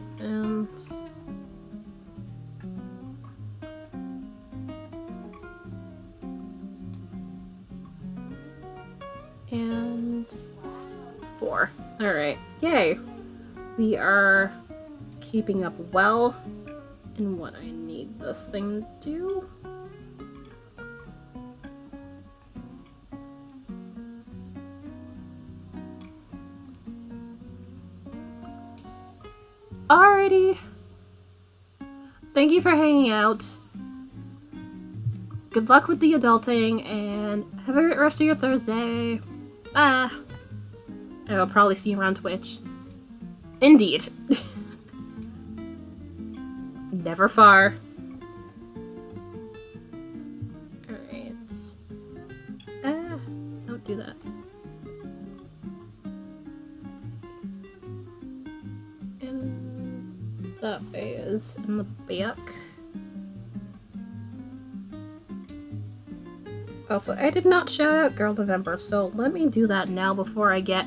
And 4. Alright. Yay! We are keeping up well in what I need this thing to do. Alrighty. Thank you for hanging out. Good luck with the adulting, and have a great rest of your Thursday. Bye. I'll probably see you around Twitch. Indeed. Never far. Alright. Don't do that. And that is in the back. Also, I did not shout out Girl November, so let me do that now before I get...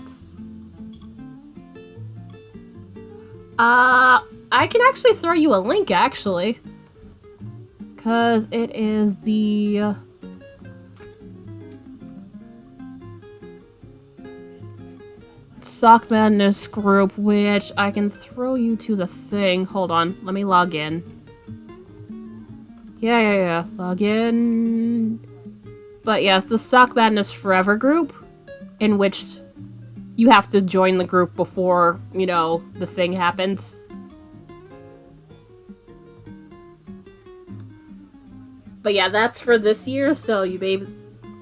I can actually throw you a link, actually. Because it is the... Sock Madness group, which I can throw you to the thing. Hold on, let me log in. Yeah. Log in... But yes, the Sock Madness Forever group, in which you have to join the group before, you know, the thing happens. But yeah, that's for this year, so you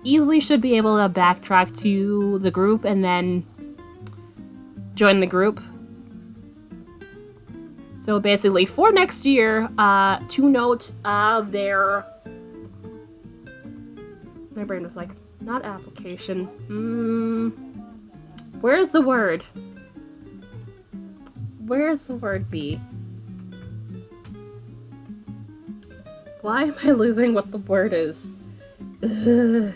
easily should be able to backtrack to the group and then join the group. So basically, for next year, to note, my brain was like, not application. Where's the word? Where's the word be? Why am I losing what the word is? Ugh.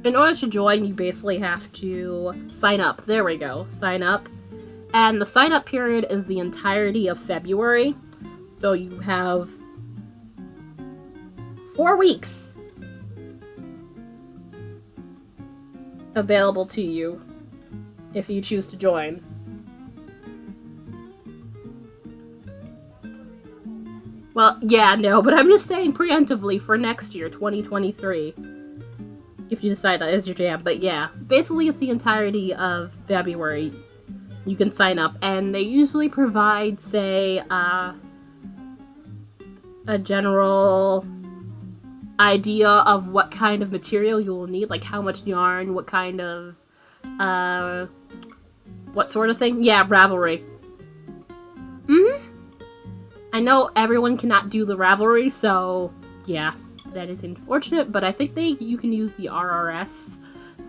In order to join, you basically have to sign up. There we go. Sign up. And the sign up period is the entirety of February. So you have 4 weeks available to you if you choose to join. Well, yeah, no, but I'm just saying preemptively for next year, 2023, if you decide that is your jam. But yeah, basically it's the entirety of February. You can sign up, and they usually provide, say, a general idea of what kind of material you will need, like how much yarn, what kind of, what sort of thing? Yeah, Ravelry. I know everyone cannot do the Ravelry, so yeah, that is unfortunate, but I think you can use the RRS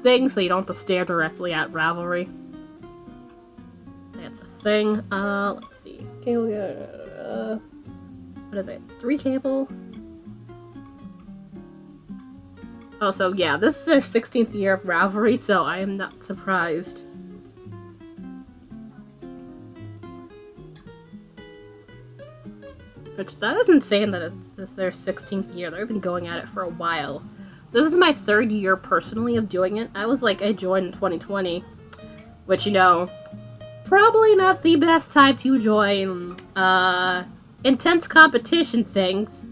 thing, so you don't have to stare directly at Ravelry. That's a thing. Let's see. Cable, what is it? 3 cable? Oh, so yeah, this is their 16th year of Ravelry, so I am not surprised. Which, that isn't saying that it's their 16th year. They've been going at it for a while. This is my 3rd year personally of doing it. I joined in 2020. Which, you know, probably not the best time to join, intense competition things.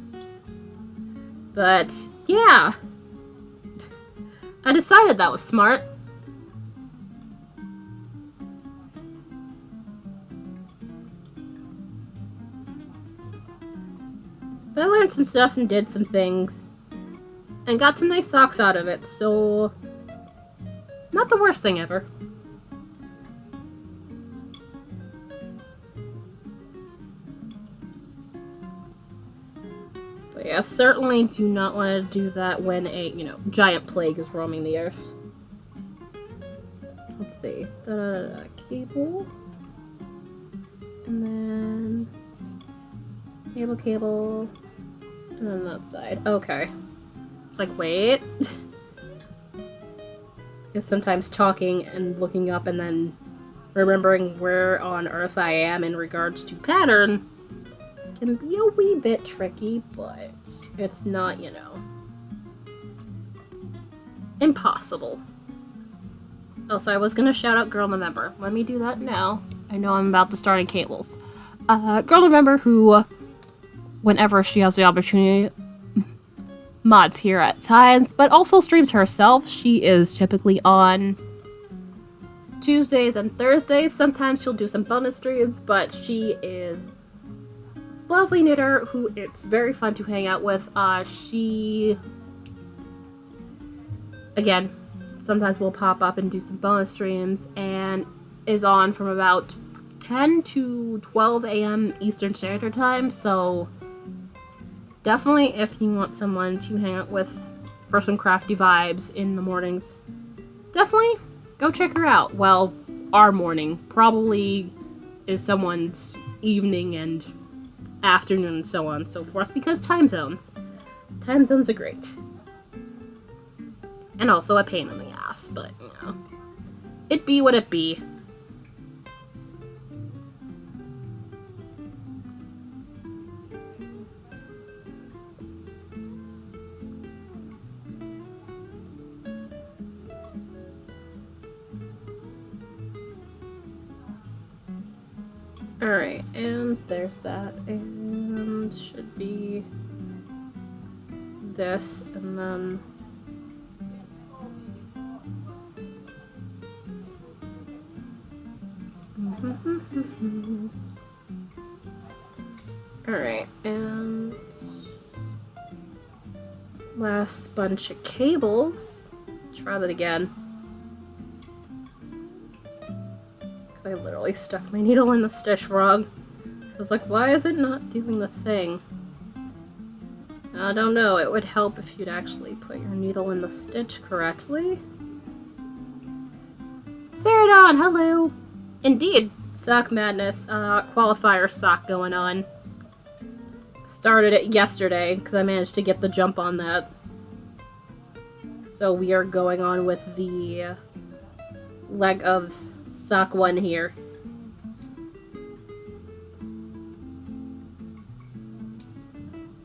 But, yeah. I decided that was smart. But I learned some stuff and did some things. And got some nice socks out of it, so... not the worst thing ever. But yeah, certainly do not want to do that when a, you know, giant plague is roaming the earth. Let's see. Cable. And then... Cable. And then that side. Okay. It's like, wait. Because sometimes talking and looking up and then remembering where on Earth I am in regards to pattern can be a wee bit tricky, but it's not, you know, impossible. Also, I was gonna shout out Girl November. Let me do that now. I know I'm about to start in cables. Girl November, who, whenever she has the opportunity, mods here at times, but also streams herself. She is typically on Tuesdays and Thursdays. Sometimes she'll do some bonus streams, but she is a lovely knitter who it's very fun to hang out with. She, again, sometimes will pop up and do some bonus streams and is on from about 10 to 12 a.m. Eastern Standard Time, so definitely if you want someone to hang out with for some crafty vibes in the mornings, definitely go check her out. Well, our morning probably is someone's evening and afternoon and so on and so forth, because time zones. Time zones are great. And also a pain in the ass, but, you know, it be what it be. Alright, and there's that, and should be this, and then alright, and last bunch of cables. Try that again. I literally stuck my needle in the stitch wrong. I was like, why is it not doing the thing? I don't know, it would help if you'd actually put your needle in the stitch correctly. Pterodon, hello! Indeed, sock madness, qualifier sock going on. Started it yesterday, because I managed to get the jump on that. So we are going on with the leg of sock 1 here.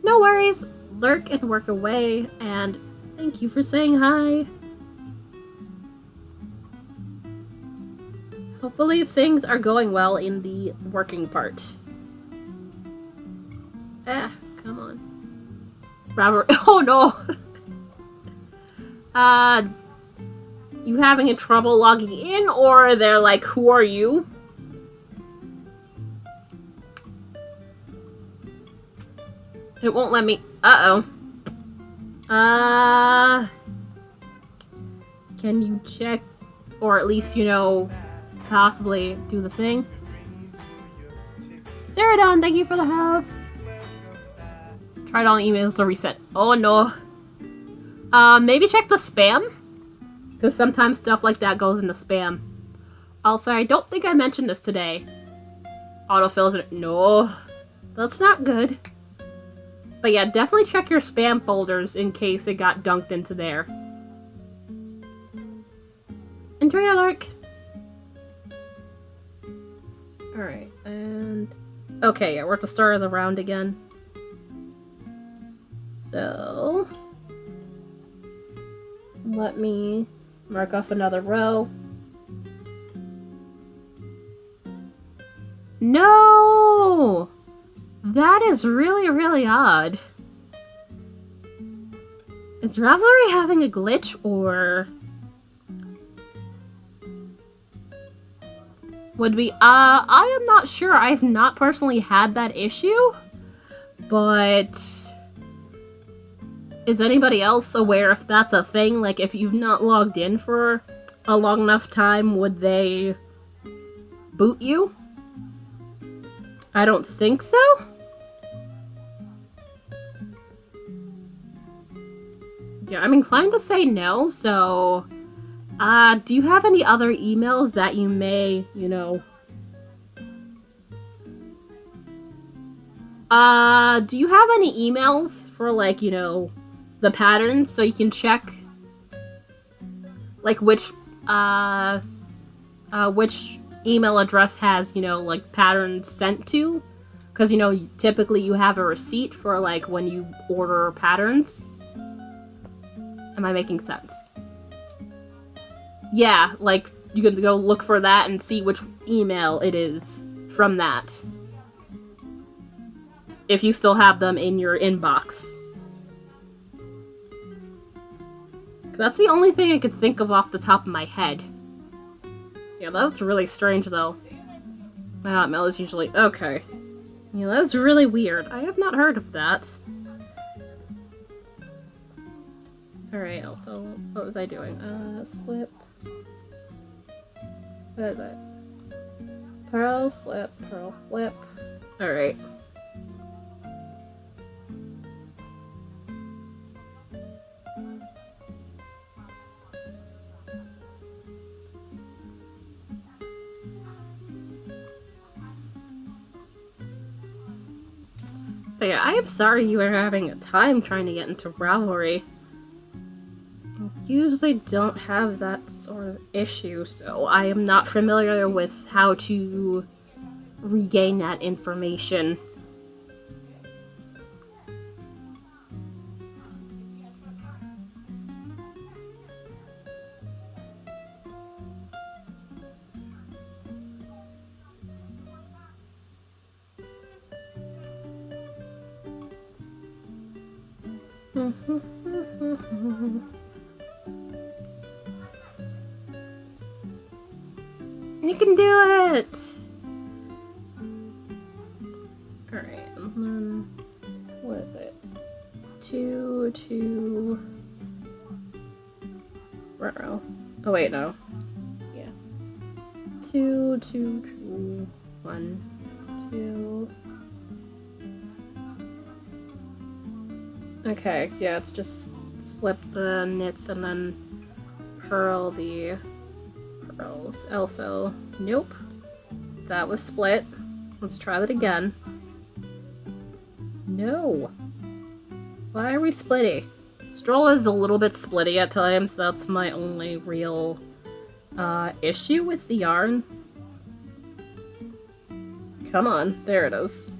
No worries, lurk and work away, and thank you for saying hi. Hopefully things are going well in the working part. Come on. Robert, oh no! You having trouble logging in, or they're like, who are you? It won't let me. Uh-oh. Can you check, or at least, you know, possibly do the thing? Ceradon, thank you for the host. Tried all emails to reset. Oh no. Maybe check the spam? Because sometimes stuff like that goes into spam. Also, I don't think I mentioned this today. Autofills it. No. That's not good. But yeah, definitely check your spam folders in case it got dunked into there. Enjoy your lurk. Alright, and... Okay, yeah, we're at the start of the round again. So... let me mark off another row. No! That is really, really odd. Is Ravelry having a glitch, or... would be, I am not sure. I've not personally had that issue, but is anybody else aware if that's a thing? Like, if you've not logged in for a long enough time, would they boot you? I don't think so. Yeah, I'm inclined to say no, so... do you have any other emails that you may, you know... do you have any emails for, like, you know, the patterns so you can check, like, which email address has, you know, like, patterns sent to? Because, you know, typically you have a receipt for, like, when you order patterns. Am I making sense? Yeah, like, you can go look for that and see which email it is from that. If you still have them in your inbox. That's the only thing I could think of off the top of my head. Yeah, that's really strange, though. My Hotmail is usually... okay. Yeah, that's really weird. I have not heard of that. Alright, also, what was I doing? Slip... what is it? Pearl slip, pearl slip. Alright. But yeah, I am sorry you are having a time trying to get into Ravelry. I usually don't have that sort of issue, so I am not familiar with how to regain that information. You can do it! Alright, and then... what is it? 2... Ruh-roh. Oh wait, no. Yeah. 2, 1, 2... Okay, yeah, it's just slip the knits and then purl the pearls. Also, nope. That was split. Let's try that again. No. Why are we splitty? Stroll is a little bit splitty at times. That's my only real issue with the yarn. Come on, there it is.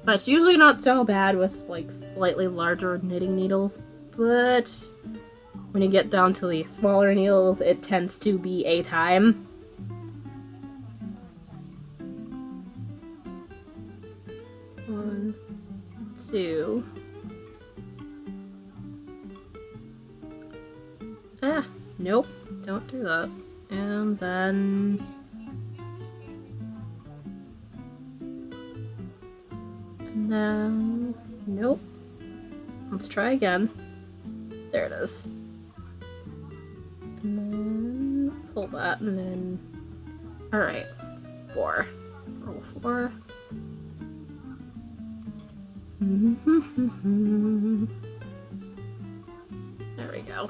But it's usually not so bad with, like, slightly larger knitting needles, but when you get down to the smaller needles, it tends to be a time. One, 2. Ah, nope, don't do that. And then... nope. Let's try again. There it is. And then pull that, and then... Alright. 4. Roll 4. There we go.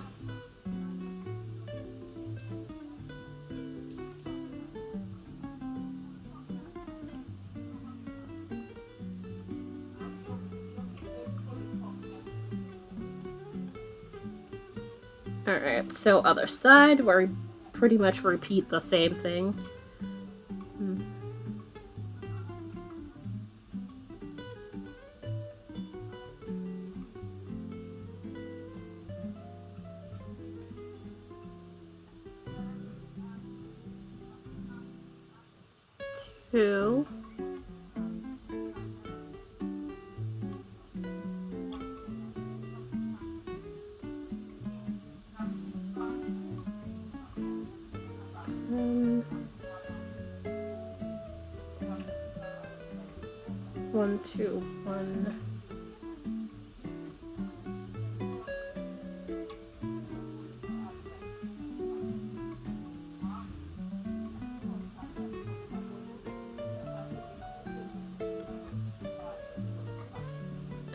Alright, so other side, where we pretty much repeat the same thing. Two. One, two, one.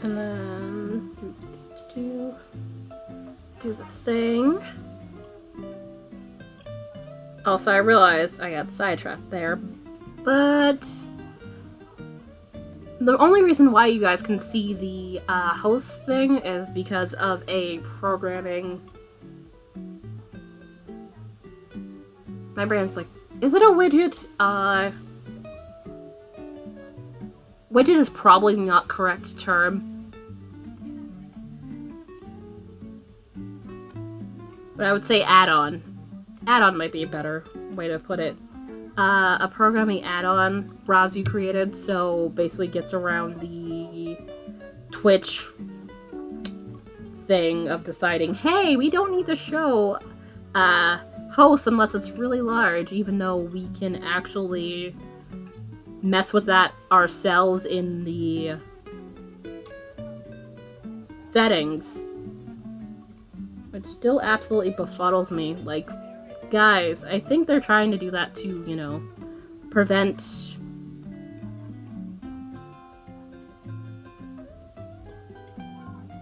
And then do the thing. Also, I realized I got sidetracked there, but the only reason why you guys can see the host thing is because of a programming. My brain's like, is it a widget? Widget is probably not correct term. But I would say add-on. Add-on might be a better way to put it. A programming add-on Razu created, so basically gets around the Twitch thing of deciding, hey, we don't need to show hosts unless it's really large, even though we can actually mess with that ourselves in the settings. Which still absolutely befuddles me. Like, guys, I think they're trying to do that to, you know, prevent...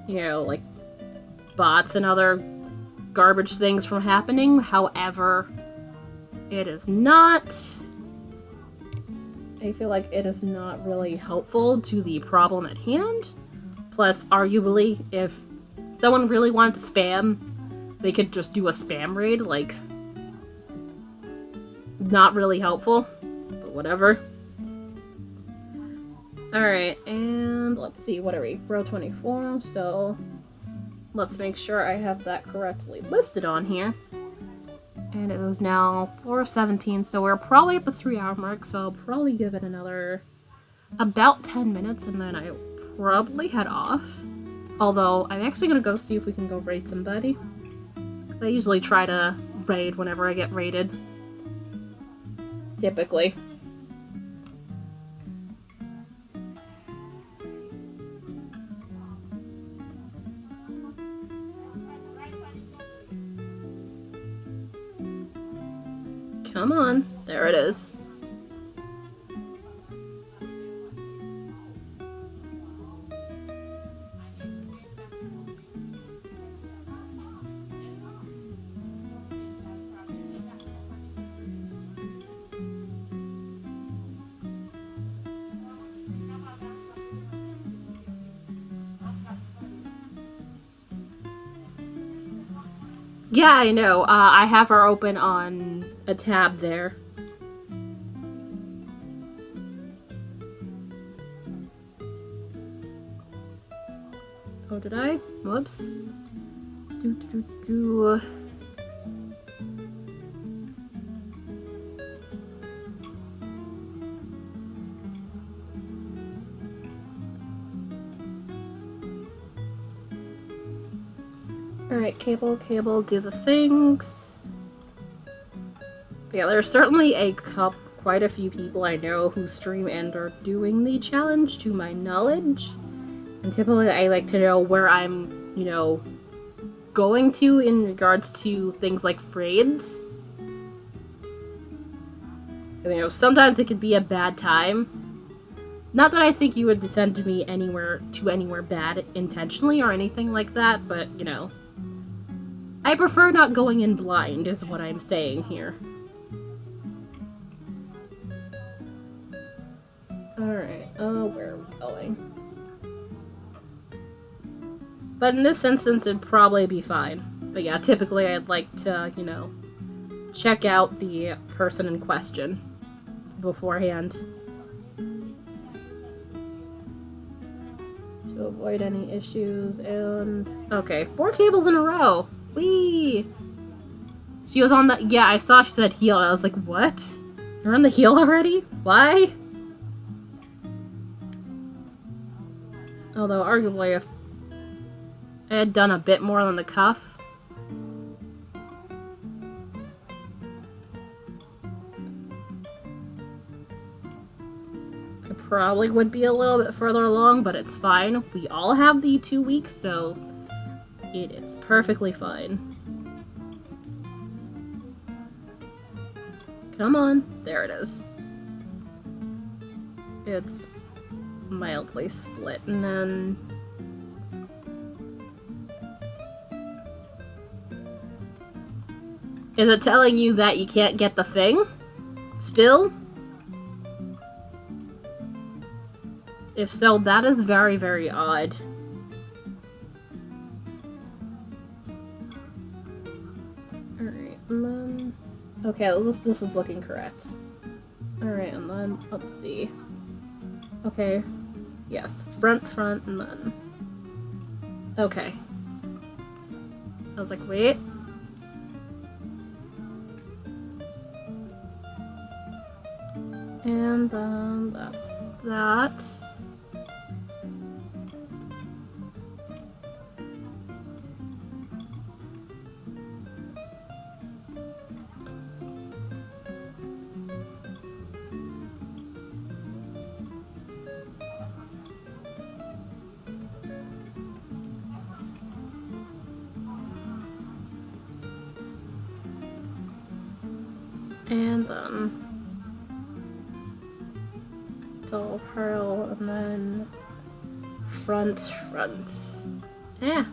you know, like, bots and other garbage things from happening. However, it is not... I feel like it is not really helpful to the problem at hand. Plus, arguably, if someone really wanted to spam, they could just do a spam raid, like, not really helpful, but whatever. Alright, and let's see, what are we? Row 24, so let's make sure I have that correctly listed on here. And it is now 4:17, so we're probably at the 3-hour mark, so I'll probably give it another about 10 minutes, and then I'll probably head off. Although, I'm actually gonna go see if we can go raid somebody. Because I usually try to raid whenever I get raided. Typically. Come on. There it is. Yeah, I know. I have her open on a tab there. Oh, did I? Whoops. Alright, cable, do the things. But yeah, there's certainly quite a few people I know who stream and are doing the challenge, to my knowledge. And typically I like to know where I'm, you know, going to in regards to things like frayeds. You know, sometimes it could be a bad time. Not that I think you would send me anywhere bad intentionally or anything like that, but, you know. I prefer not going in blind, is what I'm saying here. Alright, where are we going? But in this instance, it'd probably be fine. But yeah, typically I'd like to, you know, check out the person in question beforehand. To avoid any issues, and... Okay, 4 cables in a row! Whee! She was on the... Yeah, I saw she said heal, and I was like, what? You're on the heal already? Why? Although, arguably, if I had done a bit more than the cuff... I probably would be a little bit further along, but it's fine. We all have the 2 weeks, so it is perfectly fine. Come on. There it is. It's mildly split, and then... Is it telling you that you can't get the thing? Still? If so, that is very, very odd. Alright, and then... Okay, this is looking correct. Alright, and then, let's see. Okay. Yes, front, and then... Okay. I was like, wait. And then that's that. And then double pearl, and then front. Yeah.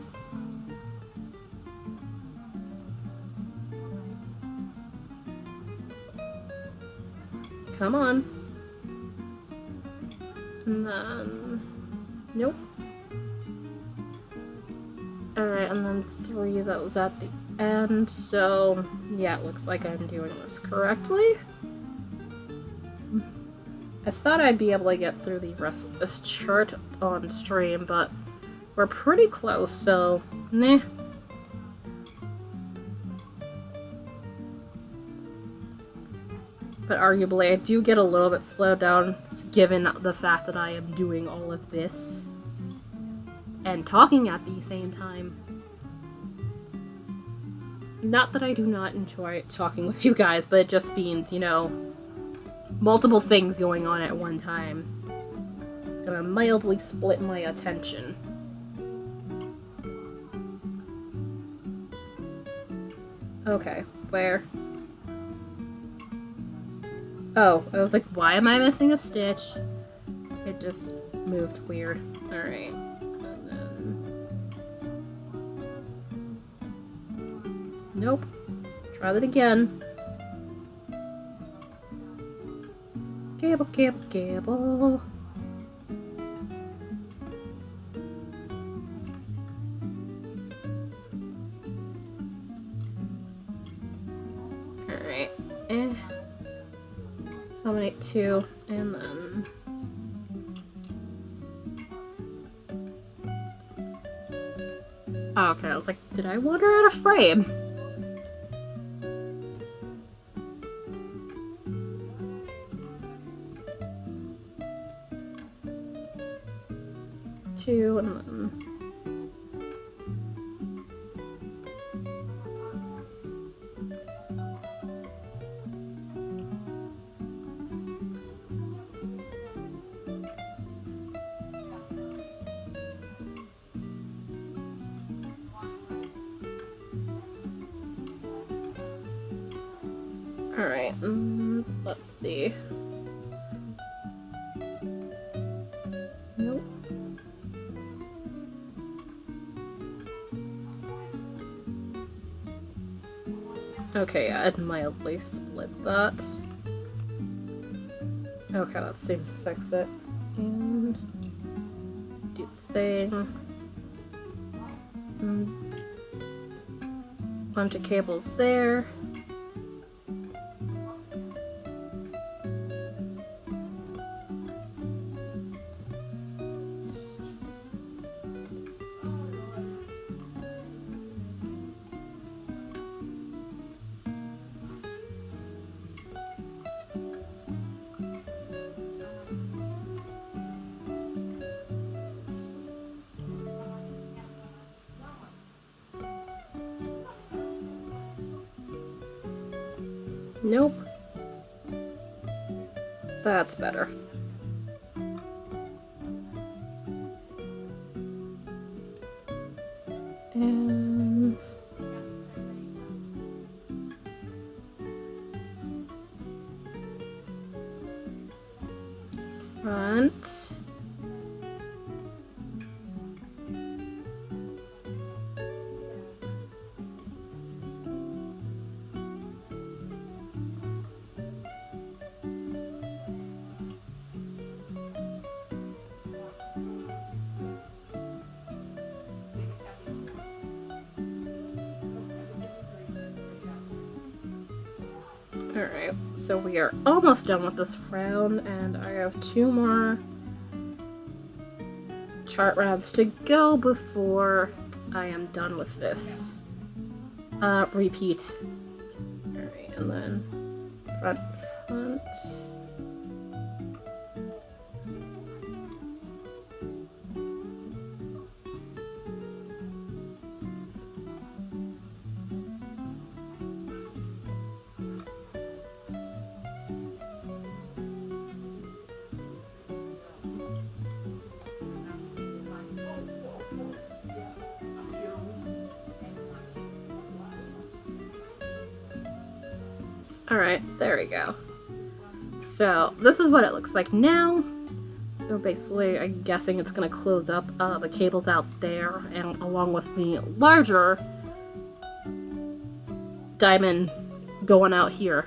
Come on. And then... Nope. Alright, and then 3 that was at the end, so... Yeah, it looks like I'm doing this correctly. I thought I'd be able to get through the rest of this chart on stream, but we're pretty close, so meh. But arguably, I do get a little bit slowed down given the fact that I am doing all of this and talking at the same time. Not that I do not enjoy talking with you guys, but it just means, you know, multiple things going on at one time. It's gonna mildly split my attention. Okay, where? Oh, I was like, why am I missing a stitch? It just moved weird. Alright. And then... Nope. Try that again. Cable. Alright. Combinate 2, and then... Oh, okay, I was like, did I wander out of frame? And then... Alright, let's see. Nope. Okay, I'd mildly split that. Okay, that seems to fix it. And do the thing. Bunch of cables there. Nope. That's better. And front. Alright, so we are almost done with this round, and I have 2 more chart rounds to go before I am done with this. Repeat. Alright, and then front. Alright, there we go. So, this is what it looks like now. So basically, I'm guessing it's going to close up the cables out there, and along with the larger diamond going out here.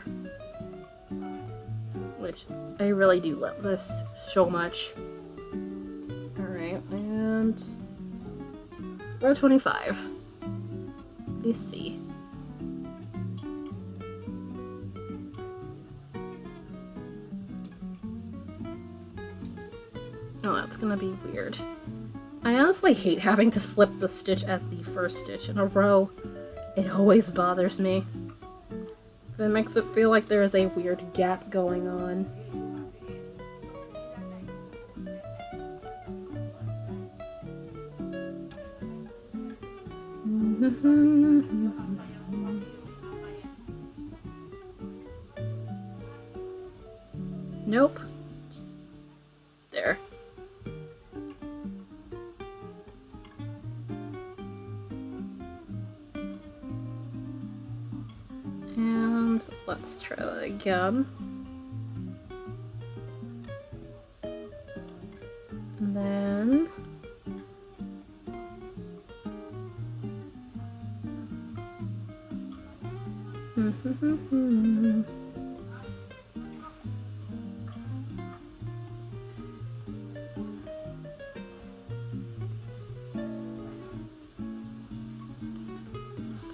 Which, I really do love this so much. Alright, and row 25. Let's see. Oh, that's gonna be weird. I honestly hate having to slip the stitch as the first stitch in a row. It always bothers me. It makes it feel like there is a weird gap going on. Nope. There. And let's try that again. And then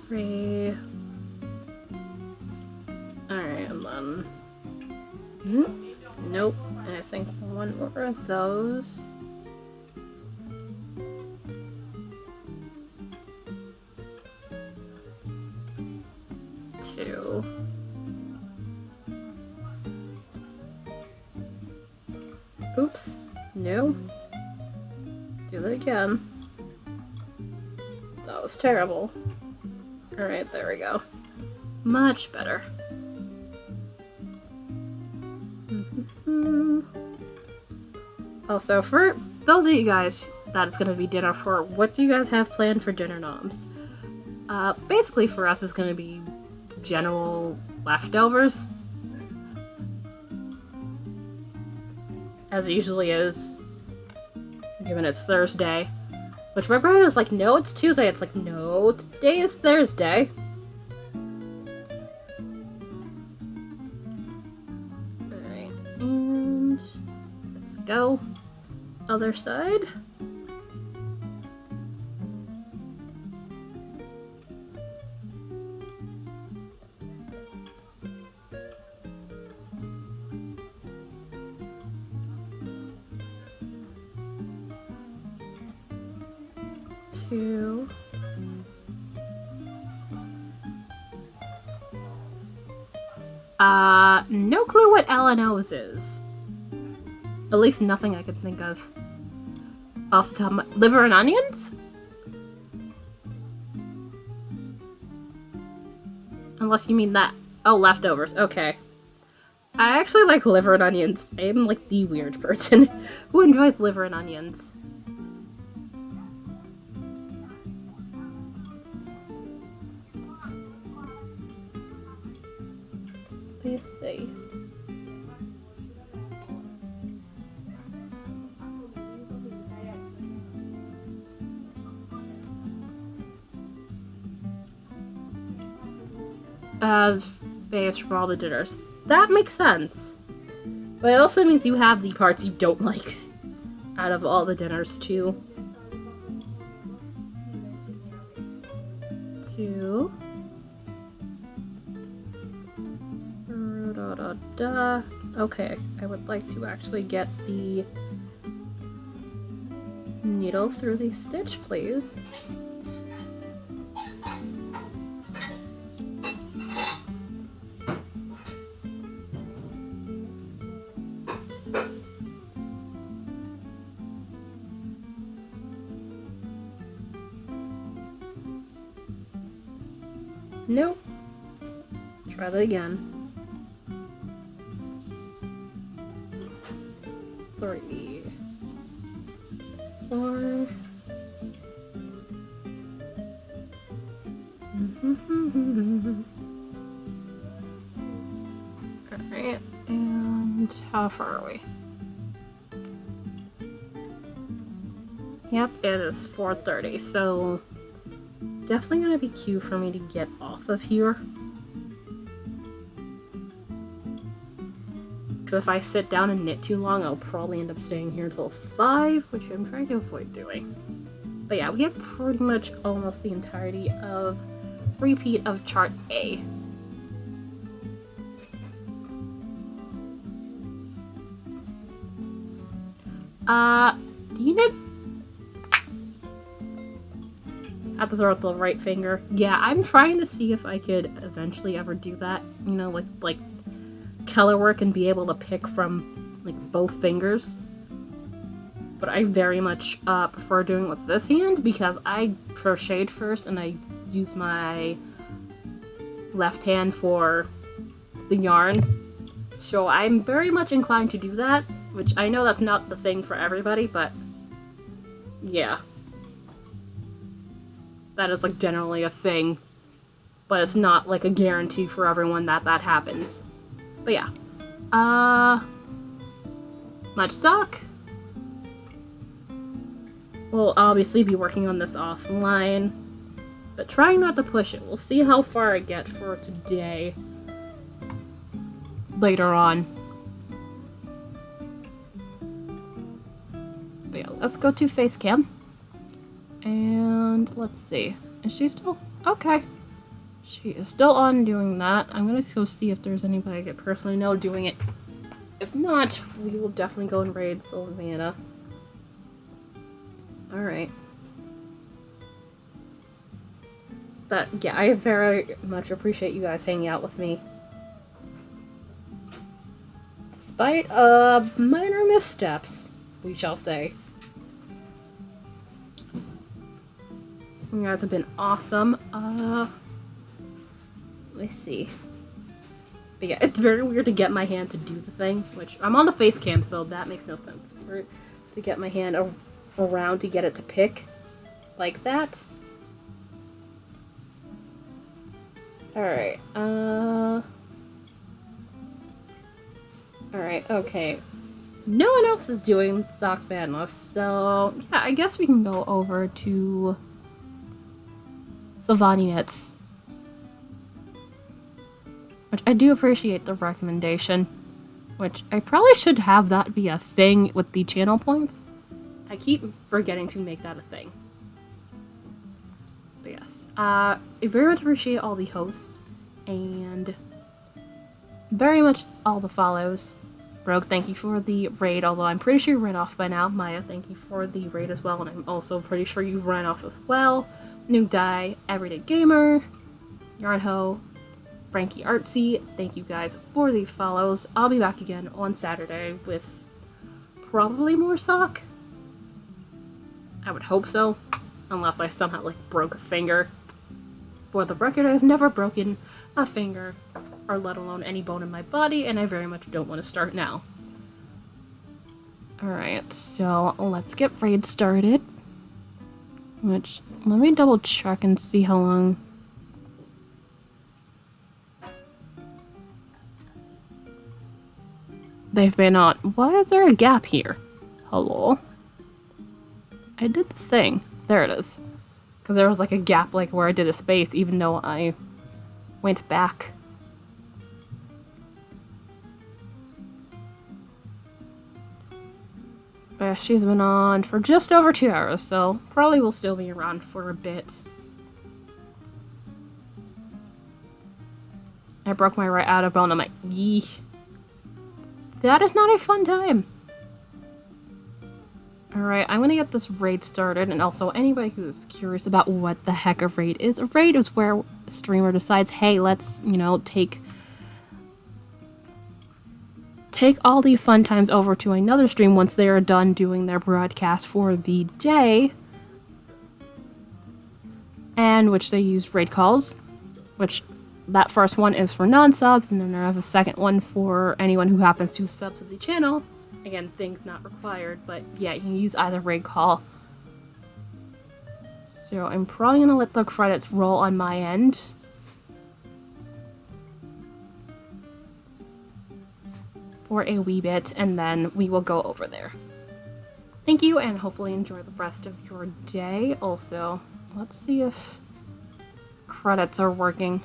three. Alright, and then nope. I think one more of those. Two. Oops. No. Do that again. That was terrible. Alright, there we go. Much better. Also, for those of you guys that it's going to be dinner for, what do you guys have planned for dinner noms? Basically for us it's going to be general, leftovers. As it usually is. Given it's Thursday. Which my brain is like, no, it's Tuesday. It's like, no, today is Thursday. Alright, and let's go. Other side. Two. No clue what LNOs is. At least nothing I can think of. Off the top of my... Liver and onions? Unless you mean that. Oh, leftovers. Okay. I actually like liver and onions. I'm like the weird person who enjoys liver and onions. Let's see. Base for all the dinners. That makes sense. But it also means you have the parts you don't like out of all the dinners, too. 2. Okay, I would like to actually get the needle through the stitch, please. Nope. Try that again. 3, 4. Alright, and how far are we? Yep, it is 4:30, so definitely gonna be cue for me to get off of here. So if I sit down and knit too long, I'll probably end up staying here until 5, which I'm trying to avoid doing. But yeah, we have pretty much almost the entirety of repeat of chart A. Do you knit? I have to throw out the right finger. Yeah, I'm trying to see if I could eventually ever do that. You know, like color work and be able to pick from like both fingers. But I very much prefer doing it with this hand because I crocheted first and I use my left hand for the yarn. So I'm very much inclined to do that, which I know that's not the thing for everybody, but yeah. That is like generally a thing, but it's not like a guarantee for everyone that that happens. But yeah. Much stock. We'll obviously be working on this offline, but trying not to push it. We'll see how far I get for today later on. But yeah, let's go to face cam. And let's see. Is she still? Okay. She is still on doing that. I'm gonna go see if there's anybody I could personally know doing it. If not, we will definitely go and raid Sylvana. Alright. But yeah, I very much appreciate you guys hanging out with me. Despite minor missteps, we shall say. You guys have been awesome. Let's see. But yeah, it's very weird to get my hand to do the thing, which I'm on the face cam, so that makes no sense. To get my hand around to get it to pick like that. Alright, Alright, okay. No one else is doing Sock Madness, so yeah, I guess we can go over to Sylvani Knits. Which I do appreciate the recommendation. Which I probably should have that be a thing with the channel points. I keep forgetting to make that a thing. But yes, I very much appreciate all the hosts and very much all the follows. Rogue, thank you for the raid, although I'm pretty sure you ran off by now. Maya, thank you for the raid as well, and I'm also pretty sure you ran off as well. New Die, Everyday Gamer, Yarnho, Frankie Artsy, thank you guys for the follows. I'll be back again on Saturday with probably more sock. I would hope so, unless I somehow like broke a finger. For the record, I've never broken a finger, or let alone any bone in my body, and I very much don't want to start now. Alright, so let's get raid started. Which, let me double check and see how long. They've been on. Why is there a gap here? Hello? I did the thing. There it is. Because there was like a gap like where I did a space even though I went back. But she's been on for just over 2 hours, so probably will still be around for a bit. I broke my right outer bone. I'm like, yeesh. That is not a fun time. Alright, I'm gonna get this raid started, and also anybody who's curious about what the heck a raid is where a streamer decides, hey, let's, you know, take all the fun times over to another stream once they are done doing their broadcast for the day, and which they use raid calls, which that first one is for non-subs, and then I have a second one for anyone who happens to sub to the channel. Again, things not required, but yeah, you can use either raid call. So I'm probably gonna let the credits roll on my end. For a wee bit, and then we will go over there. Thank you, and hopefully enjoy the rest of your day. Also, let's see if credits are working.